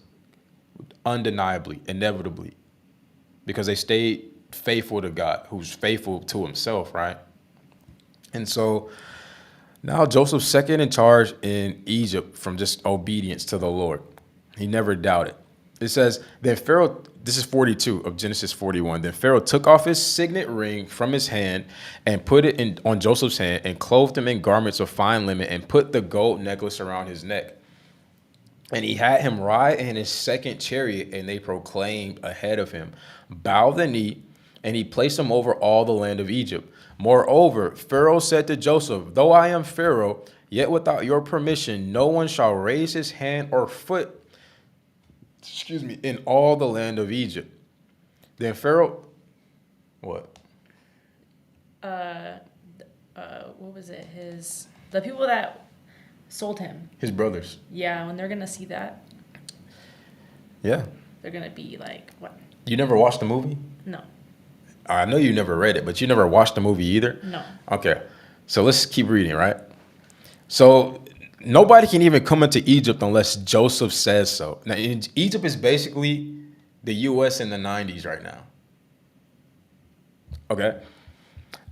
undeniably, inevitably, because they stayed faithful to God, who's faithful to himself, right? And so now Joseph's second in charge in Egypt from just obedience to the Lord. He never doubted. It says, then Pharaoh, this is 42 of Genesis 41. Then Pharaoh took off his signet ring from his hand and put it on Joseph's hand and clothed him in garments of fine linen and put the gold necklace around his neck. And he had him ride in his second chariot, and they proclaimed ahead of him, bow the knee, and he placed him over all the land of Egypt. Moreover, Pharaoh said to Joseph, though I am Pharaoh, yet without your permission, no one shall raise his hand or foot, in all the land of Egypt. Then Pharaoh, what? What was it? The people that sold him. His brothers. Yeah, when they're gonna see that. Yeah. They're gonna be like, what? You never watched the movie? No. I know you never read it, but you never watched the movie either? No. Okay. So let's keep reading, right? So nobody can even come into Egypt unless Joseph says so. Now, Egypt is basically the U.S. in the 90s right now. Okay.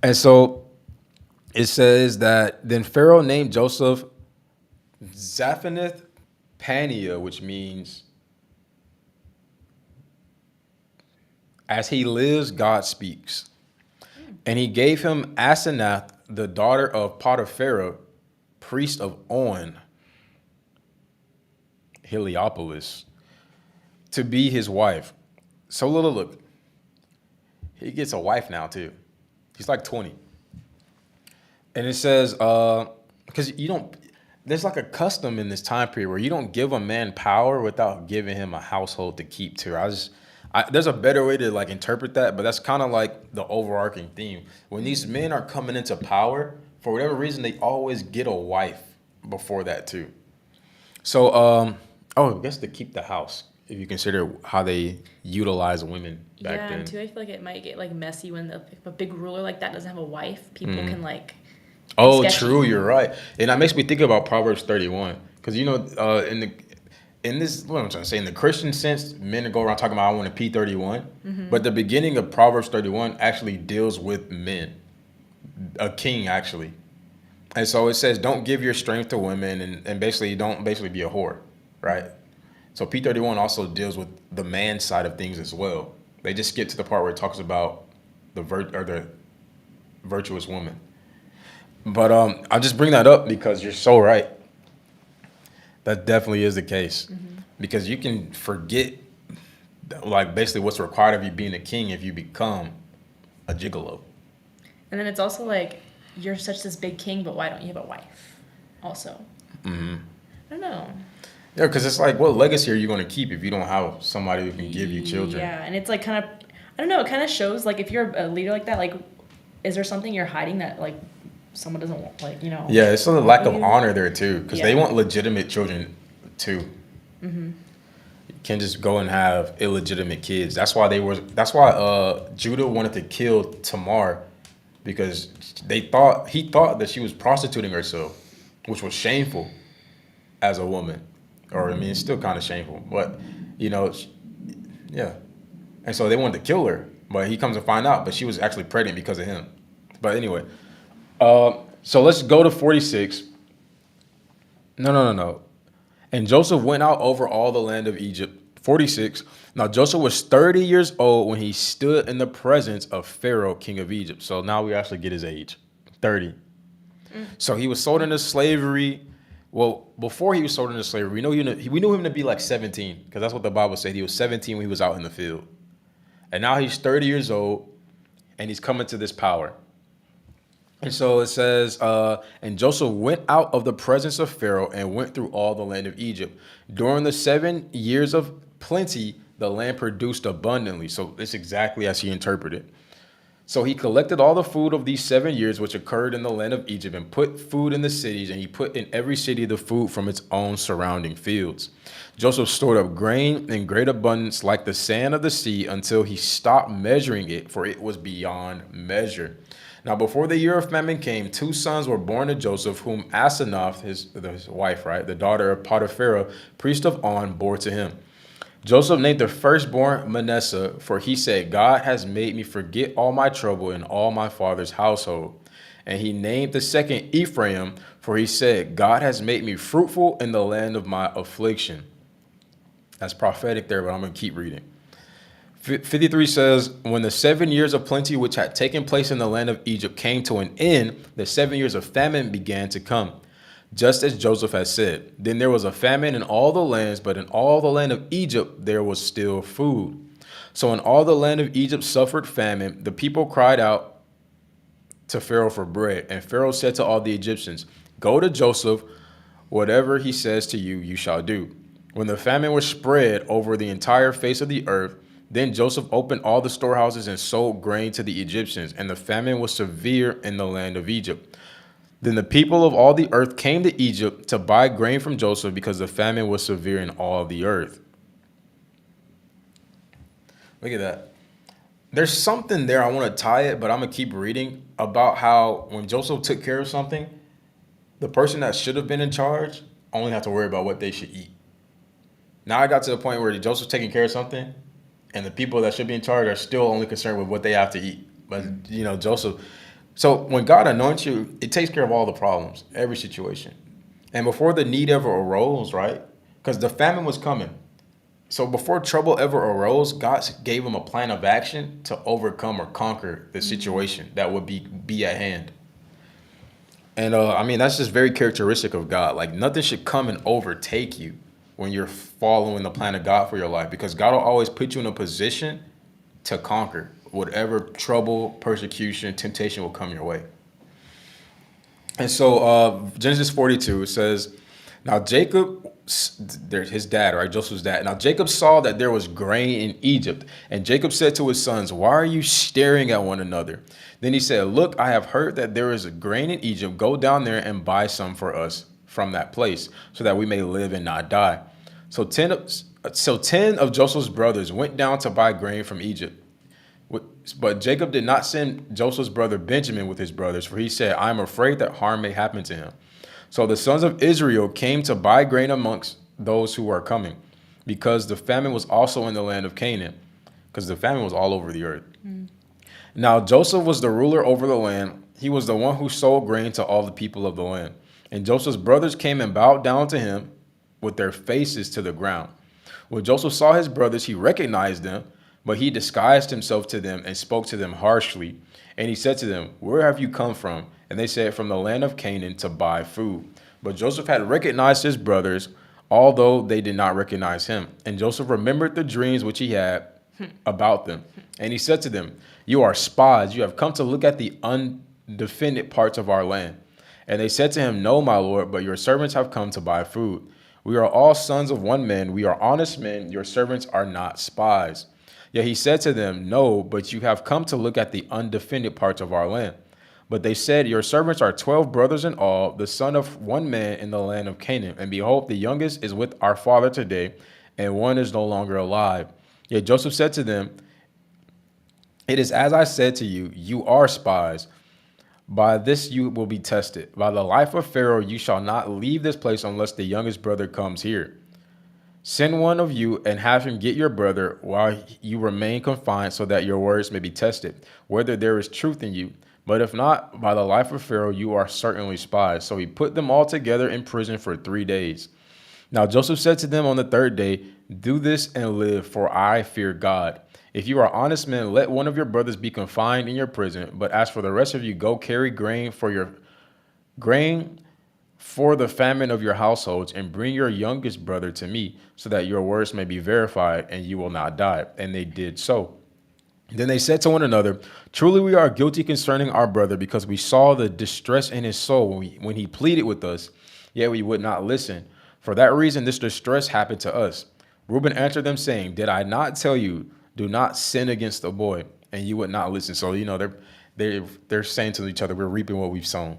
And so it says that then Pharaoh named Joseph Zaphenath Paneah, which means as he lives, God speaks. And he gave him Asenath, the daughter of Potiphar, priest of On, Heliopolis, to be his wife. So look, he gets a wife now too. He's like 20. And it says, because there's like a custom in this time period where you don't give a man power without giving him a household to keep to. There's a better way to like interpret that, but that's kind of like the overarching theme. When these men are coming into power, for whatever reason, they always get a wife before that too. So, I guess to keep the house. if you consider how they utilize women back Yeah, then. and too, I feel like it might get like messy when a big ruler like that doesn't have a wife. People can like. Oh, sketchy. true. You're right, and that makes me think about Proverbs 31 because in this what I'm trying to say in the Christian sense, men go around talking about I want a P31, but the beginning of Proverbs 31 actually deals with men, a king actually, and so it says don't give your strength to women and basically don't basically be a whore, right? So P31 also deals with the man side of things as well. They just skip to the part where it talks about the virtuous woman. But I just bring that up because you're so right. That definitely is the case. Because you can forget like basically what's required of you being a king if you become a gigolo. And then it's also like you're such this big king, but why don't you have a wife? Also. I don't know. Yeah, because it's like, what legacy are you going to keep if you don't have somebody who can give you children? Yeah, and it's like kind of, I don't know. It kind of shows like if you're a leader like that, like, is there something you're hiding that like someone doesn't want, like, you know? Yeah, it's a lack of you? honor there too, because they Yeah. want legitimate children too. You can't just go and have illegitimate kids. That's why Judah wanted to kill Tamar, because he thought that she was prostituting herself, which was shameful as a woman. Or I mean, it's still kind of shameful, but yeah. And so they wanted to kill her, but he comes to find out, but she was actually pregnant because of him. But anyway, so let's go to 46. No. And Joseph went out over all the land of Egypt. 46. Now Joseph was 30 years old when he stood in the presence of Pharaoh, king of Egypt. So now we actually get his age, 30. So he was sold into slavery. Well, before he was sold into slavery, we knew him to be like 17, because that's what the Bible said. He was 17 when he was out in the field. And now he's 30 years old, and he's coming to this power. And so it says, and Joseph went out of the presence of Pharaoh and went through all the land of Egypt. During the 7 years of plenty, the land produced abundantly. So it's exactly as he interpreted. So he collected all the food of these 7 years which occurred in the land of Egypt and put food in the cities, and he put in every city the food from its own surrounding fields. Joseph stored up grain in great abundance like the sand of the sea until he stopped measuring it, for it was beyond measure. Now before the year of famine came, 2 sons were born to Joseph, whom Asenath, his wife, right, the daughter of Potiphar, priest of On, bore to him. Joseph named the firstborn Manasseh, for he said, God has made me forget all my trouble in all my father's household. And he named the second Ephraim, for he said, God has made me fruitful in the land of my affliction. That's prophetic there, but I'm going to keep reading. 53 says, when the 7 years of plenty which had taken place in the land of Egypt came to an end, the 7 years of famine began to come, just as Joseph had said. Then there was a famine in all the lands, but in all the land of Egypt there was still food. So in all the land of Egypt suffered famine. The people cried out to Pharaoh for bread. And Pharaoh said to all the Egyptians, go to Joseph, whatever he says to you, you shall do. When the famine was spread over the entire face of the earth, then Joseph opened all the storehouses and sold grain to the Egyptians, and the famine was severe in the land of Egypt. Then the people of all the earth came to Egypt to buy grain from Joseph, because the famine was severe in all the earth. Look at that. There's something there, I want to tie it, but I'm going to keep reading about how when Joseph took care of something, the person that should have been in charge only had to worry about what they should eat. Now I got to the point where Joseph's taking care of something, and the people that should be in charge are still only concerned with what they have to eat. But, Joseph. So when God anoints you, it takes care of all the problems, every situation. And before the need ever arose, right? Because the famine was coming. So before trouble ever arose, God gave him a plan of action to overcome or conquer the situation that would be at hand. And that's just very characteristic of God. Like nothing should come and overtake you when you're following the plan of God for your life, because God will always put you in a position to conquer whatever trouble, persecution, temptation will come your way. And so Genesis 42, it says, now Jacob, his dad, right, Joseph's dad. Now Jacob saw that there was grain in Egypt, and Jacob said to his sons, why are you staring at one another? Then he said, look, I have heard that there is a grain in Egypt. Go down there and buy some for us from that place, so that we may live and not die. So 10 So 10 of Joseph's brothers went down to buy grain from Egypt. But Jacob did not send Joseph's brother Benjamin with his brothers, for he said, I am afraid that harm may happen to him. So the sons of Israel came to buy grain amongst those who are coming, because the famine was also in the land of Canaan, because the famine was all over the earth. Now Joseph was the ruler over the land. He was the one who sold grain to all the people of the land. And Joseph's brothers came and bowed down to him with their faces to the ground. When Joseph saw his brothers, he recognized them, but he disguised himself to them and spoke to them harshly. And he said to them, where have you come from? And they said, from the land of Canaan to buy food. But Joseph had recognized his brothers, although they did not recognize him. And Joseph remembered the dreams which he had about them. And he said to them, you are spies. You have come to look at the undefended parts of our land. And they said to him, no, my lord, but your servants have come to buy food. We are all sons of one man. We are honest men. Your servants are not spies. Yet he said to them, no, but you have come to look at the undefended parts of our land. But they said, your servants are 12 brothers in all, the son of one man in the land of Canaan. And behold, the youngest is with our father today, and one is no longer alive. Yet Joseph said to them, it is as I said to you, you are spies. By this you will be tested. By the life of Pharaoh, you shall not leave this place unless the youngest brother comes here. Send one of you and have him get your brother while you remain confined, so that your words may be tested, whether there is truth in you. But if not, by the life of Pharaoh, you are certainly spies. So he put them all together in prison for 3 days. Now Joseph said to them on the third day, do this and live, for I fear God. If you are honest men, let one of your brothers be confined in your prison. But as for the rest of you, go carry grain for the famine of your households, and bring your youngest brother to me, so that your words may be verified and you will not die. And they did so. Then they said to one another, truly we are guilty concerning our brother, because we saw the distress in his soul when he pleaded with us, yet we would not listen. For that reason this distress happened to us. Reuben answered them, saying, did I not tell you, do not sin against the boy? And you would not listen. So, they're saying to each other, we're reaping what we've sown.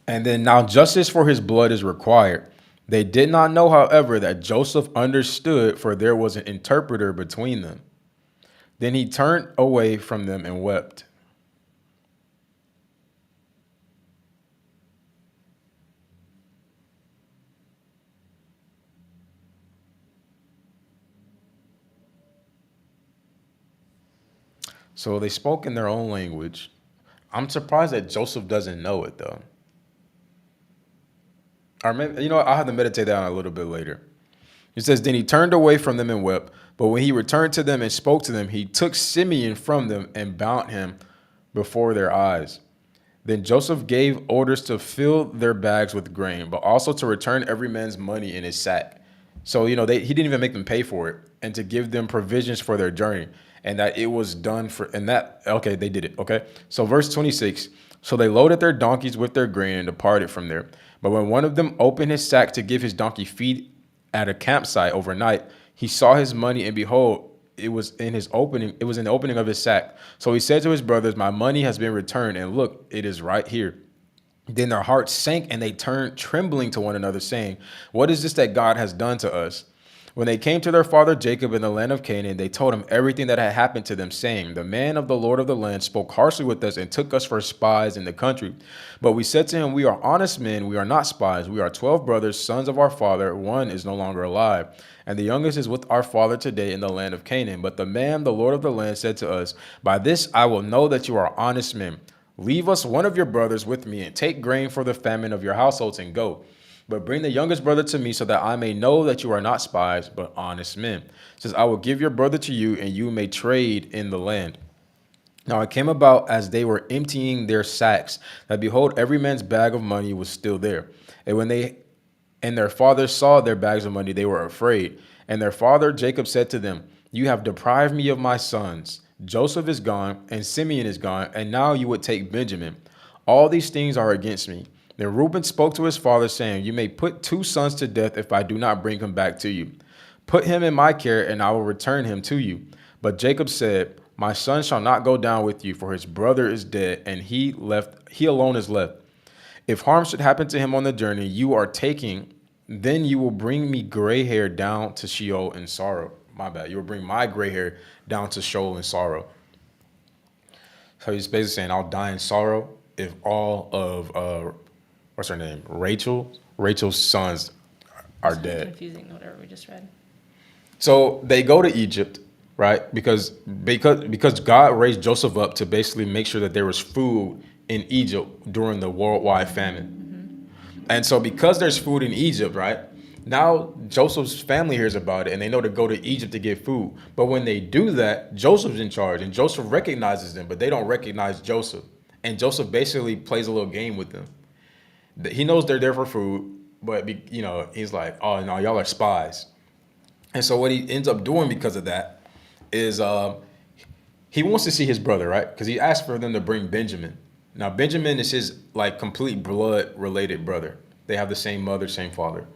And then now justice for his blood is required. They did not know, however, that Joseph understood, for there was an interpreter between them. Then he turned away from them and wept. So they spoke in their own language. I'm surprised that Joseph doesn't know it, though. Or maybe, I'll have to meditate that on a little bit later. It says, then he turned away from them and wept. But when he returned to them and spoke to them, he took Simeon from them and bound him before their eyes. Then Joseph gave orders to fill their bags with grain, but also to return every man's money in his sack. So, he didn't even make them pay for it, and to give them provisions for their journey. And that it was done they did it. Okay. So verse 26, so they loaded their donkeys with their grain and departed from there. But when one of them opened his sack to give his donkey feed at a campsite overnight, he saw his money, and behold, it was in the opening of his sack. So he said to his brothers, my money has been returned, and look, it is right here. Then their hearts sank, and they turned trembling to one another, saying, what is this that God has done to us? When they came to their father Jacob in the land of Canaan, they told him everything that had happened to them, saying, the man of the Lord of the land spoke harshly with us and took us for spies in the country. But we said to him, we are honest men, we are not spies. We are 12 brothers, sons of our father. One is no longer alive, and the youngest is with our father today in the land of Canaan. But the man, the Lord of the land, said to us, by this I will know that you are honest men. Leave us one of your brothers with me, and take grain for the famine of your households, and go. But bring the youngest brother to me, so that I may know that you are not spies, but honest men. It says, I will give your brother to you, and you may trade in the land. Now it came about, as they were emptying their sacks, that behold, every man's bag of money was still there. And when they and their father saw their bags of money, they were afraid. And their father Jacob said to them, you have deprived me of my sons. Joseph is gone, and Simeon is gone, and now you would take Benjamin. All these things are against me. Then Reuben spoke to his father, saying, you may put 2 sons to death if I do not bring him back to you. Put him in my care, and I will return him to you. But Jacob said, my son shall not go down with you, for his brother is dead, and he alone is left. If harm should happen to him on the journey, you are taking Then you will bring me gray hair down to Sheol in sorrow. My bad. You will bring my gray hair down to Sheol in sorrow. So he's basically saying, I'll die in sorrow if all of, what's her name? Rachel's sons are It's kinda dead. confusing, whatever we just read. So they go to Egypt, right? Because God raised Joseph up to basically make sure that there was food in Egypt during the worldwide famine. And so because there's food in Egypt, right? Now Joseph's family hears about it and they know to go to Egypt to get food. But when they do that, Joseph's in charge and Joseph recognizes them, but they don't recognize Joseph. And Joseph basically plays a little game with them. He knows they're there for food, but he's like, oh no, y'all are spies. And so what he ends up doing because of that is he wants to see his brother, right? Because he asked for them to bring Benjamin. Now, Benjamin is his like complete blood related brother. They have the same mother, same father.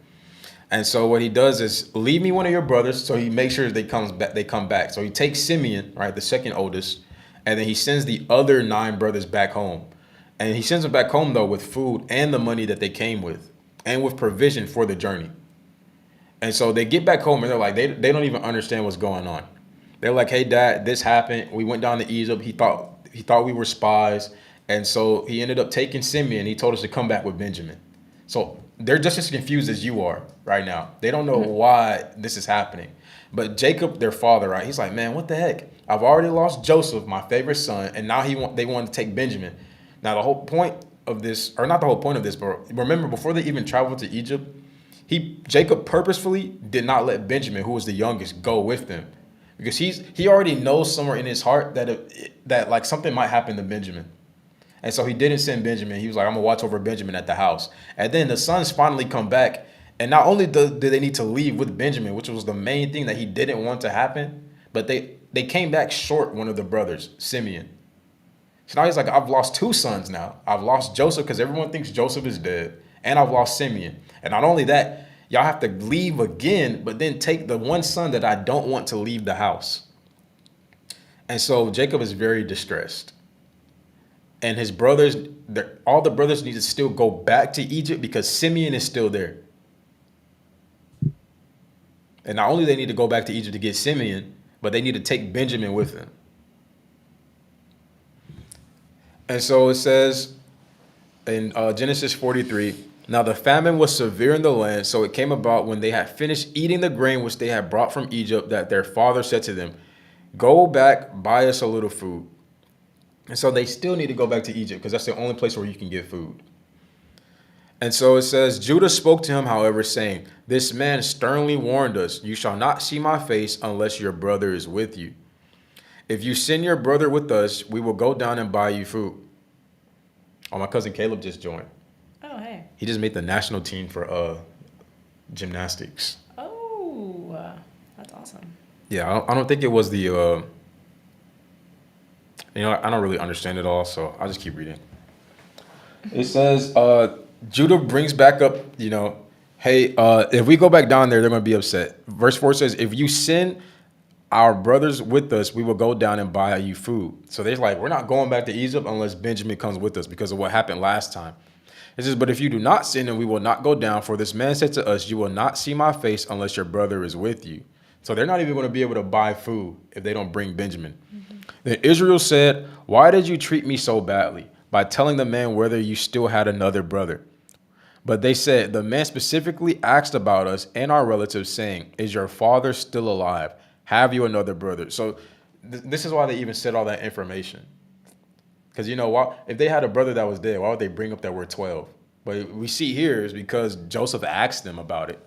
And so what he does is leave me one of your brothers. So he makes sure they come back. So he takes Simeon, right, the second oldest, and then he sends the other 9 brothers back home. And he sends them back home though with food and the money that they came with, and with provision for the journey. And so they get back home and they're like, they don't even understand what's going on. They're like, hey, Dad, this happened. We went down to Egypt. He thought we were spies. And so he ended up taking Simeon. He told us to come back with Benjamin. So they're just as confused as you are right now. They don't know why this is happening. But Jacob, their father, right, he's like, man, what the heck? I've already lost Joseph, my favorite son, and now they want to take Benjamin. Now, the whole point of this, or not the whole point of this, but remember, before they even traveled to Egypt, Jacob purposefully did not let Benjamin, who was the youngest, go with them. Because he already knows somewhere in his heart that like something might happen to Benjamin. And so he didn't send Benjamin. He was like, I'm going to watch over Benjamin at the house. And then the sons finally come back. And not only did they need to leave with Benjamin, which was the main thing that he didn't want to happen, but they came back short one of the brothers, Simeon. So now he's like, I've lost 2 sons now. I've lost Joseph because everyone thinks Joseph is dead. And I've lost Simeon. And not only that, y'all have to leave again, but then take the one son that I don't want to leave the house. And so Jacob is very distressed. And his brothers, all the brothers need to still go back to Egypt because Simeon is still there. And not only they need to go back to Egypt to get Simeon, but they need to take Benjamin with them. And so it says in Genesis 43, now the famine was severe in the land, so it came about when they had finished eating the grain which they had brought from Egypt that their father said to them, go back, buy us a little food. And so they still need to go back to Egypt because that's the only place where you can get food. And so it says, Judah spoke to him, however, saying, this man sternly warned us, you shall not see my face unless your brother is with you. If you send your brother with us, we will go down and buy you food. Oh, my cousin Caleb just joined. Oh, hey. He just made the national team for gymnastics. Oh, that's awesome. Yeah, I don't think it was the... I don't really understand it all, so I'll just keep reading. It says, Judah brings back up, hey, if we go back down there, they're going to be upset. Verse 4 says, if you send our brothers with us, we will go down and buy you food. So they're like, we're not going back to Egypt unless Benjamin comes with us because of what happened last time. It says, but if you do not send him, we will not go down. For this man said to us, you will not see my face unless your brother is with you. So they're not even going to be able to buy food if they don't bring Benjamin. Then Israel said, why did you treat me so badly by telling the man whether you still had another brother? But they said, the man specifically asked about us and our relatives, saying, is your father still alive? Have you another brother? So this is why they even said all that information. Because, if they had a brother that was dead, why would they bring up that we're 12? But we see here is because Joseph asked them about it.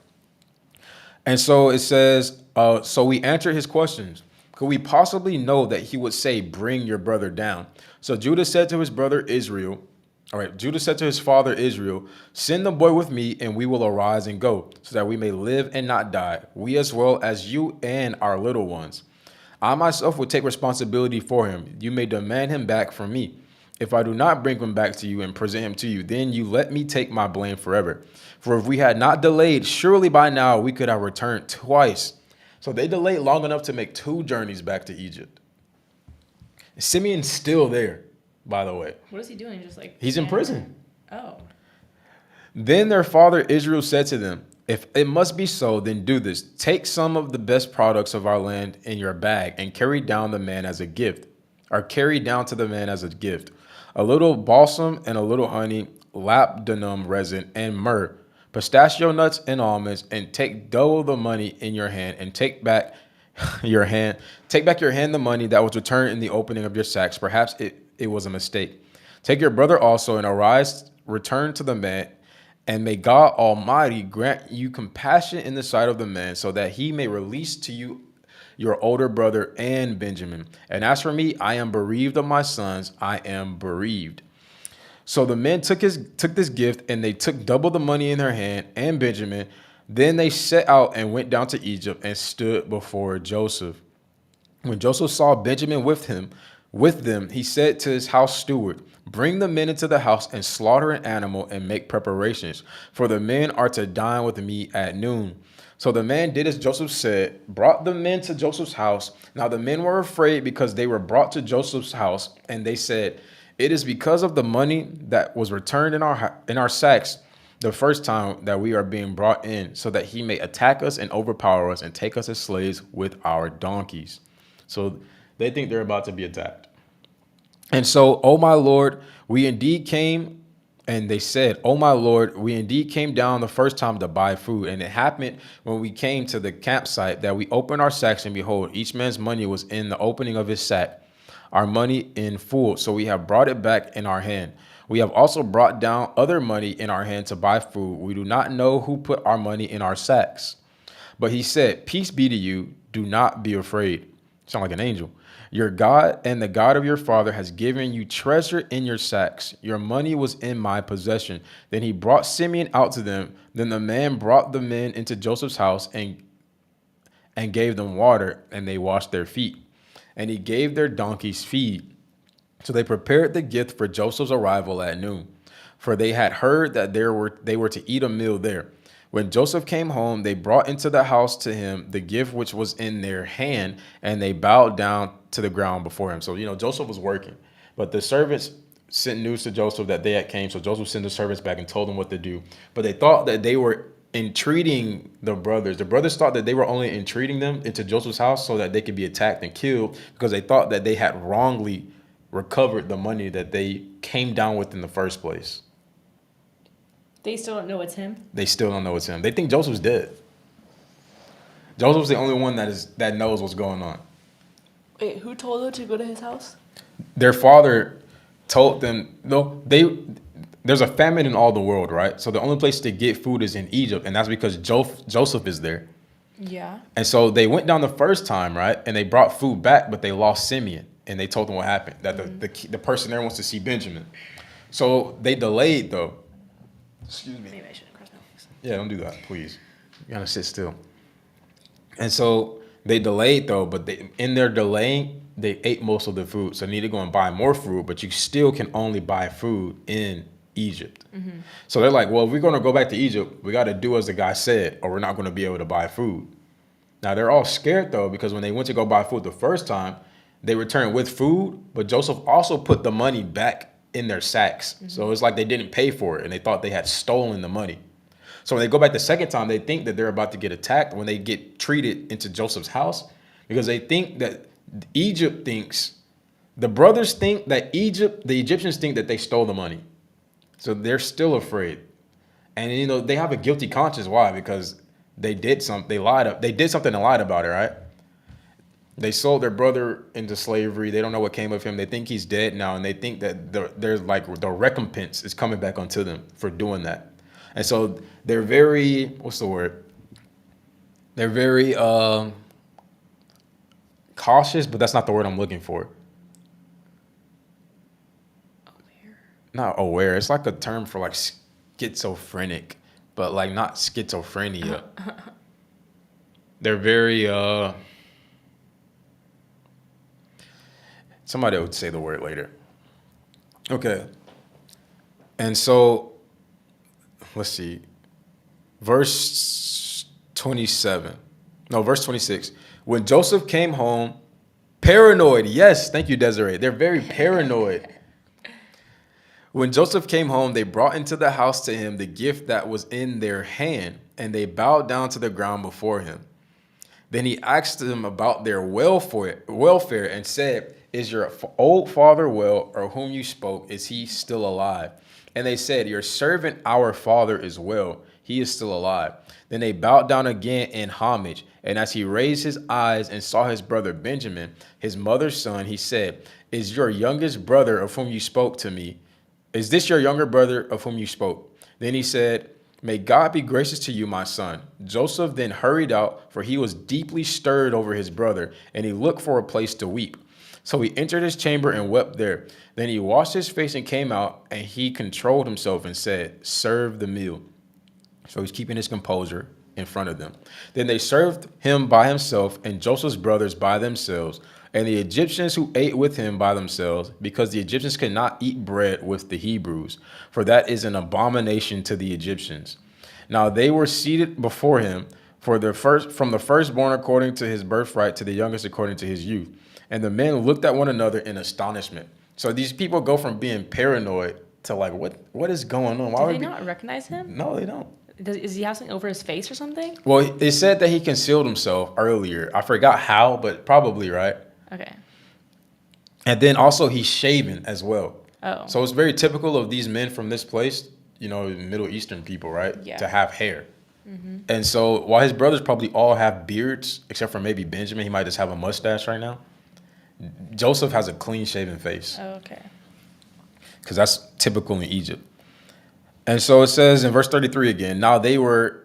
And so it says, so we answered his questions. Could we possibly know that he would say, bring your brother down? So Judah said to his brother Israel, Judah said to his father Israel, send the boy with me and we will arise and go so that we may live and not die, we as well as you and our little ones. I myself will take responsibility for him. You may demand him back from me. If I do not bring him back to you and present him to you, then you let me take my blame forever. For if we had not delayed, surely by now we could have returned twice. So they delayed long enough to make 2 journeys back to Egypt. Simeon's still there, by the way. What is he doing? Just like He's in prison. Oh. Then their father Israel said to them, If it must be so, then do this. Take some of the best products of our land in your bag and carry down the man as a gift, or carry down to the man as a gift. A little balsam and a little honey, labdanum resin and myrrh, pistachio nuts and almonds, and take double the money in your hand and take back your hand the money that was returned in the opening of your sacks. Perhaps it was a mistake. Take your brother also and arise, return to the man, and may God Almighty grant you compassion in the sight of the man, so that he may release to you your older brother and Benjamin. And as for me, I am bereaved of my sons. I am bereaved. So the men took this gift, and they took double the money in their hand and Benjamin. Then they set out and went down to Egypt and stood before Joseph. When Joseph saw Benjamin with them, he said to his house steward, bring the men into the house and slaughter an animal and make preparations, for the men are to dine with me at noon. So the man did as Joseph said, brought the men to Joseph's house. Now the men were afraid because they were brought to Joseph's house, and they said, it is because of the money that was returned in our sacks the first time that we are being brought in, so that he may attack us and overpower us and take us as slaves with our donkeys. So they think they're about to be attacked. And so, oh my Lord, we indeed came, and they said, oh my Lord, we indeed came down the first time to buy food. And it happened when we came to the campsite that we opened our sacks, and behold, each man's money was in the opening of his sack, our money in full. So we have brought it back in our hand. We have also brought down other money in our hand to buy food. We do not know who put our money in our sacks. But he said, peace be to you. Do not be afraid. Sound like an angel. Your God and the God of your father has given you treasure in your sacks. Your money was in my possession. Then he brought Simeon out to them. Then the man brought the men into Joseph's house and gave them water, and they washed their feet. And he gave their donkeys feed. So they prepared the gift for Joseph's arrival at noon, for they had heard that they were to eat a meal there. When Joseph came home, they brought into the house to him the gift which was in their hand, and they bowed down to the ground before him. So, Joseph was working, but the servants sent news to Joseph that they had came. So Joseph sent the servants back and told them what to do. But they thought that they were entreating the brothers. The brothers thought that they were only entreating them into Joseph's house so that they could be attacked and killed, because they thought that they had wrongly recovered the money that they came down with in the first place. They still don't know it's him. They still don't know it's him. They think Joseph's dead. Joseph's the only one that knows what's going on. Wait, who told them to go to his house? Their father told them, no, there's a famine in all the world, right? So the only place to get food is in Egypt, and that's because Joseph is there. Yeah. And so they went down the first time, right? And they brought food back, but they lost Simeon. And they told them what happened, that the person there wants to see Benjamin. So they delayed, though. Excuse me. Maybe I shouldn't cross my legs. Yeah, don't do that, please. You gotta sit still. And so they delayed, though, but in their delaying, they ate most of the food. So they need to go and buy more food, but you still can only buy food in Egypt. Mm-hmm. So they're like, well, if we're going to go back to Egypt, we got to do as the guy said, or we're not going to be able to buy food. Now, they're all scared, though, because when they went to go buy food the first time, they returned with food, but Joseph also put the money back in their sacks. Mm-hmm. So it's like they didn't pay for it, and they thought they had stolen the money. So when they go back the second time, they think that they're about to get attacked when they get treated into Joseph's house, because they think that Egypt thinks, the brothers think that the Egyptians think that they stole the money. So they're still afraid. And, they have a guilty conscience. Why? Because they did something and lied about it, right? They sold their brother into slavery. They don't know what came of him. They think he's dead now, and they think that there's like the recompense is coming back onto them for doing that. And so they're very, what's the word? They're very cautious, but that's not the word I'm looking for. Aware. Not aware. It's like a term for like schizophrenic, but like not schizophrenia. They're very, somebody would say the word later. Okay. And so, let's see. Verse 26. When Joseph came home, paranoid. Yes, thank you, Desiree. They're very paranoid. When Joseph came home, they brought into the house to him the gift that was in their hand, and they bowed down to the ground before him. Then he asked them about their welfare and said, "Is your old father well, or whom you spoke, is he still alive?" And they said, "Your servant, our father, is well. He is still alive." Then they bowed down again in homage. And as he raised his eyes and saw his brother Benjamin, his mother's son, he said, "Is your youngest brother of whom you spoke to me? Is this your younger brother of whom you spoke?" Then he said, "May God be gracious to you, my son." Joseph then hurried out, for he was deeply stirred over his brother, and he looked for a place to weep. So he entered his chamber and wept there. Then he washed his face and came out, and he controlled himself and said, "Serve the meal." So he's keeping his composure in front of them. Then they served him by himself, and Joseph's brothers by themselves, and the Egyptians who ate with him by themselves, because the Egyptians could not eat bread with the Hebrews, for that is an abomination to the Egyptians. Now they were seated before him, from the firstborn according to his birthright to the youngest according to his youth. And the men looked at one another in astonishment. So these people go from being paranoid to like, what is going on? Do they not recognize him? No, they don't. Is he have something over his face or something? Well, it said that he concealed himself earlier. I forgot how, but probably, right? Okay. And then also he's shaven as well. Oh. So it's very typical of these men from this place, Middle Eastern people, right? Yeah. To have hair. And so while his brothers probably all have beards, except for maybe Benjamin, he might just have a mustache right now. Joseph has a clean shaven face. Oh, okay. Because that's typical in Egypt. And so it says in verse 33 again, now they were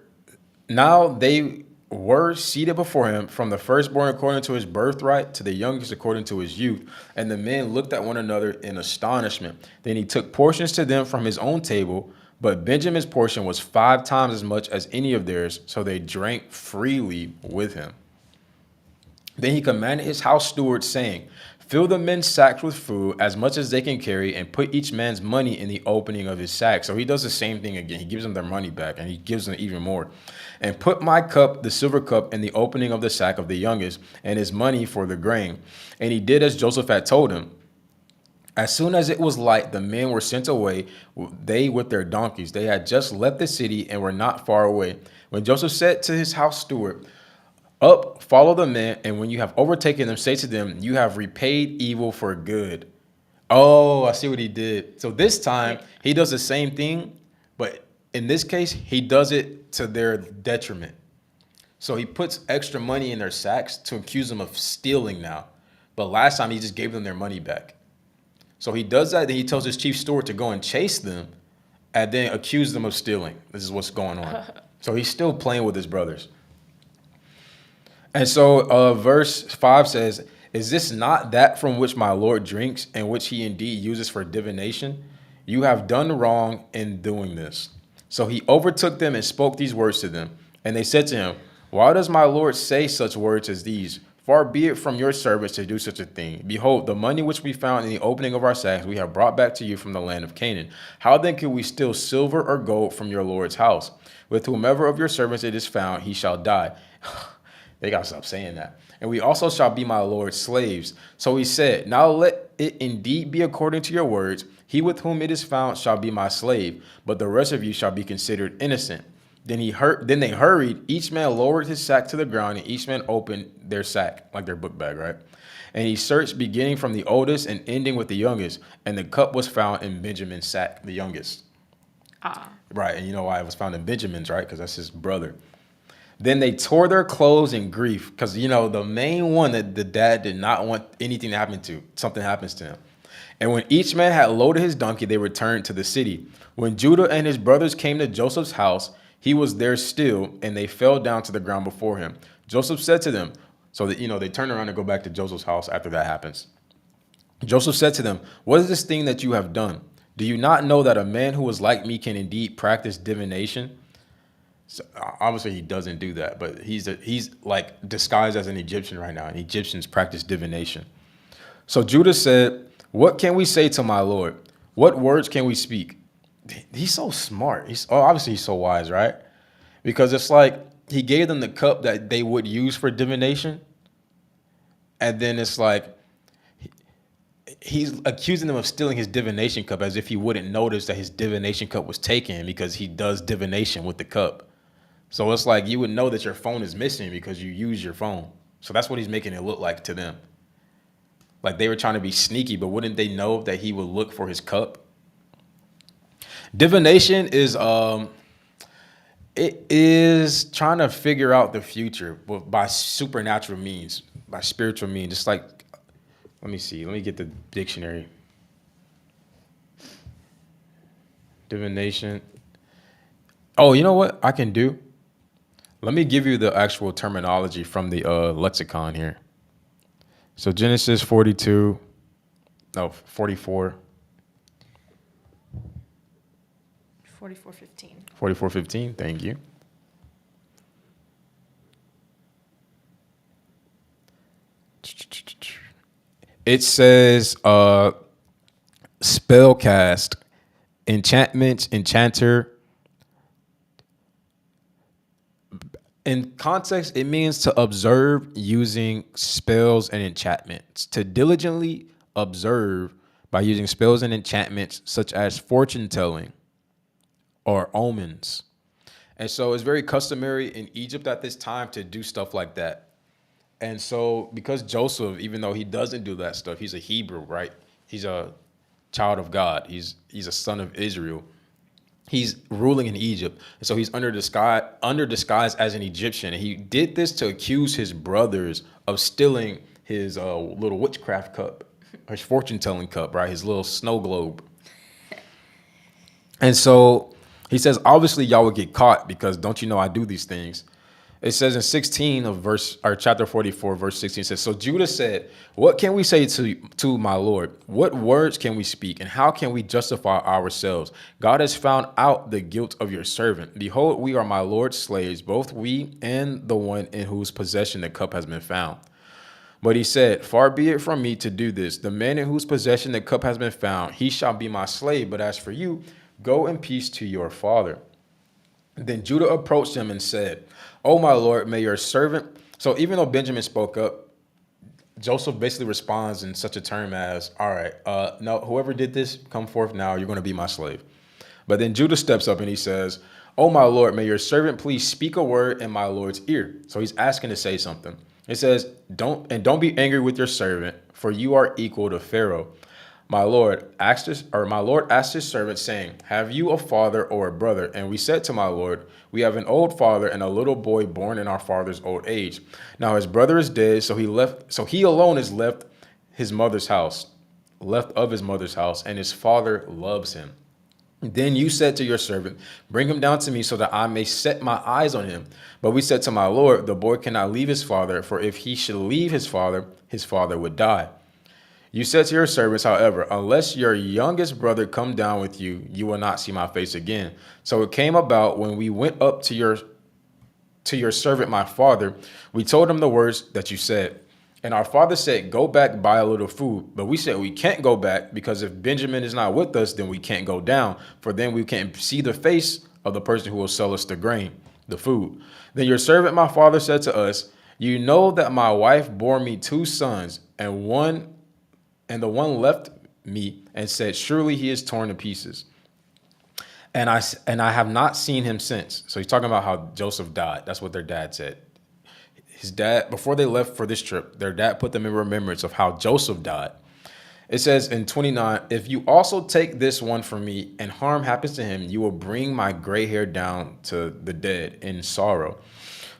seated before him, from the firstborn according to his birthright to the youngest according to his youth. And the men looked at one another in astonishment. Then he took portions to them from his own table, but Benjamin's portion was 5 times as much as any of theirs, so they drank freely with him. Then he commanded his house steward, saying, "Fill the men's sacks with food, as much as they can carry, and put each man's money in the opening of his sack." So he does the same thing again. He gives them their money back, and he gives them even more. "And put my cup, the silver cup, in the opening of the sack of the youngest, and his money for the grain." And he did as Joseph had told him. As soon as it was light, the men were sent away, they with their donkeys. They had just left the city and were not far away. When Joseph said to his house steward, "Up, follow the men, and when you have overtaken them, say to them, 'You have repaid evil for good.'" Oh, I see what he did. So this time, he does the same thing, but in this case, he does it to their detriment. So he puts extra money in their sacks to accuse them of stealing now. But last time, he just gave them their money back. So he does that, then he tells his chief steward to go and chase them and then accuse them of stealing. This is what's going on. So he's still playing with his brothers. And so verse 5 says, "Is this not that from which my Lord drinks, and which he indeed uses for divination? You have done wrong in doing this." So he overtook them and spoke these words to them. And they said to him, "Why does my Lord say such words as these? Far be it from your servants to do such a thing. Behold, the money which we found in the opening of our sacks we have brought back to you from the land of Canaan. How then could we steal silver or gold from your Lord's house? With whomever of your servants it is found, he shall die." They got to stop saying that. "And we also shall be my Lord's slaves." So he said, "Now let it indeed be according to your words. He with whom it is found shall be my slave, but the rest of you shall be considered innocent." Then they hurried. Each man lowered his sack to the ground, and each man opened their sack, like their book bag, right? And he searched, beginning from the oldest and ending with the youngest. And the cup was found in Benjamin's sack, the youngest. Right, and you know why it was found in Benjamin's, right? Because that's his brother. Then they tore their clothes in grief, because, the main one that the dad did not want anything to happen to, something happens to him. And when each man had loaded his donkey, they returned to the city. When Judah and his brothers came to Joseph's house, he was there still, and they fell down to the ground before him. Joseph said to them, so that, they turn around and go back to Joseph's house after that happens. Joseph said to them, "What is this thing that you have done? Do you not know that a man who is like me can indeed practice divination?" So obviously he doesn't do that, but he's like disguised as an Egyptian right now, and Egyptians practice divination. So Judah said, "What can we say to my Lord? What words can we speak?" He's so smart. Obviously he's so wise, right? Because it's like he gave them the cup that they would use for divination. And then it's like he's accusing them of stealing his divination cup as if he wouldn't notice that his divination cup was taken because he does divination with the cup. So it's like you would know that your phone is missing because you use your phone. So that's what he's making it look like to them. Like they were trying to be sneaky, but wouldn't they know that he would look for his cup? Divination is it is trying to figure out the future by supernatural means, by spiritual means. Just like, let me see, let me get the dictionary. Divination. Oh, you know what I can do? Let me give you the actual terminology from the lexicon here. So Genesis 44. 44:15. 44:15, thank you. It says spellcast, enchantments, enchanter. In context, it means to observe using spells and enchantments. To diligently observe by using spells and enchantments such as fortune telling or omens. And so it's very customary in Egypt at this time to do stuff like that. And so because Joseph, even though he doesn't do that stuff, he's a Hebrew, right? He's a child of God. He's a son of Israel. He's ruling in Egypt. And so he's under disguise as an Egyptian. And he did this to accuse his brothers of stealing his little witchcraft cup, his fortune telling cup, right? His little snow globe. And so he says, obviously y'all would get caught because don't you know I do these things? It says in 16 of chapter 44, verse 16, it says, so Judah said, what can we say to my Lord? What words can we speak? And how can we justify ourselves? God has found out the guilt of your servant. Behold, we are my Lord's slaves, both we and the one in whose possession the cup has been found. But he said, far be it from me to do this. The man in whose possession the cup has been found, he shall be my slave. But as for you, go in peace to your father. Then Judah approached him and said, oh, my Lord, may your servant. So even though Benjamin spoke up, Joseph basically responds in such a term as, all right, no, whoever did this, come forth now. You're going to be my slave. But then Judah steps up and he says, oh, my Lord, may your servant please speak a word in my Lord's ear. So he's asking to say something. It says, don't be angry with your servant, for you are equal to Pharaoh. My Lord asked his servant, saying, have you a father or a brother? And we said to my Lord, we have an old father and a little boy born in our father's old age. Now his brother is dead, so he alone is left of his mother's house, and his father loves him. Then you said to your servant, bring him down to me so that I may set my eyes on him. But we said to my Lord, the boy cannot leave his father, for if he should leave his father would die. You said to your servants, however, unless your youngest brother come down with you, you will not see my face again. So it came about when we went up to your servant, my father, we told him the words that you said. And our father said, go back, buy a little food. But we said, we can't go back because if Benjamin is not with us, then we can't go down. For then we can't see the face of the person who will sell us the grain, the food. Then your servant, my father, said to us, you know that my wife bore me 2 sons, and the one left me and said, surely he is torn to pieces. And I have not seen him since. So he's talking about how Joseph died. That's what their dad said. His dad, before they left for this trip, their dad put them in remembrance of how Joseph died. It says in 29, if you also take this one from me and harm happens to him, you will bring my gray hair down to the dead in sorrow.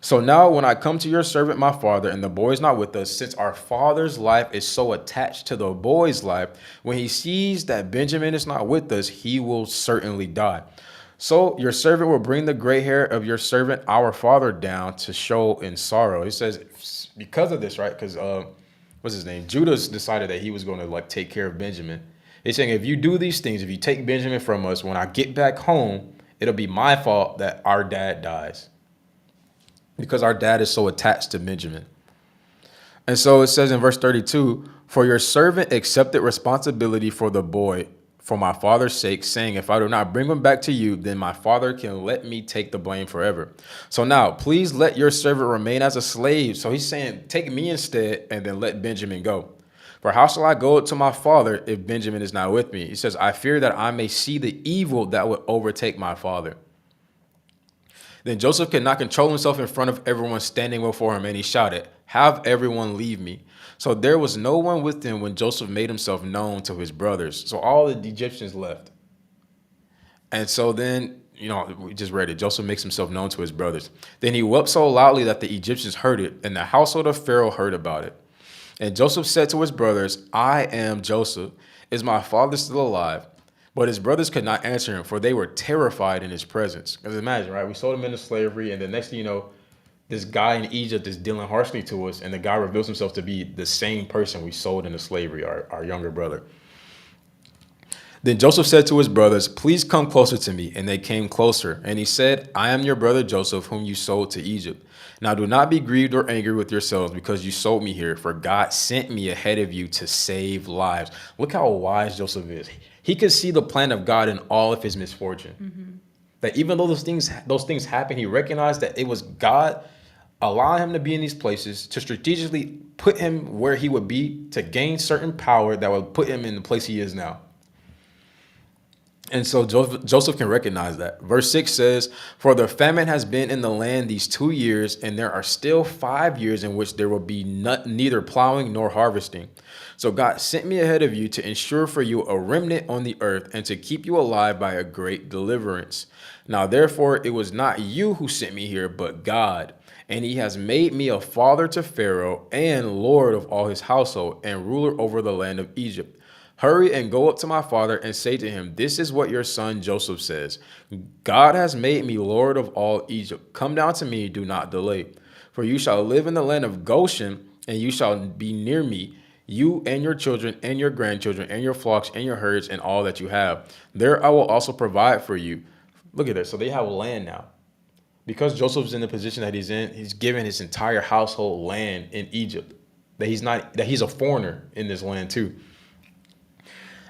So now when I come to your servant, my father, and the boy is not with us, since our father's life is so attached to the boy's life, when he sees that Benjamin is not with us, he will certainly die. So your servant will bring the gray hair of your servant, our father, down to show in sorrow. He says, because of this, right? Because what's his name? Judas decided that he was going to take care of Benjamin. He's saying, if you do these things, if you take Benjamin from us, when I get back home, it'll be my fault that our dad dies. Because our dad is so attached to Benjamin. And so it says in verse 32, for your servant accepted responsibility for the boy for my father's sake, saying, if I do not bring him back to you, then my father can let me take the blame forever. So now, please let your servant remain as a slave. So he's saying, take me instead, and then let Benjamin go. For how shall I go to my father if Benjamin is not with me? He says, I fear that I may see the evil that would overtake my father. Then Joseph could not control himself in front of everyone standing before him, and he shouted, have everyone leave me. So there was no one with him when Joseph made himself known to his brothers. So all the Egyptians left. And so then, we just read it. Joseph makes himself known to his brothers. Then he wept so loudly that the Egyptians heard it, and the household of Pharaoh heard about it. And Joseph said to his brothers, I am Joseph. Is my father still alive? But his brothers could not answer him, for they were terrified in his presence. Because imagine, right? We sold him into slavery, and the next thing you know, this guy in Egypt is dealing harshly to us, and the guy reveals himself to be the same person we sold into slavery, our younger brother. Then Joseph said to his brothers, please come closer to me. And they came closer. And he said, I am your brother Joseph, whom you sold to Egypt. Now do not be grieved or angry with yourselves because you sold me here, for God sent me ahead of you to save lives. Look how wise Joseph is. He could see the plan of God in all of his misfortune. Mm-hmm. That even though those things happened, he recognized that it was God allowing him to be in these places to strategically put him where he would be to gain certain power that would put him in the place he is now. And so Joseph can recognize that. Verse 6 says, for the famine has been in the land these 2 years, and there are still 5 years in which there will be neither plowing nor harvesting. So God sent me ahead of you to ensure for you a remnant on the earth and to keep you alive by a great deliverance. Now, therefore, it was not you who sent me here, but God. And he has made me a father to Pharaoh and Lord of all his household and ruler over the land of Egypt. Hurry and go up to my father and say to him, this is what your son Joseph says. God has made me Lord of all Egypt. Come down to me, do not delay. For you shall live in the land of Goshen, and you shall be near me, you and your children and your grandchildren and your flocks and your herds and all that you have. There I will also provide for you. Look at this. So they have land now. Because Joseph's in the position that he's in, he's given his entire household land in Egypt. That he's a foreigner in this land too.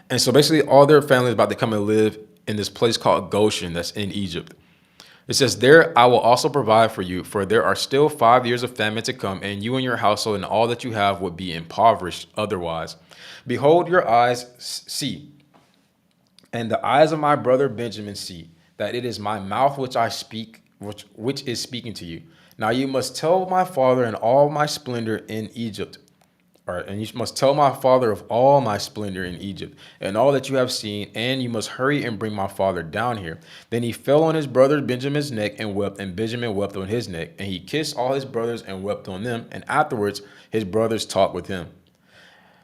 And so basically all their family is about to come and live in this place called Goshen that's in Egypt. It says, there I will also provide for you, for there are still 5 years of famine to come, and you and your household and all that you have would be impoverished otherwise. Behold, your eyes see, and the eyes of my brother Benjamin see, that it is my mouth which I speak, which is speaking to you. Now you must tell my father and all my splendor in Egypt. And you must tell my father of all my splendor in Egypt and all that you have seen, and you must hurry and bring my father down here. Then he fell on his brother Benjamin's neck and wept, and Benjamin wept on his neck. And he kissed all his brothers and wept on them. And afterwards his brothers talked with him.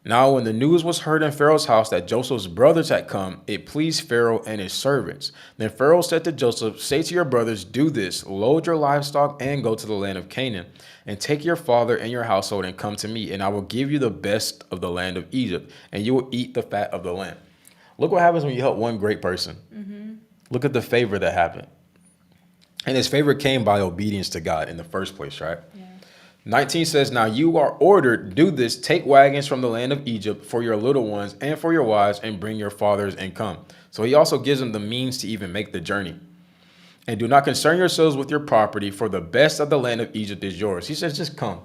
Now when the news was heard in Pharaoh's house that Joseph's brothers had come, it pleased Pharaoh and his servants. Then Pharaoh said to Joseph, say to your brothers, do this, load your livestock and go to the land of Canaan, and take your father and your household and come to me, and I will give you the best of the land of Egypt, and you will eat the fat of the land. Look what happens when you help one great person. Mm-hmm. Look at the favor that happened. And his favor came by obedience to God in the first place, right? Yeah. 19 says, now you are ordered, do this, take wagons from the land of Egypt for your little ones and for your wives, and bring your fathers and come. So he also gives them the means to even make the journey. And do not concern yourselves with your property, for the best of the land of Egypt is yours. He says, just come.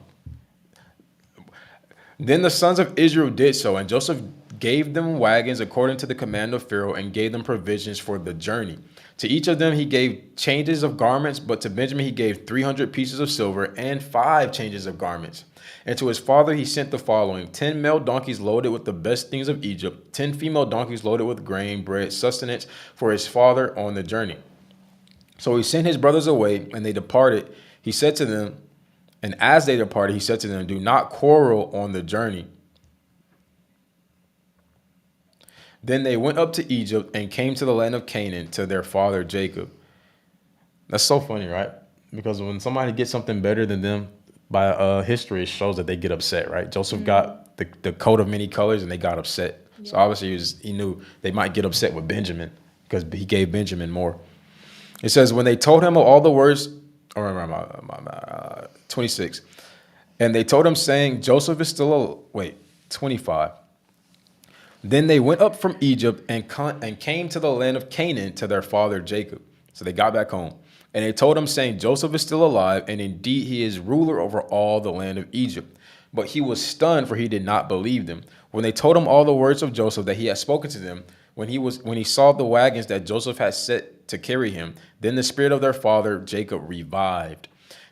Then the sons of Israel did so, and Joseph gave them wagons according to the command of Pharaoh, and gave them provisions for the journey. To each of them he gave changes of garments, but to Benjamin he gave 300 pieces of silver and 5 changes of garments. And to his father he sent the following: 10 male donkeys loaded with the best things of Egypt, 10 female donkeys loaded with grain, bread, sustenance for his father on the journey. So he sent his brothers away, and they departed. He said to them, and as they departed, he said to them, do not quarrel on the journey. Then they went up to Egypt and came to the land of Canaan to their father Jacob. That's so funny, right? Because when somebody gets something better than them, by history, it shows that they get upset, right? Joseph got the coat of many colors, and they got upset. Yeah. So obviously he knew they might get upset with Benjamin because he gave Benjamin more. It says, when they told him of all the words, 26, and they told him, saying, Joseph is still, 25. Then they went up from Egypt and came to the land of Canaan to their father Jacob. So they got back home. And they told him, saying, Joseph is still alive, and indeed he is ruler over all the land of Egypt. But he was stunned, for he did not believe them. When they told him all the words of Joseph that he had spoken to them, when he saw the wagons that Joseph had set to carry him, then the spirit of their father Jacob revived.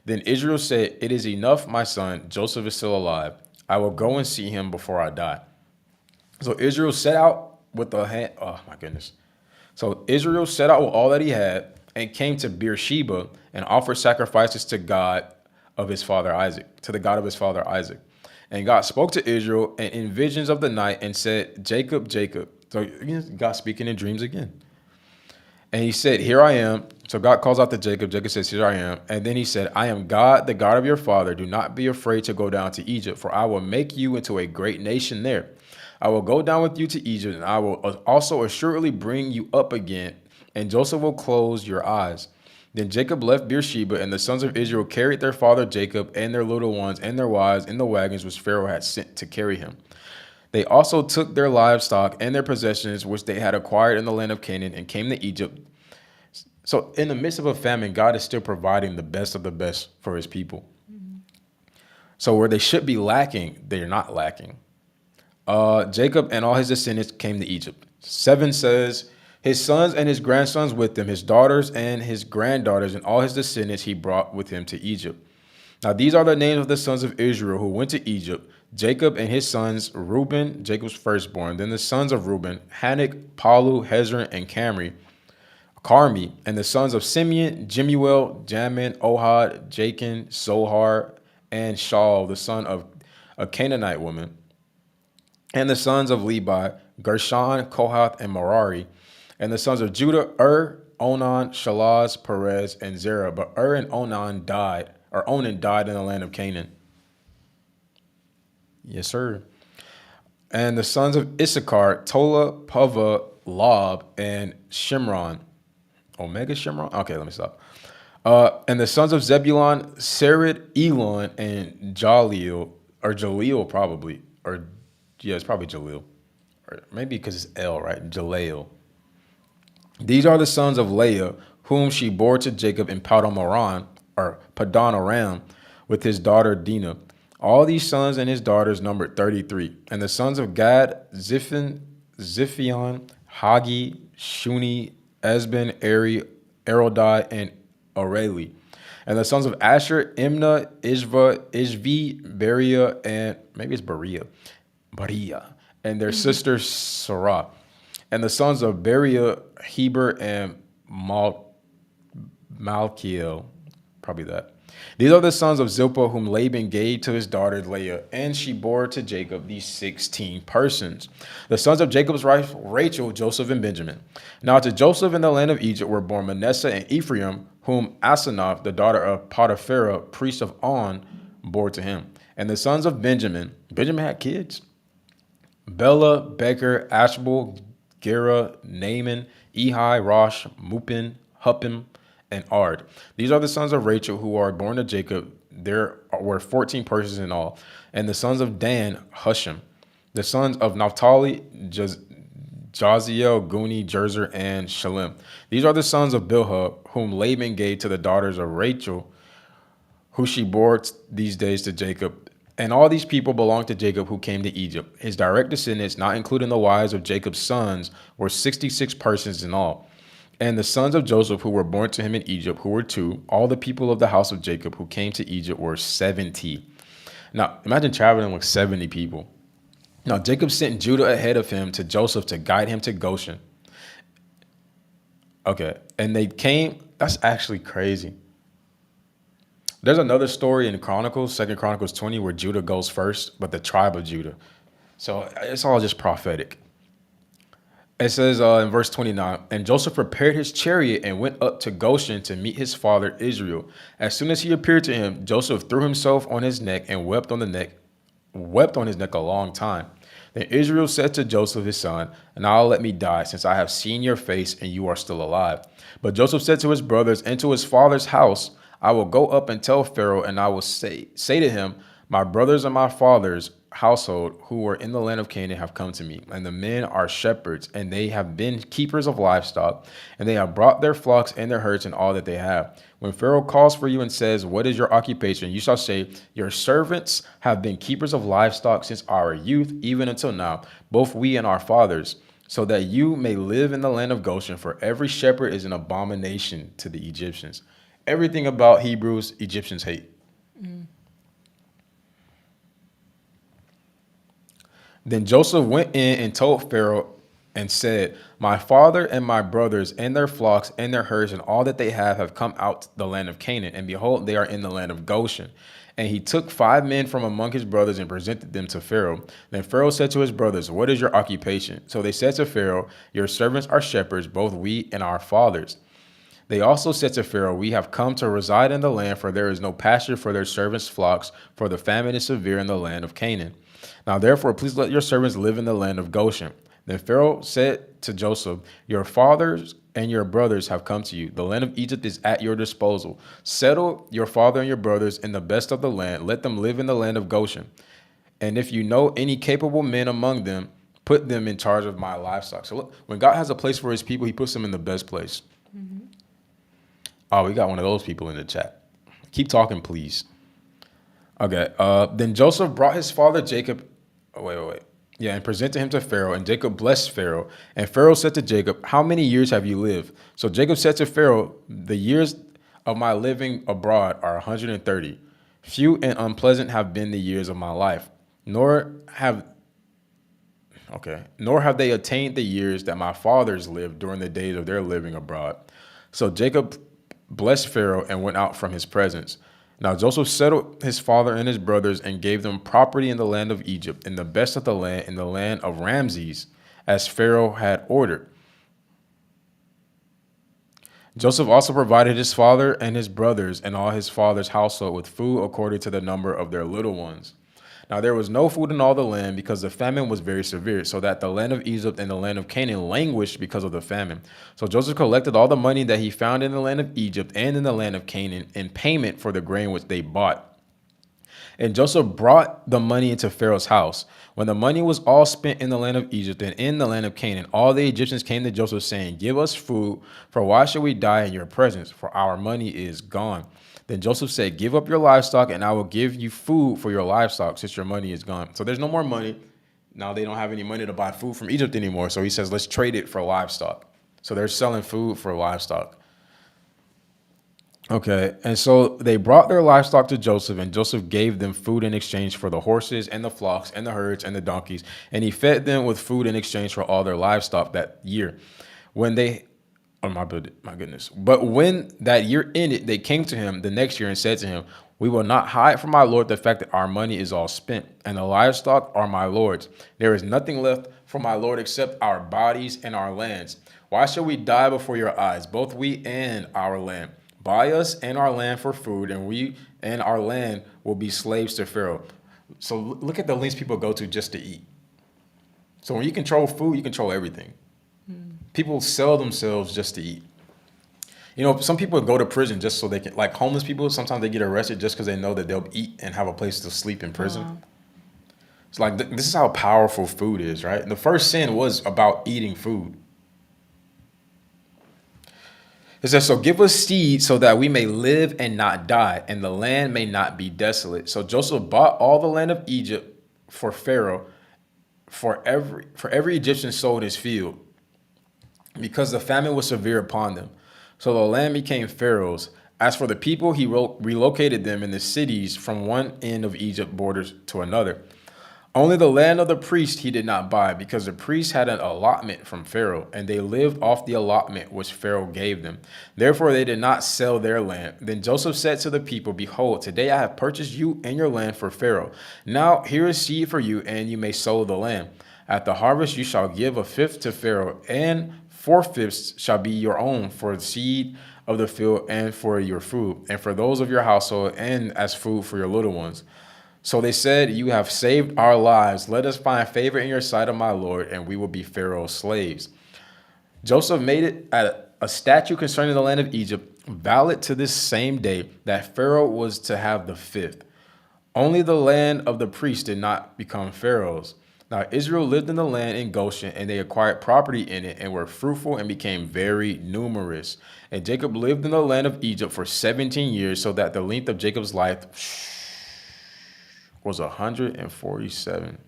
Then Israel said, "It is enough, my son. Joseph is still alive. I will go and see him before I die." So Israel set out with the hand. Oh my goodness. So Israel set out with all that he had and came to Beersheba and offered sacrifices to God of his father Isaac, to the God of his father Isaac. And God spoke to Israel and in visions of the night and said, "Jacob, Jacob." So God speaking in dreams again. And he said, "Here I am." So God calls out to Jacob. Jacob says, "Here I am." And then he said, "I am God, the God of your father. Do not be afraid to go down to Egypt, for I will make you into a great nation there. I will go down with you to Egypt, and I will also assuredly bring you up again, and Joseph will close your eyes." Then Jacob left Beersheba, and the sons of Israel carried their father Jacob and their little ones and their wives in the wagons which Pharaoh had sent to carry him. They also took their livestock and their possessions which they had acquired in the land of Canaan and came to Egypt. So in the midst of a famine, God is still providing the best of the best for his people. So where they should be lacking, they're not lacking. Jacob and all his descendants came to Egypt. 7 says, his sons and his grandsons with them, his daughters and his granddaughters, and all his descendants he brought with him to Egypt. Now these are the names of the sons of Israel who went to Egypt: Jacob and his sons, Reuben, Jacob's firstborn. Then the sons of Reuben, Hanok, Palu, Hezron, and Carmi. And the sons of Simeon, Jemuel, Jamin, Ohad, Jachin, Zohar, and Shaul, the son of a Canaanite woman. And the sons of Levi, Gershon, Kohath, and Merari. And the sons of Judah, Onan, Shalaz, Perez, and Zerah. But and Onan died in the land of Canaan. Yes, sir. And the sons of Issachar, Tola, Puvah, Lob, and Shimron. Omega Shimron? Okay, let me stop. And the sons of Zebulon, Sered, Elon, and Jaleel probably. It's probably Jaleel. Or maybe because it's L, right? Jaleel. These are the sons of Leah, whom she bore to Jacob in Padan Aram, with his daughter Dinah. All these sons and his daughters numbered 33. And the sons of Gad, Ziphion, Hagi, Shuni, Esben, Eri, Erodai, and Areli. And the sons of Asher, Imnah, Ishvi, Beria, and maybe it's Baria, and their sister Sarah. And the sons of Beria, Heber, and Malkiel, probably that. These are the sons of Zilpah, whom Laban gave to his daughter Leah, and she bore to Jacob these 16 persons. The sons of Jacob's wife, Rachel, Joseph, and Benjamin. Now to Joseph in the land of Egypt were born Manasseh and Ephraim, whom Asenath, the daughter of Potiphera, priest of On, bore to him. And the sons of Benjamin had kids: Bela, Becher, Ashbel, Gera, Naaman, Ehi, Rosh, Mupin, Huppim, and Ard. These are the sons of Rachel who are born to Jacob. There were 14 persons in all. And the sons of Dan, Hushim. The sons of Naphtali, Jaziel, Guni, Jerzer, and Shalem. These are the sons of Bilhah, whom Laban gave to the daughters of Rachel, who she bore these days to Jacob. And all these people belonged to Jacob who came to Egypt. His direct descendants, not including the wives of Jacob's sons, were 66 persons in all. And the sons of Joseph who were born to him in Egypt, who were 2, all the people of the house of Jacob who came to Egypt were 70. Now, imagine traveling with 70 people. Now, Jacob sent Judah ahead of him to Joseph to guide him to Goshen. Okay, and they came, that's actually crazy. There's another story in Chronicles, 2 Chronicles 20, where Judah goes first, but the tribe of Judah. So it's all just prophetic. It says in verse 29, and Joseph prepared his chariot and went up to Goshen to meet his father Israel. As soon as he appeared to him, Joseph threw himself on his neck and wept on his neck a long time. Then Israel said to Joseph his son, now let me die, since I have seen your face and you are still alive. But Joseph said to his brothers and to his father's house, I will go up and tell Pharaoh, and I will say to him, my brothers and my father's household who were in the land of Canaan have come to me, and the men are shepherds, and they have been keepers of livestock, and they have brought their flocks and their herds and all that they have. When Pharaoh calls for you and says, what is your occupation? You shall say, your servants have been keepers of livestock since our youth, even until now, both we and our fathers, so that you may live in the land of Goshen, for every shepherd is an abomination to the Egyptians. Everything about Hebrews, Egyptians hate. Then Joseph went in and told Pharaoh and said, my father and my brothers and their flocks and their herds and all that they have come out the land of Canaan. And behold, they are in the land of Goshen. And he took 5 men from among his brothers and presented them to Pharaoh. Then Pharaoh said to his brothers, what is your occupation? So they said to Pharaoh, your servants are shepherds, both we and our fathers. They also said to Pharaoh, we have come to reside in the land, for there is no pasture for their servants' flocks, for the famine is severe in the land of Canaan. Now therefore, please let your servants live in the land of Goshen. Then Pharaoh said to Joseph, your fathers and your brothers have come to you. The land of Egypt is at your disposal. Settle your father and your brothers in the best of the land. Let them live in the land of Goshen. And if you know any capable men among them, put them in charge of my livestock. So look, when God has a place for his people, he puts them in the best place. Oh, we got one of those people in the chat. Keep talking, please. Okay. Then Joseph brought his father Jacob. Wait. Yeah, and presented him to Pharaoh, and Jacob blessed Pharaoh. And Pharaoh said to Jacob, how many years have you lived? So Jacob said to Pharaoh, the years of my living abroad are 130. Few and unpleasant have been the years of my life, nor have they attained the years that my fathers lived during the days of their living abroad. So Jacob blessed Pharaoh and went out from his presence. Now Joseph settled his father and his brothers and gave them property in the land of Egypt, in the best of the land, in the land of Ramses, as Pharaoh had ordered. Joseph also provided his father and his brothers and all his father's household with food according to the number of their little ones. Now there was no food in all the land because the famine was very severe, so that the land of Egypt and the land of Canaan languished because of the famine. So Joseph collected all the money that he found in the land of Egypt and in the land of Canaan in payment for the grain which they bought. And Joseph brought the money into Pharaoh's house. When the money was all spent in the land of Egypt and in the land of Canaan, all the Egyptians came to Joseph saying, give us food, for why should we die in your presence? For our money is gone. Then Joseph said, give up your livestock and I will give you food for your livestock since your money is gone. So there's no more money. Now they don't have any money to buy food from Egypt anymore. So he says, let's trade it for livestock. So they're selling food for livestock. Okay. And so they brought their livestock to Joseph, and Joseph gave them food in exchange for the horses and the flocks and the herds and the donkeys. And he fed them with food in exchange for all their livestock that year. My goodness. But when that year ended, they came to him the next year and said to him, we will not hide from my Lord the fact that our money is all spent, and the livestock are my Lord's. There is nothing left for my Lord except our bodies and our lands. Why shall we die before your eyes, both we and our land? Buy us and our land for food, and we and our land will be slaves to Pharaoh. So look at the lengths people go to just to eat. So when you control food, you control everything. People sell themselves just to eat. You know, some people go to prison just so they can, like homeless people, sometimes they get arrested just because they know that they'll eat and have a place to sleep in prison. It's like, this is how powerful food is, right? And the first sin was about eating food. It says, so give us seed so that we may live and not die, and the land may not be desolate. So Joseph bought all the land of Egypt for Pharaoh, for every Egyptian sold his field, because the famine was severe upon them. So the land became Pharaoh's. As for the people, he relocated them in the cities from one end of Egypt borders to another. Only the land of the priest he did not buy, because the priests had an allotment from Pharaoh, and they lived off the allotment which Pharaoh gave them. Therefore they did not sell their land. Then Joseph said to the people, behold, today I have purchased you and your land for Pharaoh. Now here is seed for you, and you may sow the land. At the harvest you shall give a fifth to Pharaoh, and 4/5 shall be your own for the seed of the field and for your food, and for those of your household, and as food for your little ones. So they said, you have saved our lives. Let us find favor in your sight, of my Lord, and we will be Pharaoh's slaves. Joseph made it a statute concerning the land of Egypt, valid to this same day, that Pharaoh was to have the fifth. Only the land of the priests did not become Pharaoh's. Now Israel lived in the land in Goshen, and they acquired property in it, and were fruitful and became very numerous. And Jacob lived in the land of Egypt for 17 years, so that the length of Jacob's life was 147.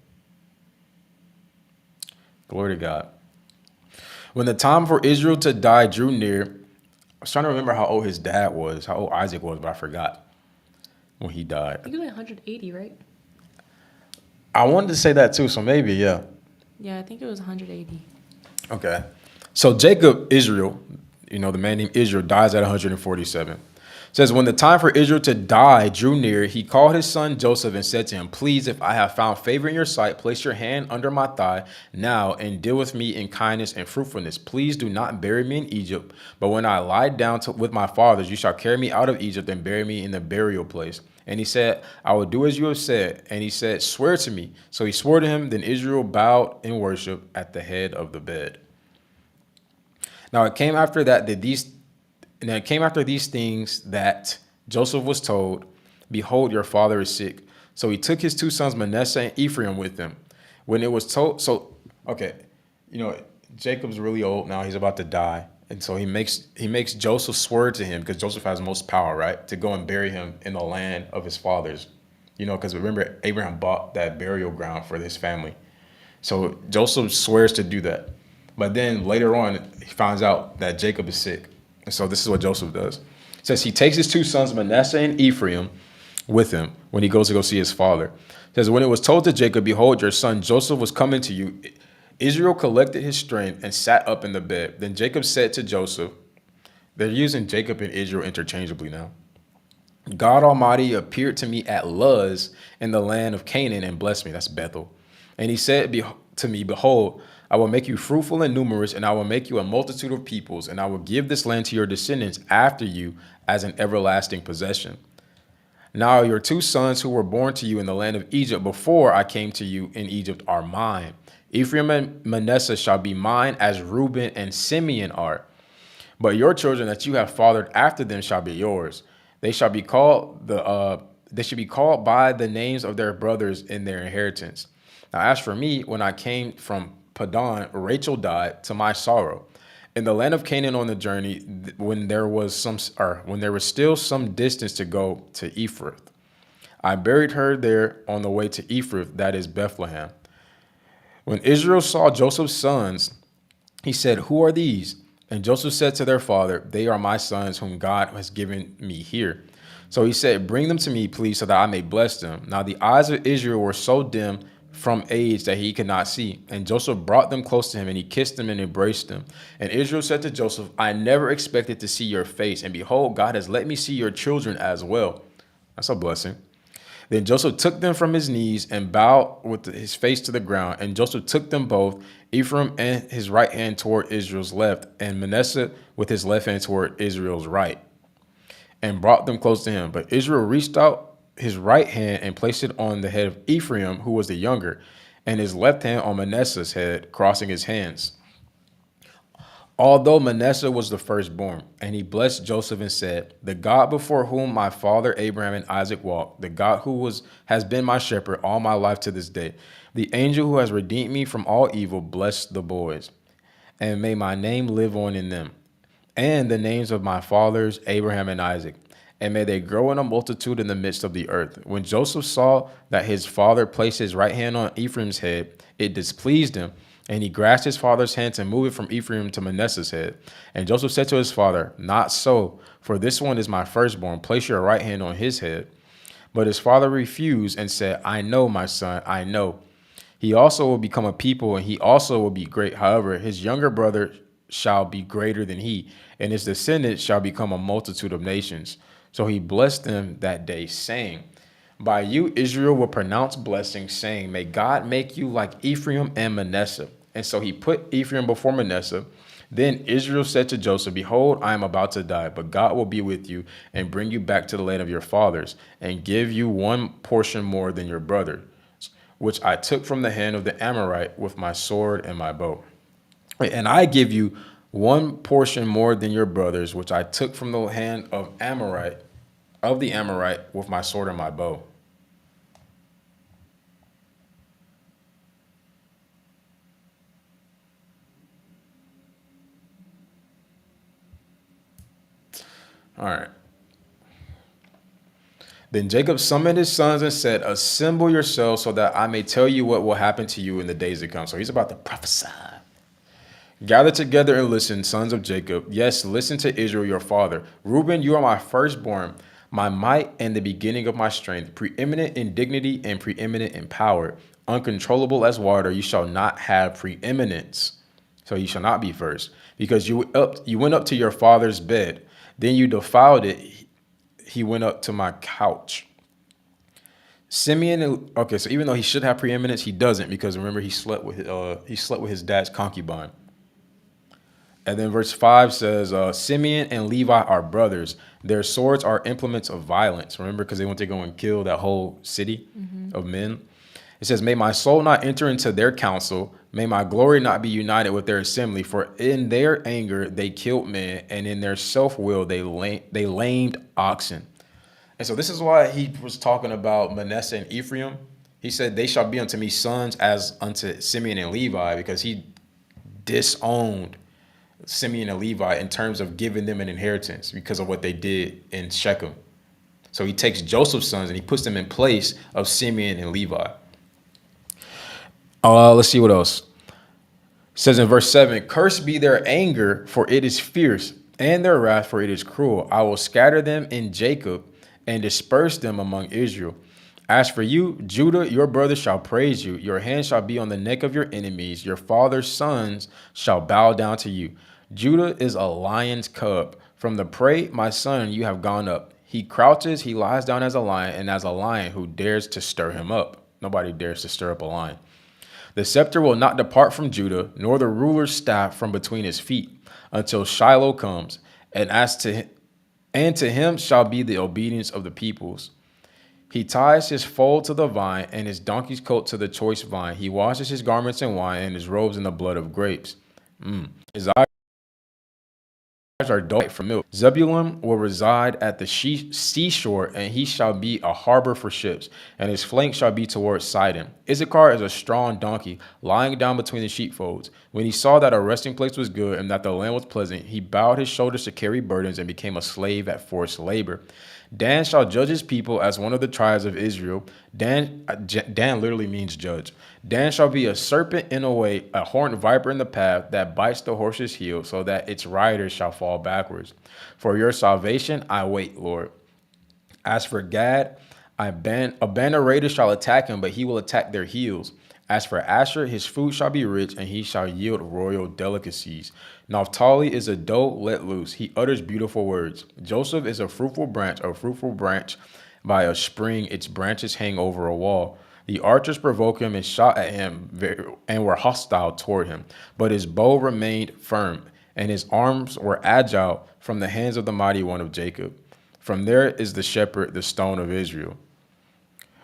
Glory to God. When the time for Israel to die drew near, I was trying to remember how old his dad was, how old Isaac was, but I forgot when he died. I think it was like 180, right? I wanted to say that too, so maybe, yeah. Yeah, I think it was 180. Okay. So Jacob, Israel, the man named Israel, dies at 147. It says, when the time for Israel to die drew near, he called his son Joseph and said to him, please, if I have found favor in your sight, place your hand under my thigh now and deal with me in kindness and fruitfulness. Please do not bury me in Egypt, but when I lie down with my fathers, you shall carry me out of Egypt and bury me in the burial place. And he said, I will do as you have said. And he said, swear to me. So he swore to him. Then Israel bowed in worship at the head of the bed. Now it came after these things that Joseph was told, behold, your father is sick. So he took his two sons, Manasseh and Ephraim, with him. When it was told, Jacob's really old now. He's about to die. And so he makes Joseph swear to him, because Joseph has most power, right, to go and bury him in the land of his fathers. Because remember, Abraham bought that burial ground for his family. So Joseph swears to do that. But then later on, he finds out that Jacob is sick. And so this is what Joseph does. It says he takes his two sons, Manasseh and Ephraim, with him when he goes to go see his father. It says, when it was told to Jacob, behold, your son Joseph was coming to you, Israel collected his strength and sat up in the bed. Then Jacob said to Joseph, they're using Jacob and Israel interchangeably now. God Almighty appeared to me at Luz in the land of Canaan and blessed me. That's Bethel. And he said to me, behold, I will make you fruitful and numerous, and I will make you a multitude of peoples, and I will give this land to your descendants after you as an everlasting possession. Now your two sons who were born to you in the land of Egypt before I came to you in Egypt are mine. Ephraim and Manasseh shall be mine as Reuben and Simeon are. But your children that you have fathered after them shall be yours. They shall be called they should be called by the names of their brothers in their inheritance. Now as for me, when I came from Padan, Rachel died to my sorrow. In the land of Canaan on the journey, when there was still some distance to go to Ephrath, I buried her there on the way to Ephrath, that is Bethlehem. When Israel saw Joseph's sons, he said, who are these? And Joseph said to their father, they are my sons whom God has given me here. So he said, bring them to me, please, so that I may bless them. Now the eyes of Israel were so dim from age that he could not see. And Joseph brought them close to him, and he kissed them and embraced them. And Israel said to Joseph, I never expected to see your face, and behold, God has let me see your children as well. That's a blessing. Then Joseph took them from his knees and bowed with his face to the ground. And Joseph took them both, Ephraim and his right hand toward Israel's left, and Manasseh with his left hand toward Israel's right, and brought them close to him. But Israel reached out his right hand and placed it on the head of Ephraim, who was the younger, and his left hand on Manasseh's head, crossing his hands. Although Manasseh was the firstborn, and he blessed Joseph and said, the God before whom my father Abraham and Isaac walked, the God who has been my shepherd all my life to this day, the angel who has redeemed me from all evil, bless the boys, and may my name live on in them, and the names of my fathers Abraham and Isaac, and may they grow in a multitude in the midst of the earth. When Joseph saw that his father placed his right hand on Ephraim's head, it displeased him, and he grasped his father's hand to move it from Ephraim to Manasseh's head. And Joseph said to his father, not so, for this one is my firstborn. Place your right hand on his head. But his father refused and said, I know, my son, I know. He also will become a people, and he also will be great. However, his younger brother shall be greater than he, and his descendants shall become a multitude of nations. So he blessed them that day, saying, by you Israel will pronounce blessing, saying, may God make you like Ephraim and Manasseh. And so he put Ephraim before Manasseh. Then Israel said to Joseph, behold, I am about to die, but God will be with you and bring you back to the land of your fathers, and give you one portion more than your brother, which I took from the hand of the Amorite with my sword and my bow. And I give you one portion more than your brothers, which I took from the hand of the Amorite with my sword and my bow. All right. Then Jacob summoned his sons and said, assemble yourselves so that I may tell you what will happen to you in the days to come. So he's about to prophesy. Gather together and listen, sons of Jacob. Yes, listen to Israel, your father. Reuben, you are my firstborn, my might and the beginning of my strength, preeminent in dignity and preeminent in power, uncontrollable as water. You shall not have preeminence. So you shall not be first, because you went up to your father's bed. Then you defiled it. He went up to my couch. Simeon, okay, so even though he should have preeminence, he doesn't, because remember he slept with his dad's concubine. And then verse 5 says, Simeon and Levi are brothers. Their swords are implements of violence. Remember, because they went to go and kill that whole city of men. It says, may my soul not enter into their counsel. May my glory not be united with their assembly. For in their anger they killed men, and in their self-will they lamed oxen. And so this is why he was talking about Manasseh and Ephraim. He said, they shall be unto me sons as unto Simeon and Levi, because he disowned Simeon and Levi in terms of giving them an inheritance because of what they did in Shechem. So he takes Joseph's sons and he puts them in place of Simeon and Levi. Let's see what else. It says in verse 7, cursed be their anger, for it is fierce, and their wrath, for it is cruel. I will scatter them in Jacob and disperse them among Israel. As for you, Judah, your brothers shall praise you. Your hand shall be on the neck of your enemies. Your father's sons shall bow down to you. Judah is a lion's cub. From the prey, my son, you have gone up. He crouches, he lies down as a lion, and as a lion who dares to stir him up. Nobody dares to stir up a lion. The scepter will not depart from Judah, nor the ruler's staff from between his feet, until Shiloh comes. And to him shall be the obedience of the peoples. He ties his foal to the vine and his donkey's coat to the choice vine. He washes his garments in wine and his robes in the blood of grapes. His eyes are dark from milk. Zebulun will reside at the seashore, and he shall be a harbor for ships, and his flank shall be towards Sidon. Issachar is a strong donkey, lying down between the sheepfolds. When he saw that a resting place was good and that the land was pleasant, he bowed his shoulders to carry burdens and became a slave at forced labor. Dan shall judge his people as one of the tribes of Israel. Dan literally means judge. Dan shall be a serpent in a way, a horned viper in the path that bites the horse's heel, so that its rider shall fall backwards. For your salvation I wait, Lord. As for Gad, a band of raiders shall attack him, but he will attack their heels. As for Asher, his food shall be rich, and he shall yield royal delicacies. Naphtali is a doe let loose. He utters beautiful words. Joseph is a fruitful branch by a spring. Its branches hang over a wall. The archers provoked him and shot at him and were hostile toward him. But his bow remained firm, and his arms were agile from the hands of the mighty one of Jacob. From there is the shepherd, the stone of Israel.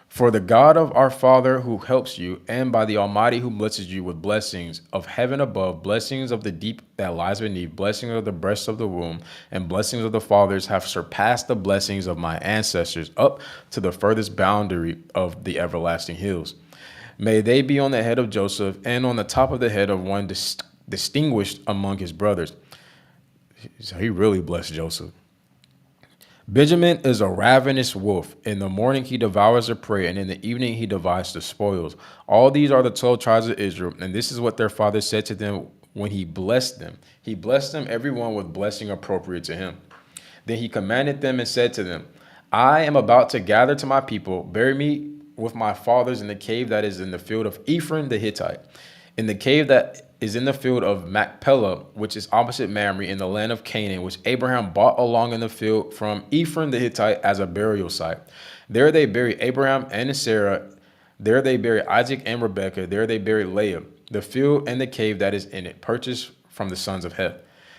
For the God of our Father who helps you, and by the Almighty who blesses you with blessings of heaven above, blessings of the deep that lies beneath, blessings of the breasts of the womb, and blessings of the fathers have surpassed the blessings of my ancestors up to the furthest boundary of the everlasting hills. May they be on the head of Joseph and on the top of the head of one distinguished among his brothers. So he really blessed Joseph. Benjamin is a ravenous wolf. In the morning he devours the prey, and in the evening he divides the spoils. All these are the 12 tribes of Israel, and this is what their father said to them when he blessed them. He blessed them, everyone with blessing appropriate to him. Then he commanded them and said to them, I am about to gather to my people. Bury me with my fathers in the cave that is in the field of Ephron the Hittite, in the cave that is in the field of Machpelah, which is opposite Mamre, in the land of Canaan, which Abraham bought along in the field from Ephron the Hittite as a burial site. There they buried Abraham and Sarah. There they buried Isaac and Rebekah. There they buried Leah. The field and the cave that is in it, purchased from the sons of Heth.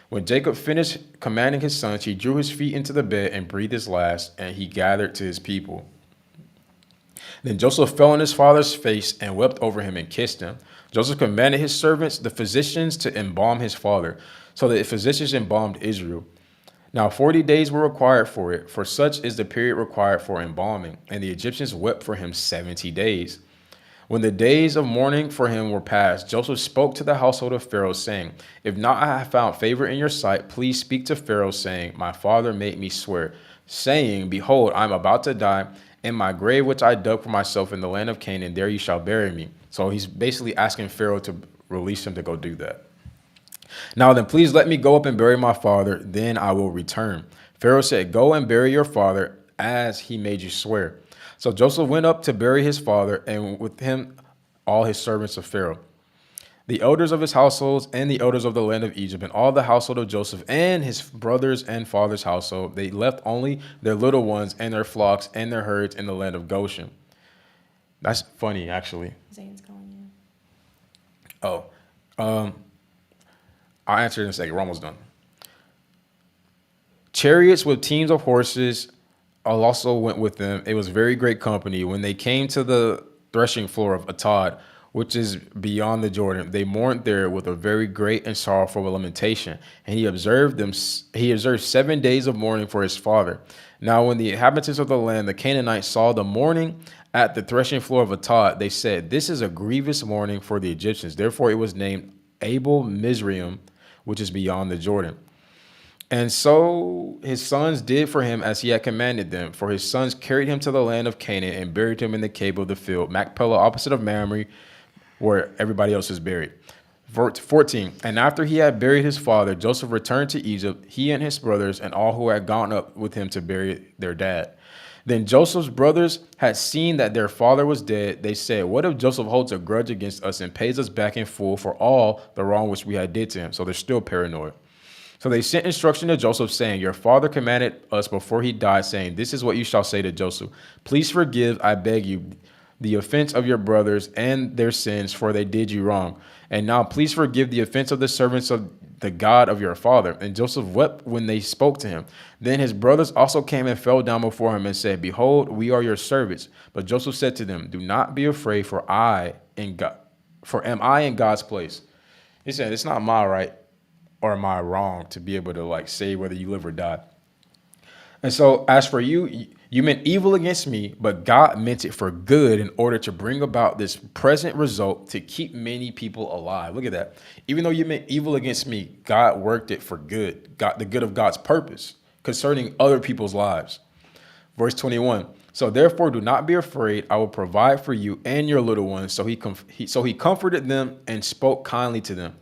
When Jacob finished commanding his sons, he drew his feet into the bed and breathed his last, and he gathered to his people. Then Joseph fell on his father's face and wept over him and kissed him. Joseph commanded his servants, the physicians, to embalm his father. So the physicians embalmed Israel. Now 40 days were required for it, for such is the period required for embalming. And the Egyptians wept for him 70 days. When the days of mourning for him were past, Joseph spoke to the household of Pharaoh, saying, If not I have found favor in your sight, please speak to Pharaoh, saying, My father made me swear, saying, Behold, I am about to die, in my grave which I dug for myself in the land of Canaan, there you shall bury me. So he's basically asking Pharaoh to release him to go do that. Now then, please let me go up and bury my father, then I will return. Pharaoh said, Go and bury your father as he made you swear. So Joseph went up to bury his father, and with him all his servants of Pharaoh, the elders of his households, and the elders of the land of Egypt, and all the household of Joseph, and his brothers and father's household. They left only their little ones and their flocks and their herds in the land of Goshen. That's funny, actually. Zane's calling you. Oh, I'll answer it in a second. We're almost done. Chariots with teams of horses also went with them. It was very great company. When they came to the threshing floor of Atad, which is beyond the Jordan, they mourned there with a very great and sorrowful lamentation. And he observed 7 days of mourning for his father. Now, when the inhabitants of the land, the Canaanites, saw the mourning at the threshing floor of Atad, they said, This is a grievous mourning for the Egyptians. Therefore, it was named Abel Mizraim, which is beyond the Jordan. And so his sons did for him as he had commanded them. For his sons carried him to the land of Canaan and buried him in the cave of the field, Machpelah, opposite of Mamre, where everybody else is buried. 14. And after he had buried his father, Joseph returned to Egypt, he and his brothers, and all who had gone up with him to bury their dad. Then Joseph's brothers had seen that their father was dead. They said, What if Joseph holds a grudge against us and pays us back in full for all the wrong which we had did to him? So they're still paranoid. So they sent instruction to Joseph, saying, Your father commanded us before he died, saying, This is what you shall say to Joseph. Please forgive, I beg you, the offense of your brothers and their sins, for they did you wrong. And now please forgive the offense of the servants of the God of your father. And Joseph wept when they spoke to him. Then his brothers also came and fell down before him and said, Behold, we are your servants. But Joseph said to them, Do not be afraid, for am I in God's place? He said, It's not my right or am I wrong to be able to say whether you live or die. And so as for you, you meant evil against me, but God meant it for good in order to bring about this present result to keep many people alive. Look at that. Even though you meant evil against me, God worked it for good, the good of God's purpose concerning other people's lives. Verse 21. So therefore, do not be afraid. I will provide for you and your little ones. So he comforted them and spoke kindly to them.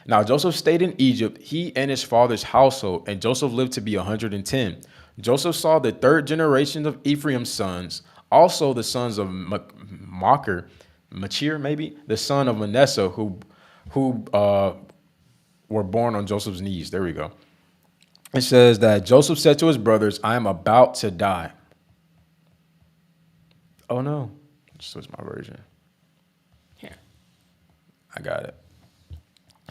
Now Joseph stayed in Egypt, he and his father's household, and Joseph lived to be 110. Joseph saw the third generation of Ephraim's sons, also the sons of Machir, maybe, the son of Manasseh, who were born on Joseph's knees. There we go. It says that Joseph said to his brothers, I am about to die. Oh no, switch my version. Here. I got it.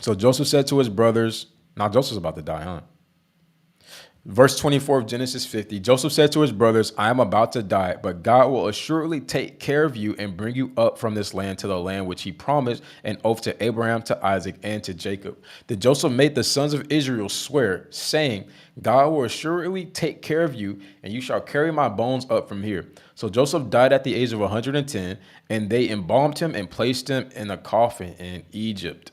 So Joseph said to his brothers, now Joseph's about to die, huh? Verse 24 of Genesis 50, Joseph said to his brothers, I am about to die, but God will assuredly take care of you and bring you up from this land to the land which he promised an oath to Abraham, to Isaac, and to Jacob. Then Joseph made the sons of Israel swear, saying, God will assuredly take care of you, and you shall carry my bones up from here. So Joseph died at the age of 110, and they embalmed him and placed him in a coffin in Egypt.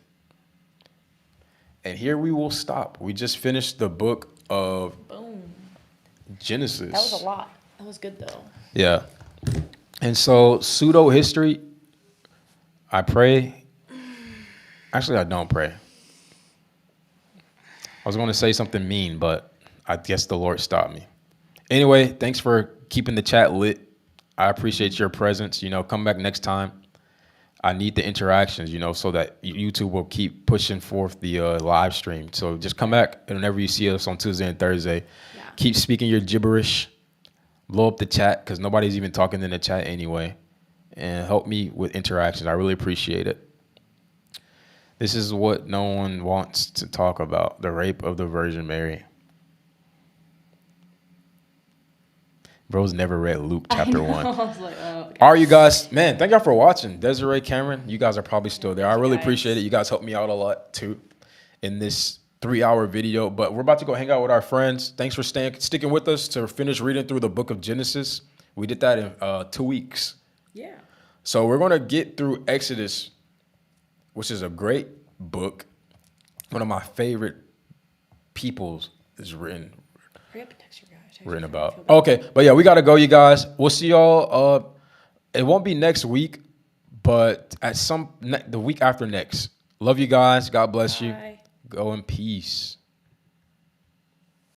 And here we will stop. We just finished the book of Genesis. That was a lot. That was good though. Yeah. And so pseudo history, I pray. Actually, I don't pray. I was going to say something mean, but I guess the Lord stopped me. Anyway, thanks for keeping the chat lit. I appreciate your presence. Come back next time. I need the interactions, so that YouTube will keep pushing forth the live stream. So just come back, and whenever you see us on Tuesday and Thursday, keep speaking your gibberish, blow up the chat, because nobody's even talking in the chat anyway, and help me with interactions. I really appreciate it. This is what no one wants to talk about, the rape of the Virgin Mary. Bro's never read Luke chapter 1. I was like, oh, okay. All right, you guys, man, thank y'all for watching. Desiree, Cameron, you guys are probably still there. I really appreciate it. You guys helped me out a lot too in this 3-hour video, but we're about to go hang out with our friends. Thanks for sticking with us to finish reading through the book of Genesis. We did that in 2 weeks. Yeah. So we're gonna get through Exodus, which is a great book. One of my favorite peoples is written Hurry up and text your guys. written about. Okay, but yeah, we gotta go, you guys. We'll see y'all. It won't be next week, but at the week after next. Love you guys. God bless you. Bye. Go in peace.